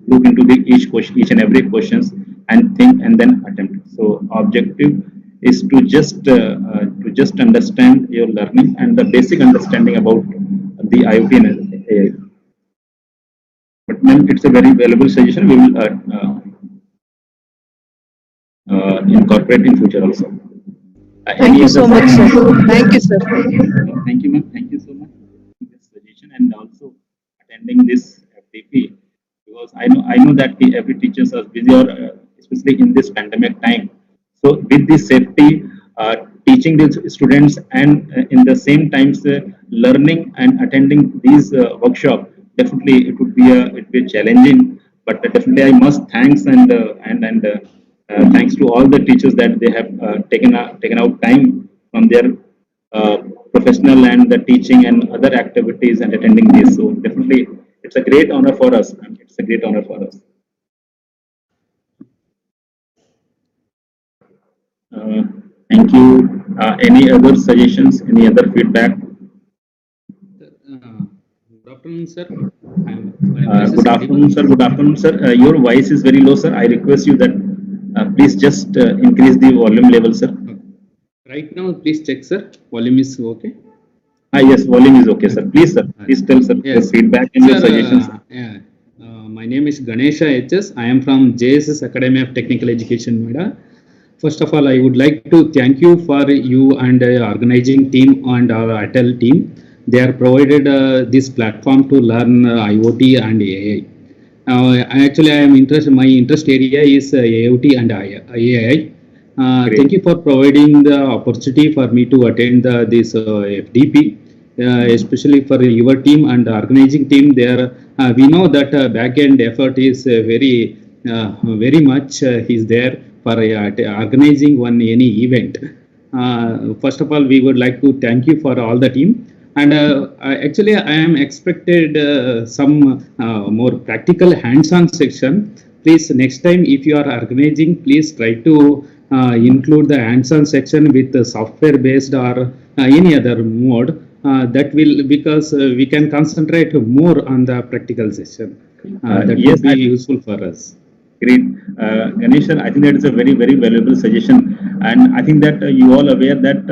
look into the each and every questions and think and then attempt. So objective is to just understand your learning and the basic understanding about the IoT and AI. But ma'am, it's a very valuable suggestion. We will incorporate in future also. Thank you so much, sir. Thank you, sir. Thank you, ma'am. Thank you so much for this suggestion and also attending this FDP, because I know that every teacher is busy, or especially in this pandemic time. So with this safety, teaching the students and in the same times learning and attending these workshop, definitely it be challenging. But definitely I must thanks and thanks to all the teachers that they have taken out time from their uh, professional and the teaching and other activities and attending this. So definitely, it's a great honor for us. And it's a great honor for us. Uh, Thank you. Any other suggestions? Any other feedback? Good afternoon, sir. Good afternoon, sir. Good afternoon, sir. Your voice is very low, sir. I request you that please just increase the volume level, sir. Right now, please check, sir. Volume is okay. Yes, volume is okay, sir. Please, sir. Please tell, sir, your Yes. feedback and your Sir, suggestions. yeah. My name is Ganesha HS. I am from JSS Academy of Technical Education, Noida. First of all, I would like to thank you for you and organizing team and our ATAL team. They are provided this platform to learn IoT and AI. Actually, I am interested. My interest area is AOT and AI. Great. Thank you for providing the opportunity for me to attend this FDP, especially for your team and the organizing team. There, we know that back-end effort is very much is there for organizing any event. First of all, we would like to thank you for all the team. And actually, I am expected some more practical hands-on section. Please, next time if you are organizing, please try to include the hands-on section with the software-based or any other mode. That will, because we can concentrate more on the practical session. That Yes, would be useful for us. Great. Ganeshan, I think that is a very, very valuable suggestion. And I think that you all aware that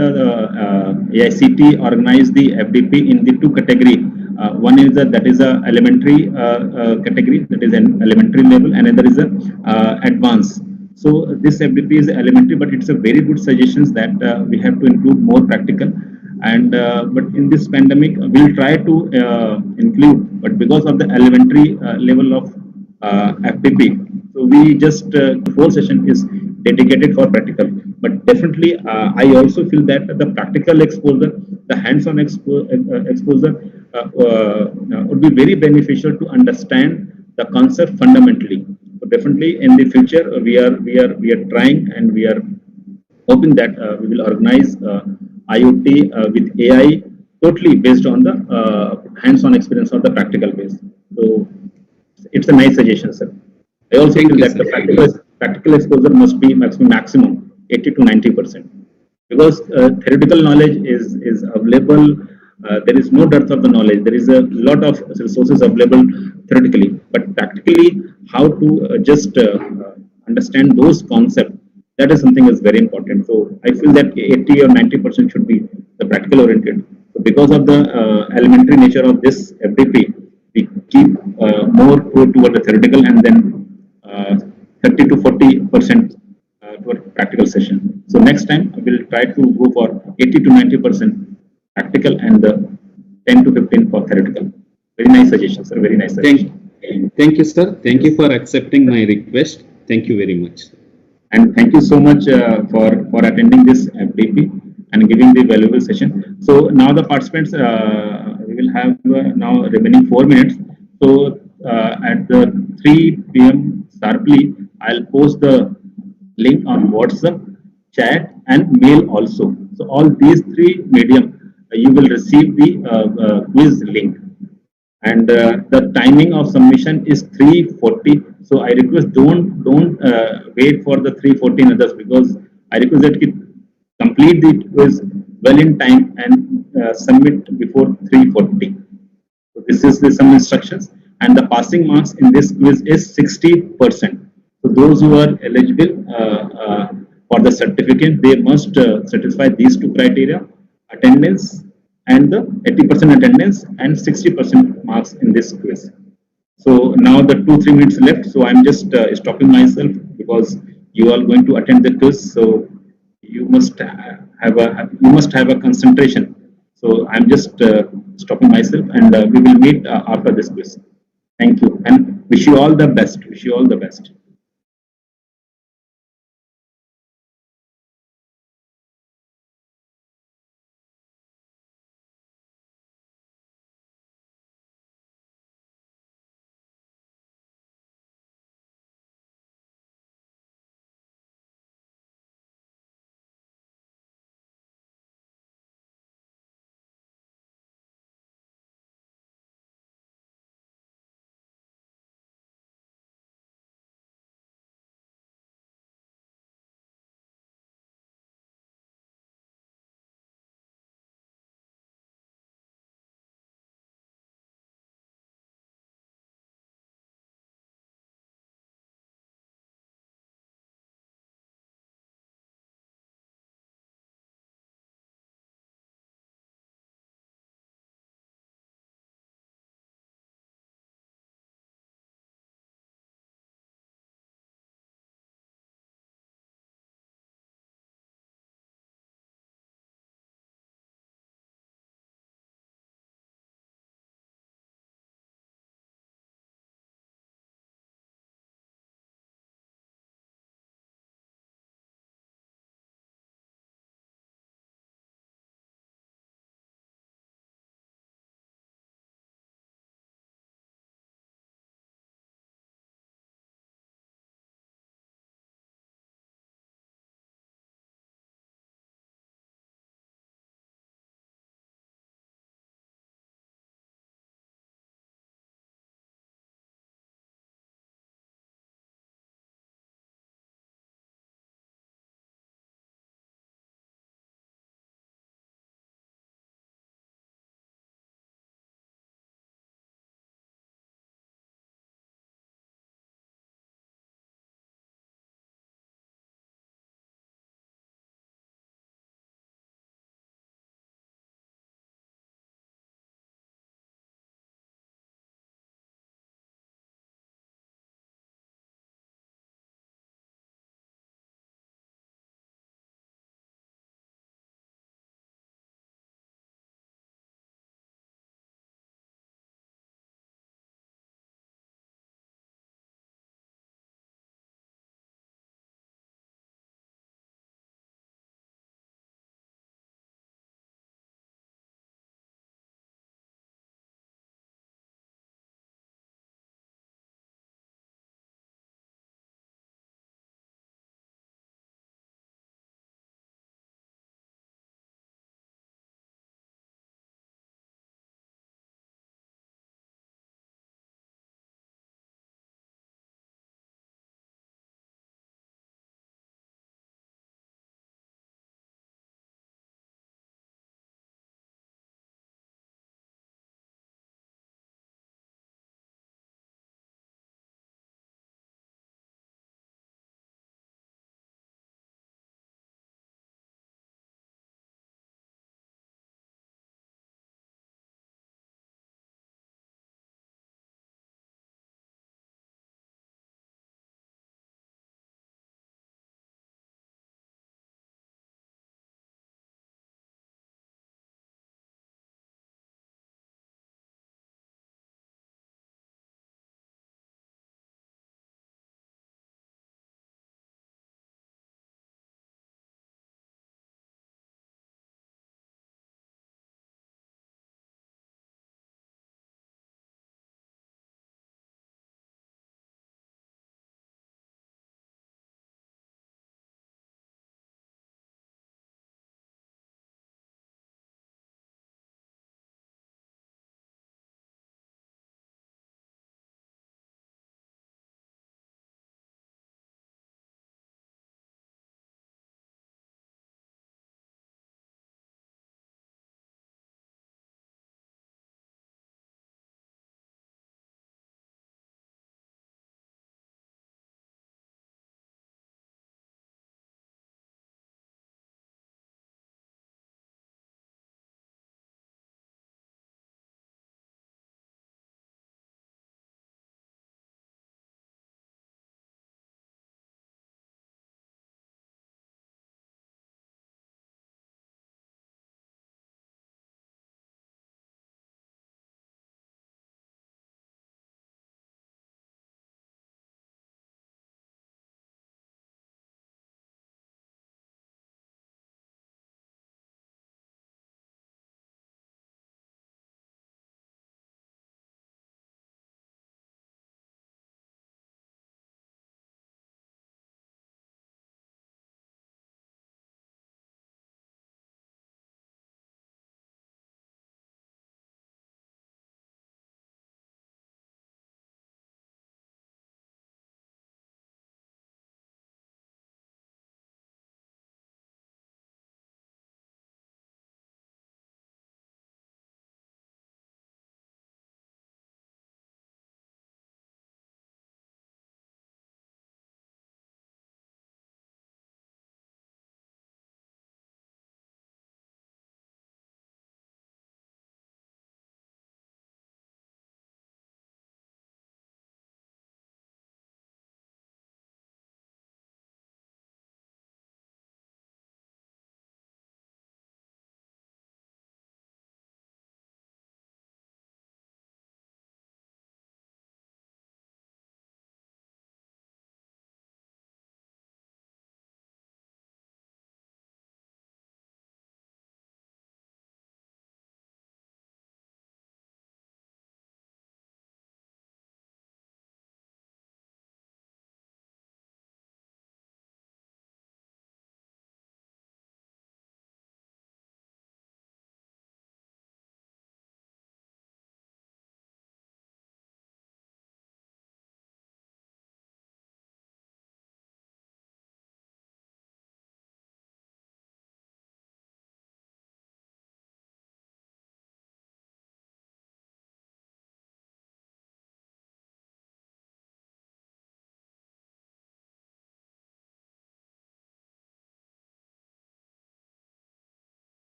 AICTE organized the FDP in the two category. One is that is a elementary category, that is an elementary level, and another is a advanced. So this FDP is elementary, but it's a very good suggestions that we have to include more practical. And but in this pandemic, we'll try to include, but because of the elementary level of FDP, so we just whole session is dedicated for practical. But definitely, I also feel that the practical exposure, the hands-on exposure, would be very beneficial to understand the concept fundamentally. So definitely, in the future, we are trying and we are hoping that we will organize IoT with AI totally based on the hands-on experience or the practical base. So it's a nice suggestion, sir. I also Thank feel you, that the sir. practical exposure must be maximum 80 to 90%, because theoretical knowledge is available. There is no dearth of the knowledge. There is a lot of resources available theoretically, but practically, how to just understand those concepts, that is something is very important. So I feel that 80 or 90% should be the practical oriented. So because of the elementary nature of this FDP, we keep more toward the theoretical, and then 30 to 40% toward practical session. So next time we will try to go for 80 to 90% practical and the 10 to 15 for theoretical. Very nice suggestion, sir. Very nice suggestion. Thank you, sir. Thank you for accepting my request. Thank you very much. And thank you so much for attending this FDP and giving the valuable session. So now the participants, we will have now remaining 4 minutes. So at the 3 p.m. sharply, I'll post the link on WhatsApp, chat, and mail also. So all these three medium, you will receive the quiz link, and the timing of submission is 3:40. So I request don't wait for the 3:14 others, because I request that you complete the quiz well in time and submit before 3:40. So this is the some instructions, and the passing marks in this quiz is 60%. So those who are eligible for the certificate, they must satisfy these two criteria: attendance and the 80% attendance and 60% marks in this quiz. So now the 2 3 minutes left. So I'm just stopping myself, because you are going to attend the quiz. So you must have a concentration. So I'm just stopping myself, and we will meet after this quiz. Thank you, and wish you all the best. Wish you all the best.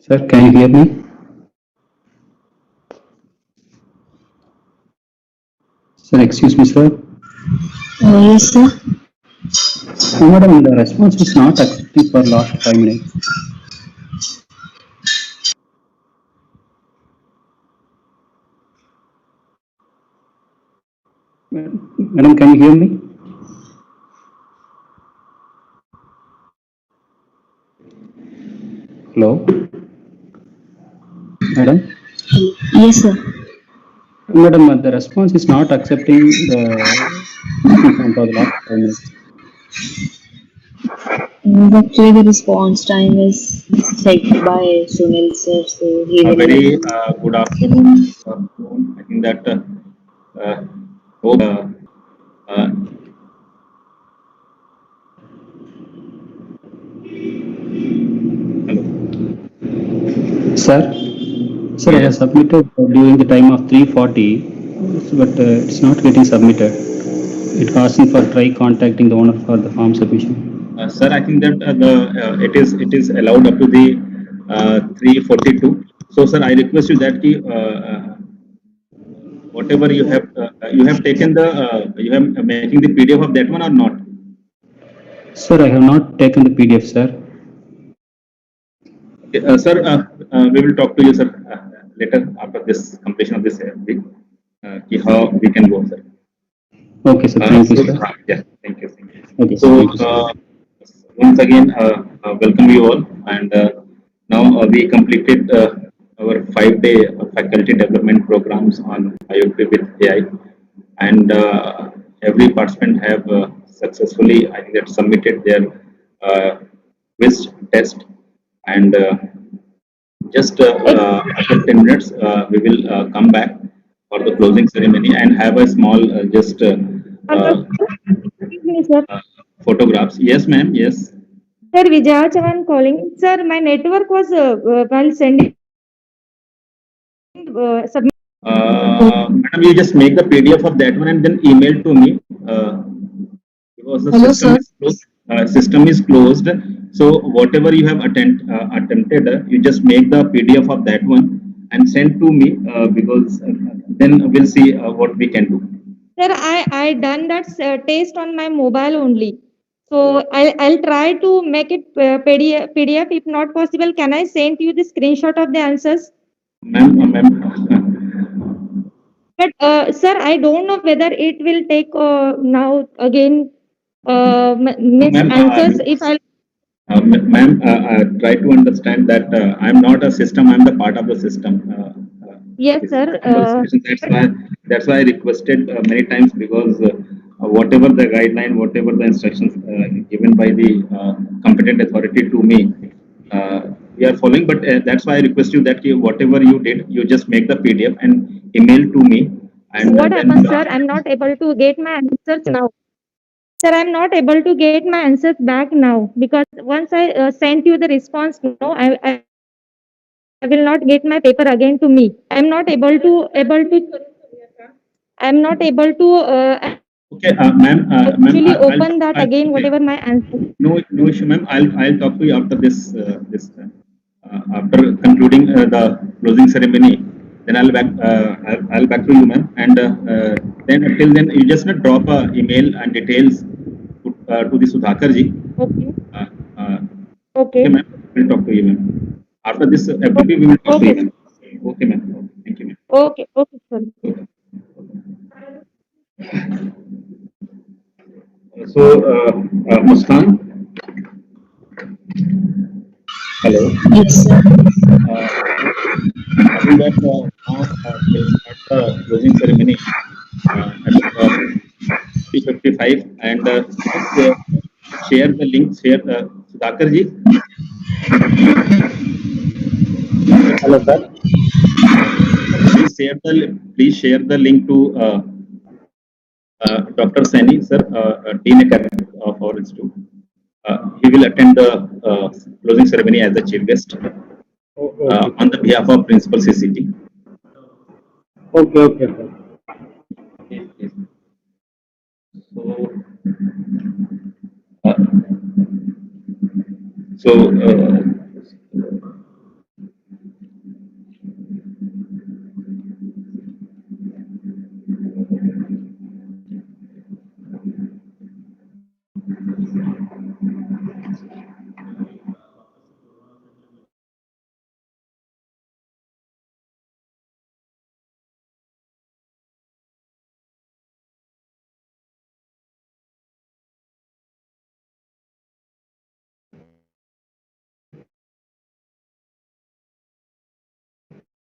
Sir, can you hear me? Sir, excuse me, sir. Yes, sir. Madam, the response is not accepting for last 5 minutes. Madam, can you hear me? Hello? Madam? Yes, sir. Madam, the response is not accepting the for the last 5 minutes. Actually, the response time is set by Sunil sir, so he A will. very good afternoon. I think that uh, hope, uh, hello. Sir? Sir, I have Yes. submitted during the time of 3:40, but it's not getting submitted. It's asking for try contacting the owner for the form submission. Sir, I think that it is allowed up to the 3:42. So, sir, I request you that whatever you have taken the you have making the PDF of that one or not? Sir, I have not taken the PDF, sir. Okay, sir, we will talk to you, sir, later after this completion of this thing, how we can go, sir. Okay, sir. Thank you, So, sir. yeah, thank you. Thank you. Okay, So, sir. Thank you, sir. once again, welcome you all. And now we completed our 5-day faculty development programs on IOT with AI. And every participant have successfully, I think, that submitted their quiz test. And just after 10 minutes, we will come back for the closing ceremony and have a small Hello, uh, excuse me, sir. photographs. Yes, ma'am. Yes. Sir, Vijaya Chavan calling. Sir, my network was while sending submit. Madam, you just make the PDF of that one and then email to me because the Hello, system sir. is closed. System is closed. So whatever you have attempted, you just make the PDF of that one and send to me because then we'll see what we can do. Sir, I done that test on my mobile only. So I'll try to make it PDF. If not possible, can I send you the screenshot of the answers? Ma'am. But sir, I don't know whether it will take now again No, miss ma'am. answers if I. Ma'am, try to understand that I'm not a system. I'm the part of the system. Yes, This is sir. a conversation. That's why I requested many times because whatever the guideline, whatever the instructions given by the competent authority to me, we are following. But that's why I request you that whatever you did, you just make the PDF and email to me, and What then. happens, sir? I'm not able to get my answers now. Sir, I'm not able to get my answers back now because once I sent you the response, no, I will not get my paper again to me. I'm not able to Okay, ma'am, actually I'll open that again. okay. Whatever my answer. No issue, ma'am. I'll talk to you after after concluding the closing ceremony. Then I'll back to you, ma'am. And then until then, you just not drop a email and details to the Sudhakar ji. Okay. Uh, uh, okay, Okay. ma'am. We'll talk to you, ma'am. After this FDP, we will talk to you, Okay. ma'am. Okay, ma'am. Thank you, ma'am. Okay. Okay, sir. So, Muskan, hello. Yes, sir. I think that now we'll start the closing ceremony at 3:55 and just share the link. Share Sudhakar ji. Hello, sir. Please share the link to Dr. Sani, sir, Dean Academic of our institute. He will attend the closing ceremony as the chief guest Okay. on the behalf of Principal CCT. Okay, sir. Yes, yes. So, uh, so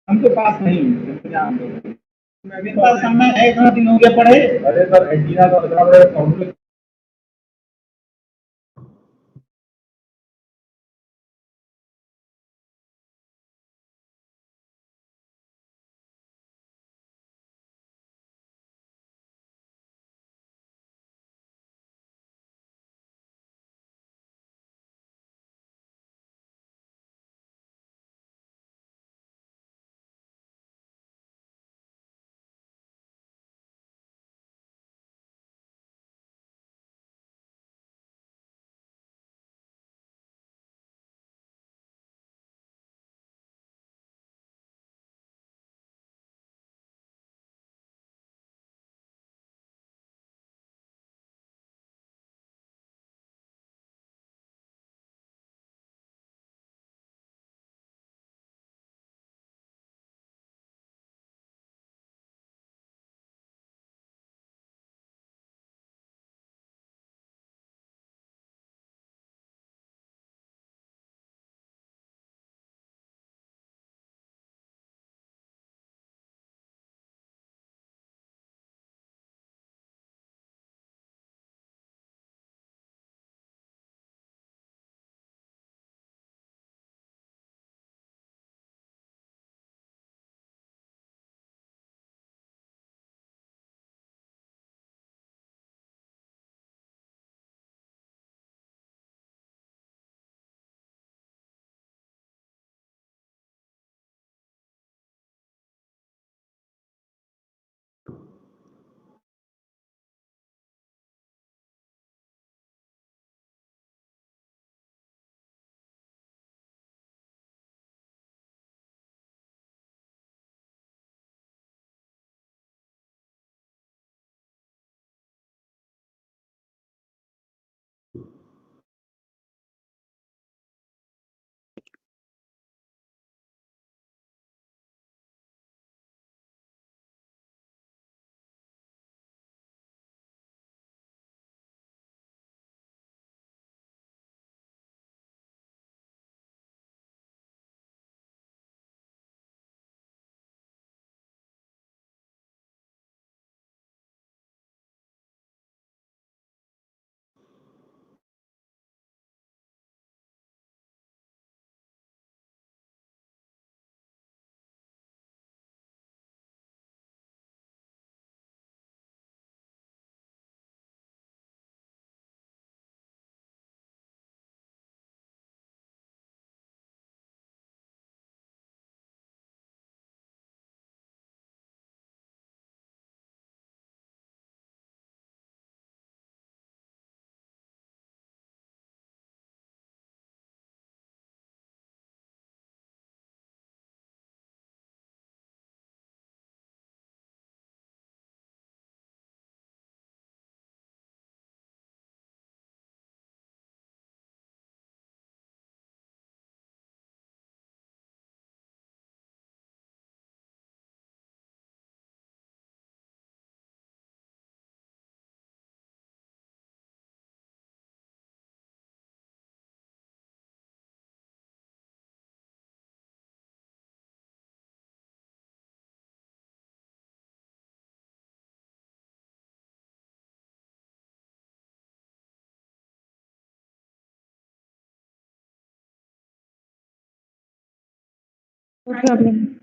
हमको पास नहीं है, क्या हम लोग मेरे पास समय है, इतना दिन हो गया पढ़े। अरे सर एंटीना का इतना बड़ा sound No problem.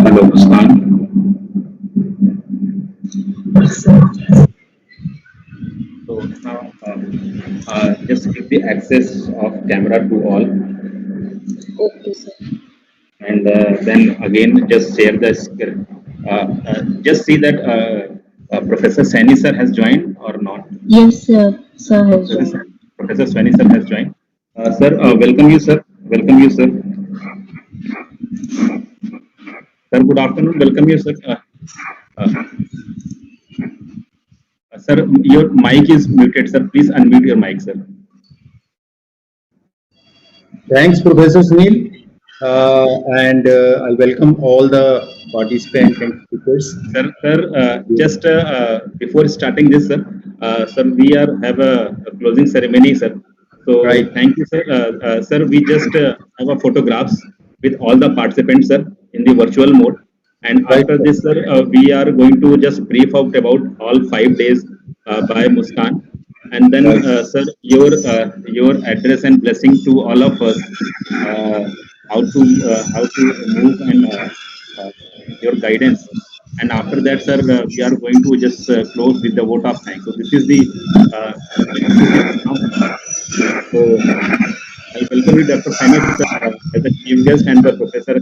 Hello, Muskan. So now just give the access of camera to all, Okay, sir. and then again just share the screen. Just see that Professor Sani sir has joined or not. Yes, sir. Sir has Professor, joined. Professor Sani sir has joined. Sir, welcome you, sir. Welcome you, sir. Sir, good afternoon. Welcome you, sir. Uh, Sir, your mic is muted, sir. Please unmute your mic, sir. Thanks, Professor Sunil, and I welcome all the participants and speakers. Just before starting this, sir, we are have a closing ceremony, sir. So Right, thank you, sir. Sir, we just have a photographs with all the participants, sir, in the virtual mode. And right, after sir. this, sir, we are going to just brief out about all 5 days by Muskan. And then, Right. your address and blessing to all of us, uh, how to move and uh, your guidance. And after that, sir, we are going to just close with the vote of thanks. So this is the program. So I welcome you, Dr. Sani sir, as the chief guest and the professor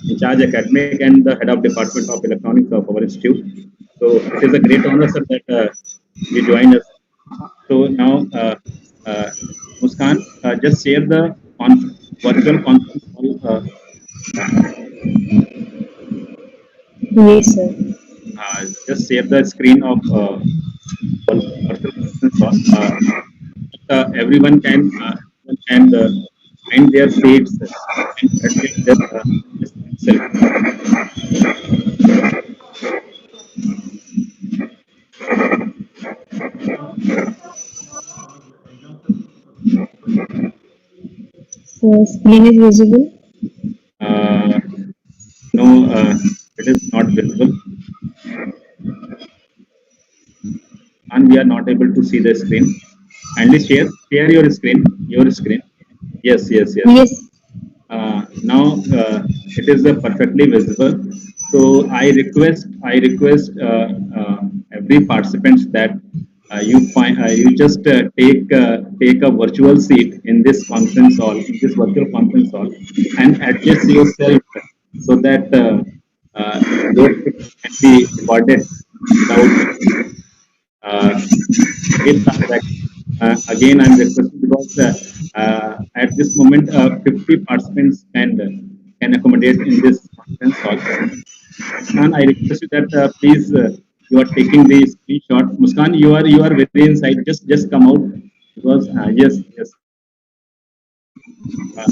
in charge academic and the head of department of electronics of our institute. So it is a great honor, sir, that you join us. So now, Muskan, just share the virtual conference call. Uh, Yes, sir. just share the screen of virtual conference call. Everyone can find their seats and adjust just themselves. So screen is visible. Uh, no, it is not visible, and we are not able to see the screen. Kindly share your screen. Yes, yes, yes. Yes. Now it is perfectly visible. So I request every participants that you just take a virtual seat in this conference hall, in this virtual conference hall, and adjust yourself so that your screen can be recorded without uh, seats are vacant. Again, I'm requesting because at this moment 50 participants can accommodate in this conference hall. Muskan, I request you that please you are taking the screenshot. Muskan, you are very inside. Just come out because yes, yes. Uh,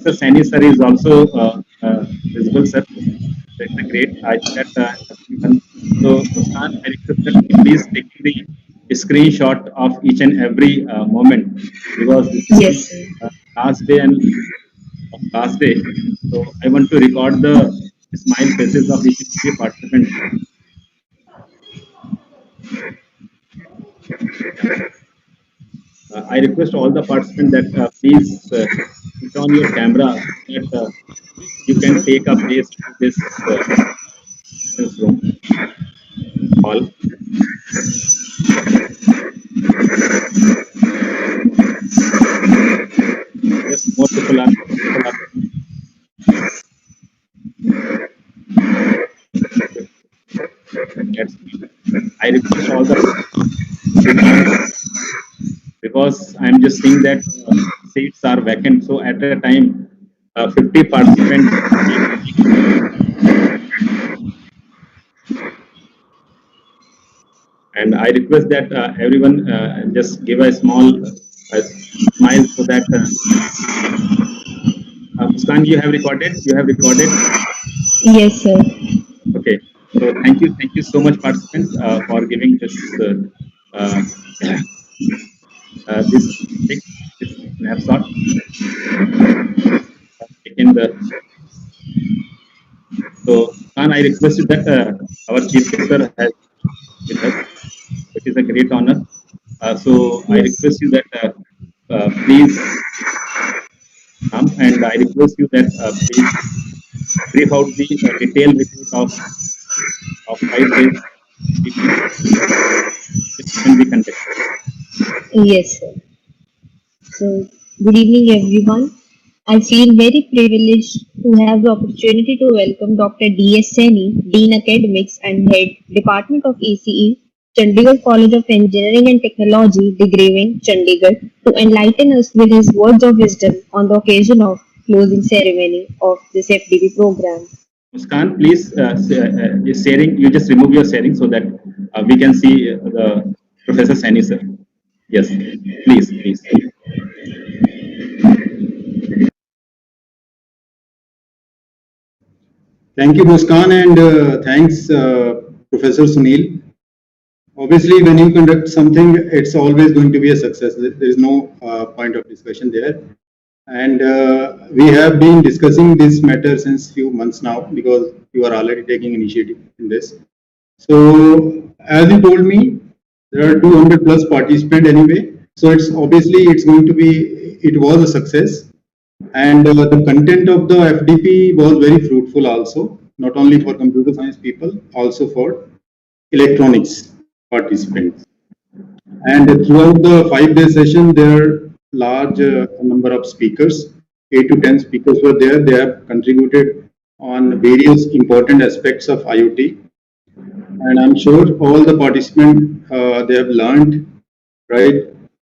Sir Sani sir is also visible, sir. That's a great. I think that everyone. So Muskan, I request that you please taking the screenshot of each and every moment because this is the Yes, sir. last day and last day. So I want to record the smile faces of each and every participant. I request all the participants that please switch on your camera so that you can take a place in this conference room hall. Yes, more people are that's I request all the to join because I'm just seeing that seats are vacant. So at a time, 50 participants may be taking, and I request that everyone just give a small smile so that Muskan, you have recorded. You have recorded. Yes, sir. Okay. So thank you so much, participants, for giving this uh, this pic, this snapshot. Taken the so Muskan, I requested that our chief guest has with us. It is a great honor. So I Yes. request you that please come, and I request you that please brief out the detailed report of 5 days FDP which can be conducted. Yes, sir. So, good evening, everyone. I feel very privileged to have the opportunity to welcome Dr. D.S. Saini, Dean Academics and Head Department of ACE, Chandigarh College of Engineering and Technology, Digri, Chandigarh, to enlighten us with his words of wisdom on the occasion of closing ceremony of this FDP program. Muskan, please your sharing. You just remove your sharing so that we can see the Professor Sani sir. Yes, please, please. Thank you, Muskan, and thanks, Professor Sunil. Obviously, when you conduct something, it's always going to be a success. There is no point of discussion there. And we have been discussing this matter since few months now because you are already taking initiative in this. So, as you told me, there are 200 plus participants anyway. So it's obviously it's going to be, it was a success. And the content of the FDP was very fruitful also, not only for computer science people, also for electronics participants. And throughout the 5 day session, there are large number of speakers, 8 to 10 speakers were there. They have contributed on various important aspects of IoT. And I'm sure all the participants, they have learned, right?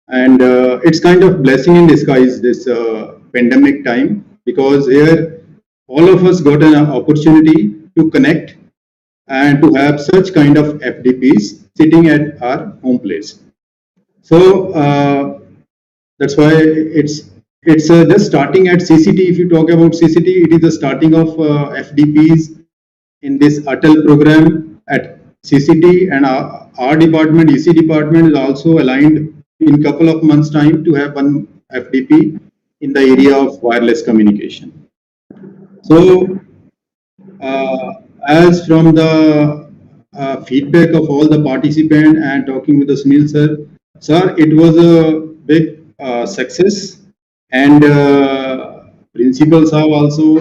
And it's kind of blessing in disguise, this pandemic time, because here all of us got an opportunity to connect and to have such kind of FDPs sitting at our home place. So that's why it's just starting at CCT. If you talk about CCT, it is the starting of FDPs in this ATAL program at CCT, and our department, EC department, is also aligned in couple of months' time to have one FDP in the area of wireless communication. So, as from the feedback of all the participants and talking with the Sunil sir, it was a big success, and principals have also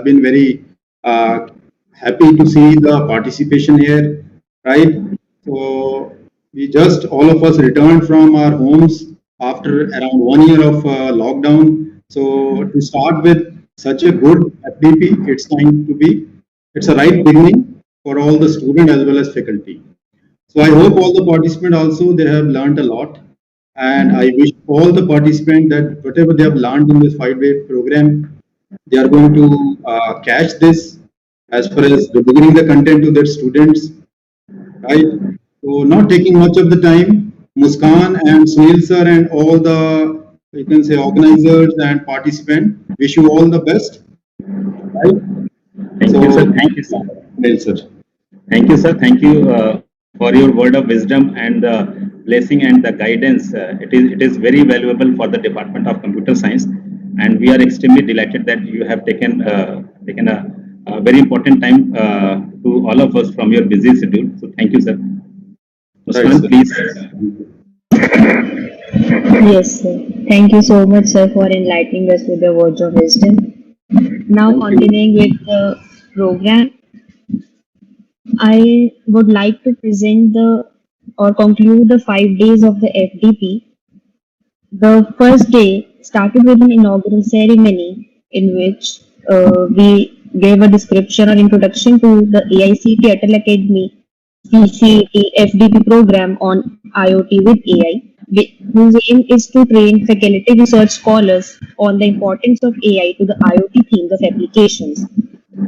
been very happy to see the participation here, right? So we just all of us returned from our homes after around 1 year of lockdown. So to start with such a good FDP, it's going to be, it's a right beginning for all the student as well as faculty. So I hope all the participants also they have learned a lot, and I wish all the participants that whatever they have learned in this 5 day program, they are going to catch this as far as delivering the content to their students, right? So not taking much of the time, Muskan and Sunil sir and all the, you can say, organizers and participants, wish you all the best, right? Thank So, you, sir. Thank you, sir. Sunil sir. Thank you, sir. Thank you for your word of wisdom and blessing and the guidance. It is very valuable for the Department of Computer Science, and we are extremely delighted that you have taken a very important time to all of us from your busy schedule. So thank you, sir. Right, Muskan, sir. please. Yes, sir. Thank you so much, sir, for enlightening us with the words of wisdom. Now, Thank you. continuing with the program, I would like to present the or conclude the 5 days of the FDP. The first day started with an inaugural ceremony in which we gave a description or introduction to the AICTE ATAL Academy CCET FDP program on IoT with AI, whose aim is to train faculty research scholars on the importance of AI to the IoT themes of applications.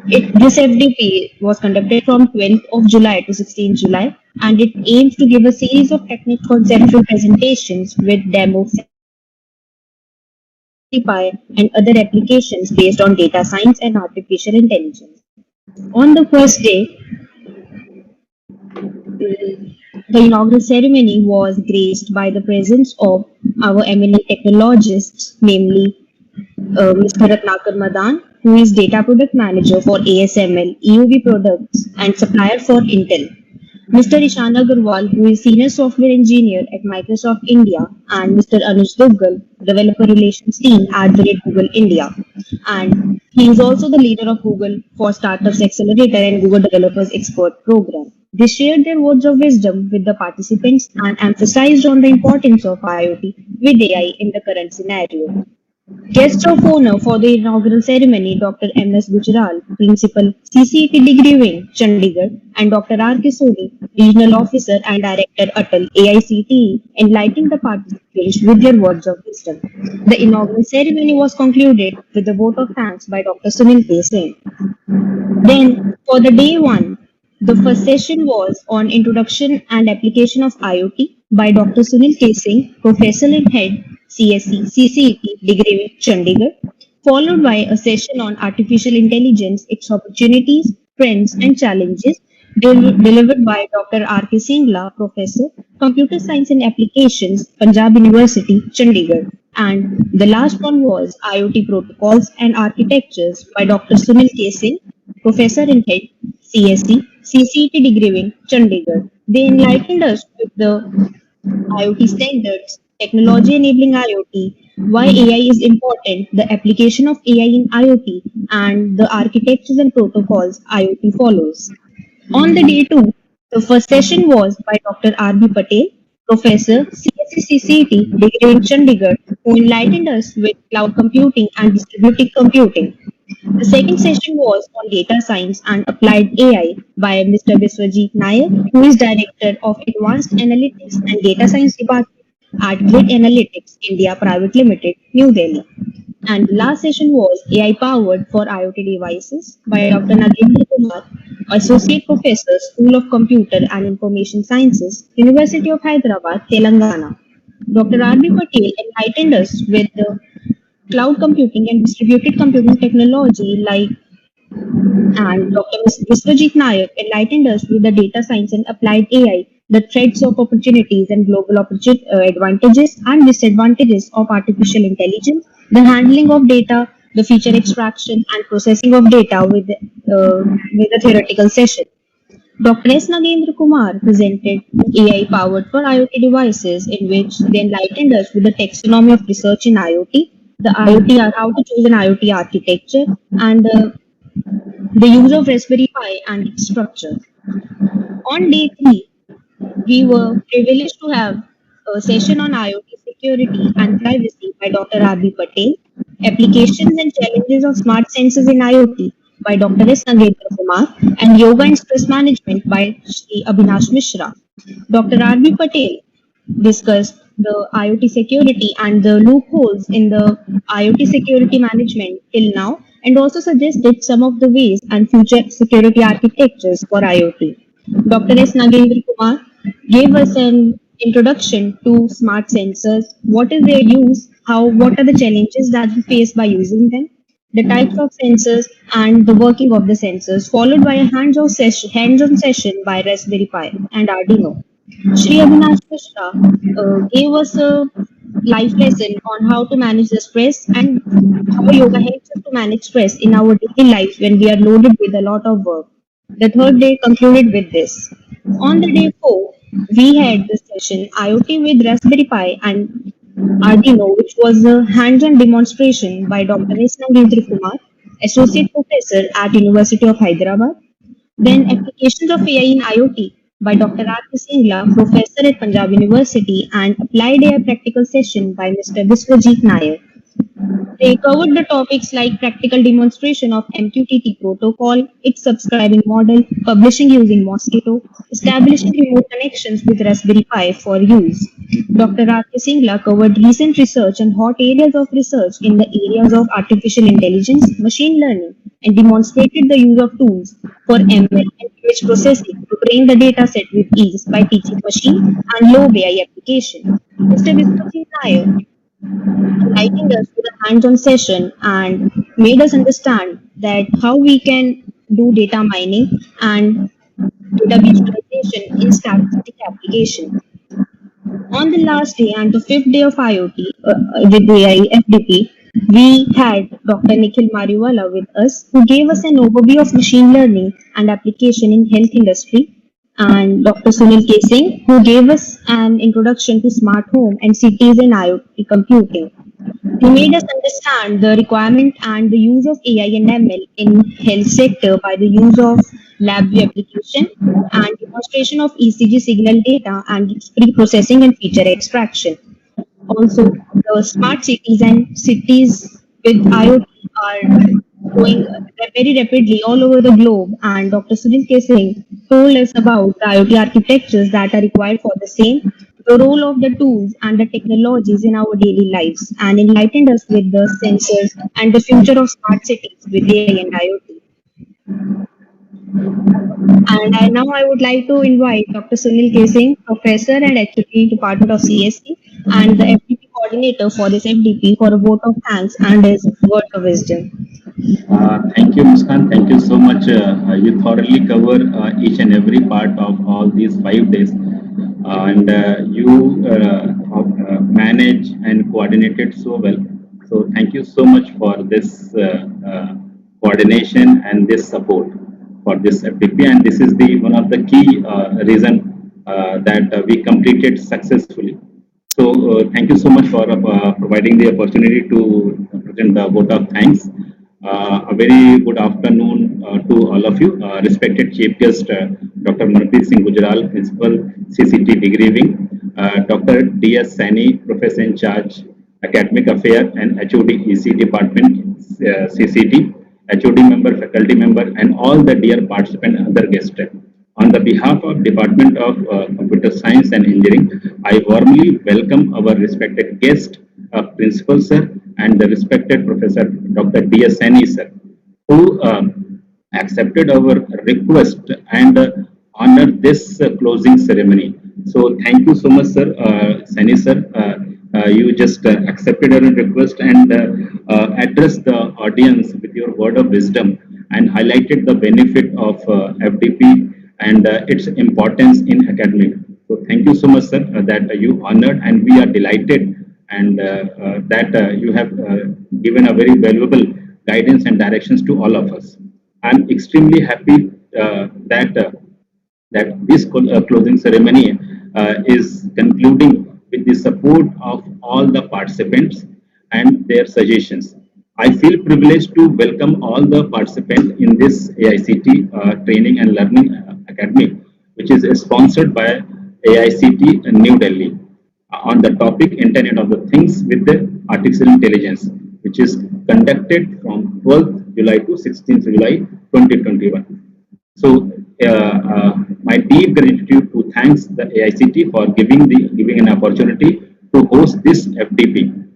This FDP was conducted from 12th of July to 16th July, and it aims to give a series of technical conceptual presentations with demos and other applications based on data science and artificial intelligence. On the first day, the inaugural ceremony was graced by the presence of our eminent technologists, namely Mr. Ratnakar Madan, who is Data Product Manager for ASML, EUV products, and supplier for Intel. Mr. Ishan Agarwal, who is Senior Software Engineer at Microsoft India, and Mr. Anuj Duggal, Developer Relations Team at the rate Google India. And he is also the leader of Google for Startups Accelerator and Google Developers Expert Program. They shared their words of wisdom with the participants and emphasized on the importance of IoT with AI in the current scenario. Guest of honor for the inaugural ceremony, Dr. M.S. Gujral, Principal, CCET Degree Wing, Chandigarh, and Dr. R. Kisori, Regional Officer and Director ATAL, AICTE, enlightened the participants with their words of wisdom. The inaugural ceremony was concluded with a vote of thanks by Dr. Sunil K. Singh. Then, for the day one, the first session was on Introduction and Application of IoT by Dr. Sunil K. Singh, Professor and Head, CSC, CCET, Degree, Chandigarh, followed by a session on Artificial Intelligence, its opportunities, trends, and challenges, delivered by Dr. R. K. Singla, Professor, Computer Science and Applications, Punjab University, Chandigarh. And the last one was IoT Protocols and Architectures by Dr. Sunil K. Singh, Professor in Head, CSC, CCET Degree Wing, Chandigarh. They enlightened us with the IoT standards, technology enabling IoT, why AI is important, the application of AI in IoT, and the architectures and protocols IoT follows. On the day two, the first session was by Dr. R.B. Patel, Professor, CSCCT, Degree in Chandigarh, who enlightened us with cloud computing and distributed computing. The second session was on data science and applied AI by Mr. Biswajit Nayak, who is Director of Advanced Analytics and Data Science Department at Grid Analytics India Private Limited, New Delhi. And the last session was AI powered for IoT devices by Dr. Nagendra Kumar, Associate Professor, School of Computer and Information Sciences, University of Hyderabad, Telangana. Dr. R.B. Patel enlightened us with the cloud computing and distributed computing technology and Dr. Biswajit Nayak enlightened us with the data science and applied AI, the threats of opportunities and global advantages and disadvantages of artificial intelligence, the handling of data, the feature extraction and processing of data with a theoretical session. Dr. S. Nagendra Kumar presented AI powered for IoT devices, in which they enlightened us with the taxonomy of research in IoT, the IoT, how to choose an IoT architecture, and the use of Raspberry Pi and its structure. On day three, we were privileged to have a session on IoT security and privacy by Dr. R.B. Patel, applications and challenges of smart sensors in IoT by Dr. S. Nagendra Kumar, and yoga and stress management by Shri Abhinash Mishra. Dr. R.B. Patel discussed the IoT security and the loopholes in the IoT security management till now, and also suggested some of the ways and future security architectures for IoT. Dr. S. Nagendra Kumar gave us an introduction to smart sensors, what is their use, what are the challenges that we face by using them, the types of sensors and the working of the sensors, followed by a hands-on session by Raspberry Pi and Arduino. Shri Abhinash Mishra gave us a life lesson on how to manage the stress and how yoga helps us to manage stress in our daily life when we are loaded with a lot of work. The third day concluded with this. On the day 4, we had the session IoT with Raspberry Pi and Arduino, which was a hands-on demonstration by Dr. S. Nagendra Kumar, Associate Professor at University of Hyderabad. Then applications of AI in IoT by Dr. R. K. Singla, Professor at Punjab University, and Applied AI Practical Session by Mr. Biswajit Nayak. They covered the topics like practical demonstration of MQTT protocol, its subscribing model, publishing using Mosquito, establishing remote connections with Raspberry Pi for use. Dr. R. K. Singla covered recent research and hot areas of research in the areas of artificial intelligence, machine learning, and demonstrated the use of tools for ML and image processing to train the dataset with ease by teaching machine and low AI application. Mr. Biswajit Nayak enlightened us with a hands-on session and made us understand that how we can do data mining and data visualization in statistic application. On the last day and the fifth day of IoT with AI FDP, We had Dr. Nikhil Mariwala with us, who gave us an overview of machine learning and application in health industry, and Dr. Sunil K. Singh, who gave us an introduction to smart home and cities and IoT computing. He made us understand the requirement and the use of AI and ML in health sector by the use of lab view application and demonstration of ECG signal data and its pre-processing and feature extraction. Also, the smart cities and cities with IoT are growing very rapidly all over the globe. And Dr. Sunil K. Singh told us about the IoT architectures that are required for the same, the role of the tools and the technologies in our daily lives, and enlightened us with the sensors and the future of smart cities with AI and IoT. And now I would like to invite Dr. Sunil K. Singh, Professor and HOD Department of CST, and the FDP Coordinator for this FDP for a vote of thanks and his word of wisdom. Thank you, Muskan. Thank you so much. You thoroughly cover each and every part of all these 5 days, and you manage and coordinate it so well. So thank you so much for this coordination and this support for this FDP. And this is the one of the key reason that we completed successfully. So thank you so much for providing the opportunity to present the vote of thanks. A very good afternoon to all of you. Respected Chief Guest, Dr. Manpreet Singh Gujral, Principal, CCT Degree Wing, Dr. D.S. Saini, Professor in Charge, Academic Affairs and HOD EC Department, CCT, HOD member, faculty member, and all the dear participants and other guests. On the behalf of Department of Computer Science and Engineering, I warmly welcome our respected guest, Principal Sir, and the respected Professor Dr. D.S. Saini Sir, who accepted our request and honored this closing ceremony. So thank you so much, Sir. Saini Sir, you just accepted our request and addressed the audience with your word of wisdom and highlighted the benefit of FDP and its importance in academic. So thank you so much, sir, that you honored, and we are delighted and that you have given a very valuable guidance and directions to all of us. I'm extremely happy that this closing ceremony is concluding with the support of all the participants and their suggestions. I feel privileged to welcome all the participants in this AICT Training and Learning Academy, which is sponsored by AICT in New Delhi on the topic Internet of the Things with the Artificial Intelligence, which is conducted from 12th July to 16th July 2021. So, my deep gratitude to thanks the AICT for giving an opportunity to host this FDP.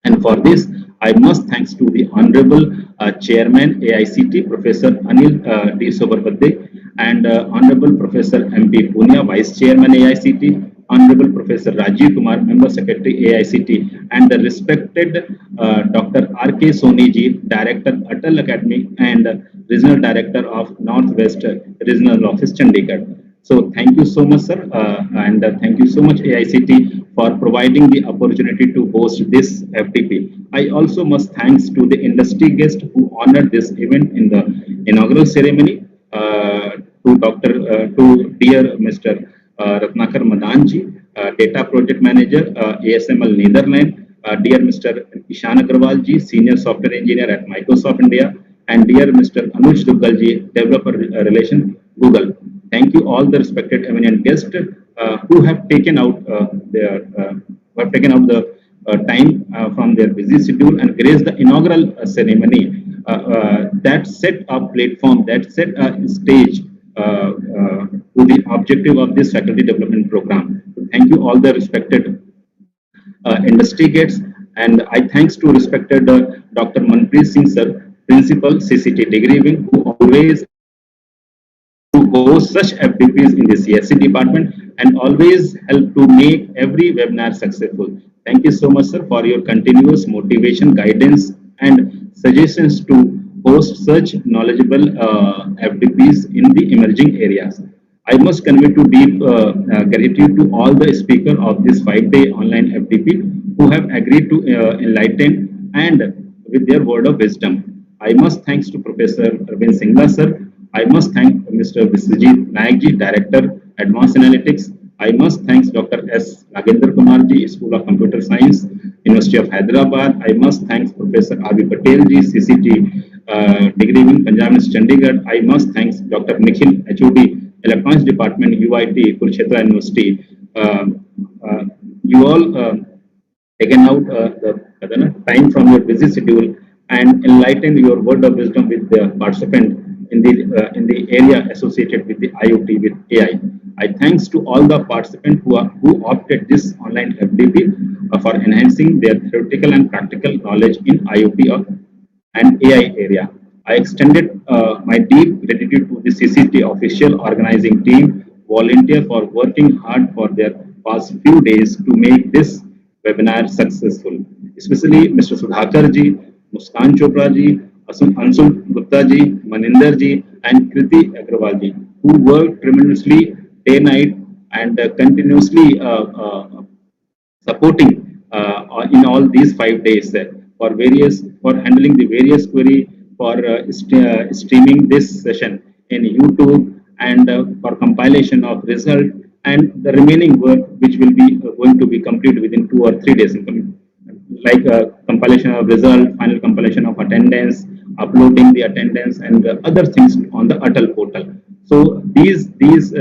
And for this, I must thanks to the Honorable Chairman AICT, Professor Anil D. Sobarbade, and Honorable Professor M.P. Punia, Vice Chairman AICT, Honorable Professor Rajiv Kumar, Member Secretary AICT, and the respected Dr. R.K. Soni ji, Director ATAL Academy and Regional Director of Northwest Regional Office, Chandigarh. So thank you so much, sir, and thank you so much AICT for providing the opportunity to host this FDP. I also must thanks to the industry guest who honored this event in the inaugural ceremony, to dear Mr. Ratnakar Madanji, Data Project Manager, ASML Netherlands, dear Mr. Ishan Agarwal ji, Senior Software Engineer at Microsoft India, and dear Mr. Anuj Duggal ji, Developer Relation, Google. Thank you all the respected eminent guests who have taken out the time from their busy schedule and graced the inaugural ceremony that set a platform, that set a stage to the objective of this faculty development program. Thank you all the respected industry guests, and I thanks to respected Dr. Manpreet Singh Sir, Principal CCT Degree Wing, who always to host such FDPs in the CSC department and always help to make every webinar successful. Thank you so much, sir, for your continuous motivation, guidance, and suggestions to host such knowledgeable FDPs in the emerging areas. I must convey to deep gratitude to all the speakers of this 5-day online FDP who have agreed to enlighten and with their word of wisdom. I must thanks to Professor Arvind Singla sir. I must thank Mr. Viswajit Nayakji, Director, Advanced Analytics. I must thanks Dr. S. Nagendra Kumarji, School of Computer Science, University of Hyderabad. I must thanks Professor R.B. Patelji, CCT degree in Punjab University, Chandigarh. I must thanks Dr. Nikhil, HOD, Electronics Department, UIT, Kurukshetra University. Uh, you all taken out the time from your busy schedule and enlighten your word of wisdom with the participant in the area associated with the IoT with AI. I thanks to all the participants who opted this online FDP for enhancing their theoretical and practical knowledge in IoT and AI area. I extended my deep gratitude to the CCT official organizing team, volunteer for working hard for their past few days to make this webinar successful, especially Mr. Sudhakar ji, Muskan Chopra ji, Ansul Gupta ji, Maninder ji, and Kriti Agrawal ji, who worked tremendously day night and continuously supporting in all these 5 days for handling the various query for streaming this session in YouTube and for compilation of result and the remaining work which will be going to be completed within 2 or 3 days, like compilation of result, final compilation of attendance, uploading the attendance, and other things on the ATAL portal. So these teams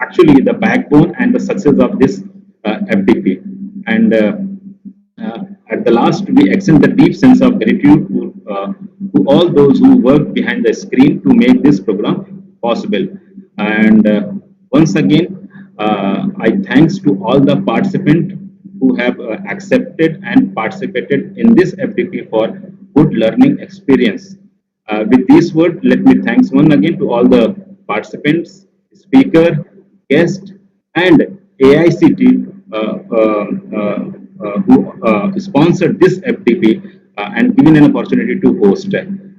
actually the backbone and the success of this FDP. And at the last, we extend the deep sense of gratitude to all those who work behind the screen to make this program possible. And once again, I thanks to all the participants who have accepted and participated in this FDP for good learning experience. With these words, let me thanks once again to all the participants, speaker, guest, and AICT who sponsored this FDP and given an opportunity to host.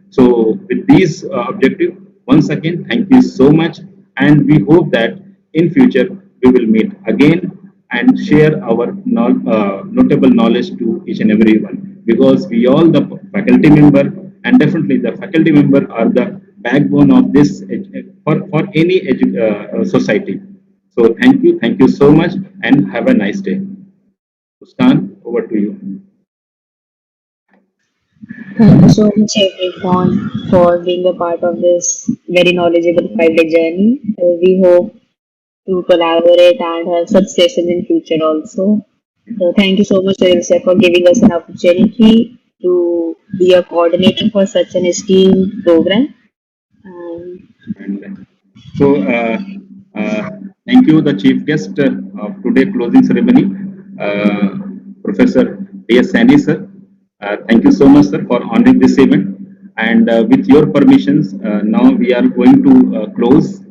So with these objective, once again, thank you so much, and we hope that in future we will meet again and share our notable knowledge to each and every one, because we all the faculty member, and definitely the faculty member are the backbone of this for any society. So thank you so much, and have a nice day. Muskan, over to you. Thank you so much, everyone, for being a part of this very knowledgeable 5 day journey. We hope to collaborate and have such sessions in future also. So thank you so much, Sir, for giving us an opportunity to be a coordinator for such an esteemed program. And so, thank you, the chief guest of today closing ceremony, Professor D.S. Sani, sir. Thank you so much, sir, for honoring this event. And with your permissions, now we are going to close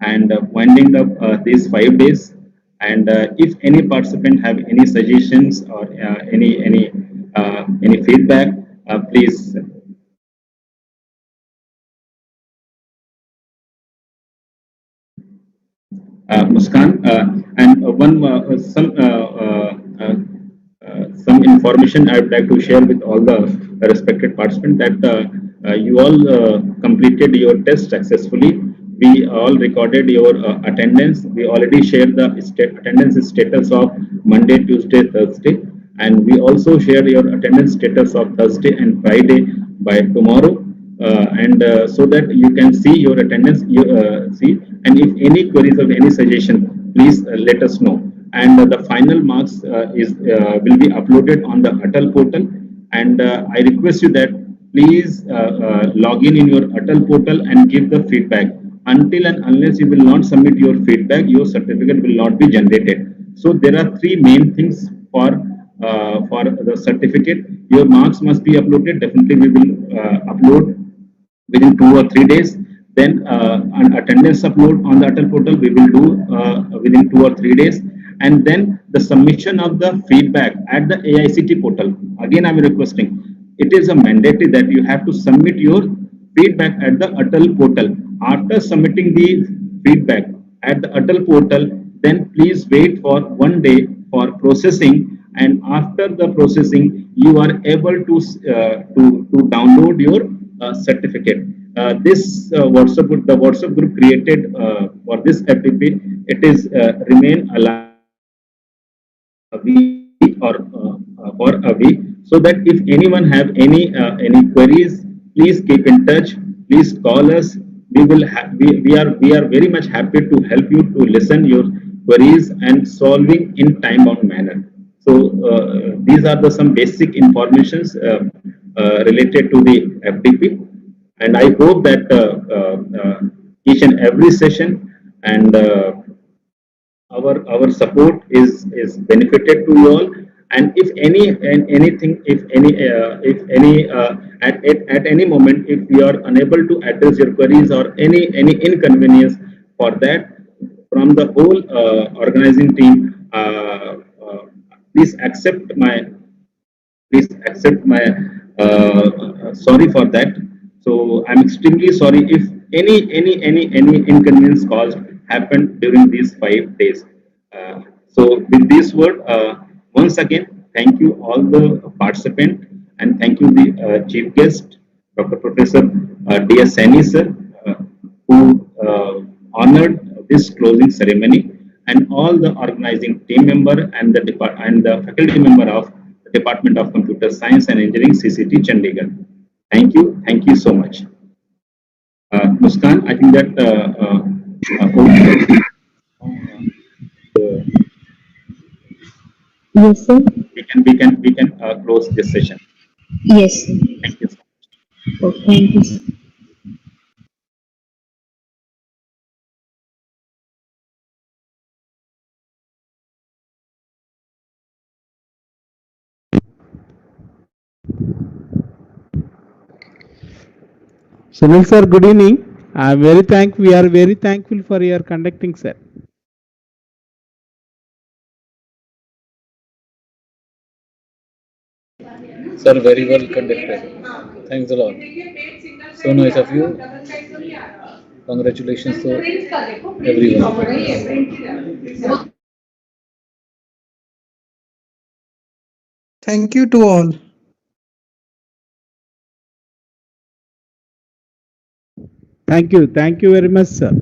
and winding up these 5 days. And if any participant have any suggestions or any feedback, please. Muskan, and some information I would like to share with all the respected participants that you all completed your test successfully. We all recorded your attendance. We already shared the attendance status of Monday, Tuesday, Thursday, and we also share your attendance status of Thursday and Friday by tomorrow. And so that you can see your attendance, see, and if any queries or any suggestion, please let us know. And the final marks will be uploaded on the ATAL portal. And I request you that please log in your ATAL portal and give the feedback. Until and unless you will not submit your feedback, your certificate will not be generated. So there are three main things for the certificate. Your marks must be uploaded. Definitely we will upload within 2 or 3 days. Then an attendance upload on the ATAL portal we will do within 2 or 3 days. And then the submission of the feedback at the AICTE portal. Again, I am requesting, it is a mandatory that you have to submit your feedback at the ATAL portal. After submitting the feedback at the ATAL portal, then please wait for 1 day for processing and after the processing you are able to download your certificate. This the WhatsApp group created for this FDP, it is remain alive a week or for a week, so that if anyone have any queries, please keep in touch, please call us. We are very much happy to help you to listen your queries and solving in time bound manner. So these are the some basic informations related to the FDP, and I hope that each and every session and our support is benefited to you all. And if anything, if any at any moment if we are unable to address your queries or any inconvenience for that, from the whole organizing team, please accept my sorry for that. So I'm extremely sorry if any inconvenience caused happened during these 5 days. So with this word, once again, thank you all the participants, and thank you the chief guest, Dr. Professor D.S. Saini sir, who honored this closing ceremony, and all the organizing team member and the faculty member of the Department of Computer Science and Engineering, CCT, Chandigarh. Thank you so much. Muskan, I think that Yes, sir. we can close this session. Yes, sir. Thank you. Okay, thank you, sir. Sunil sir, good evening. We are very thankful for your conducting, sir. Sir, very well conducted. Thanks a lot. So nice of you. Congratulations to everyone. Thank you to all. Thank you very much, sir.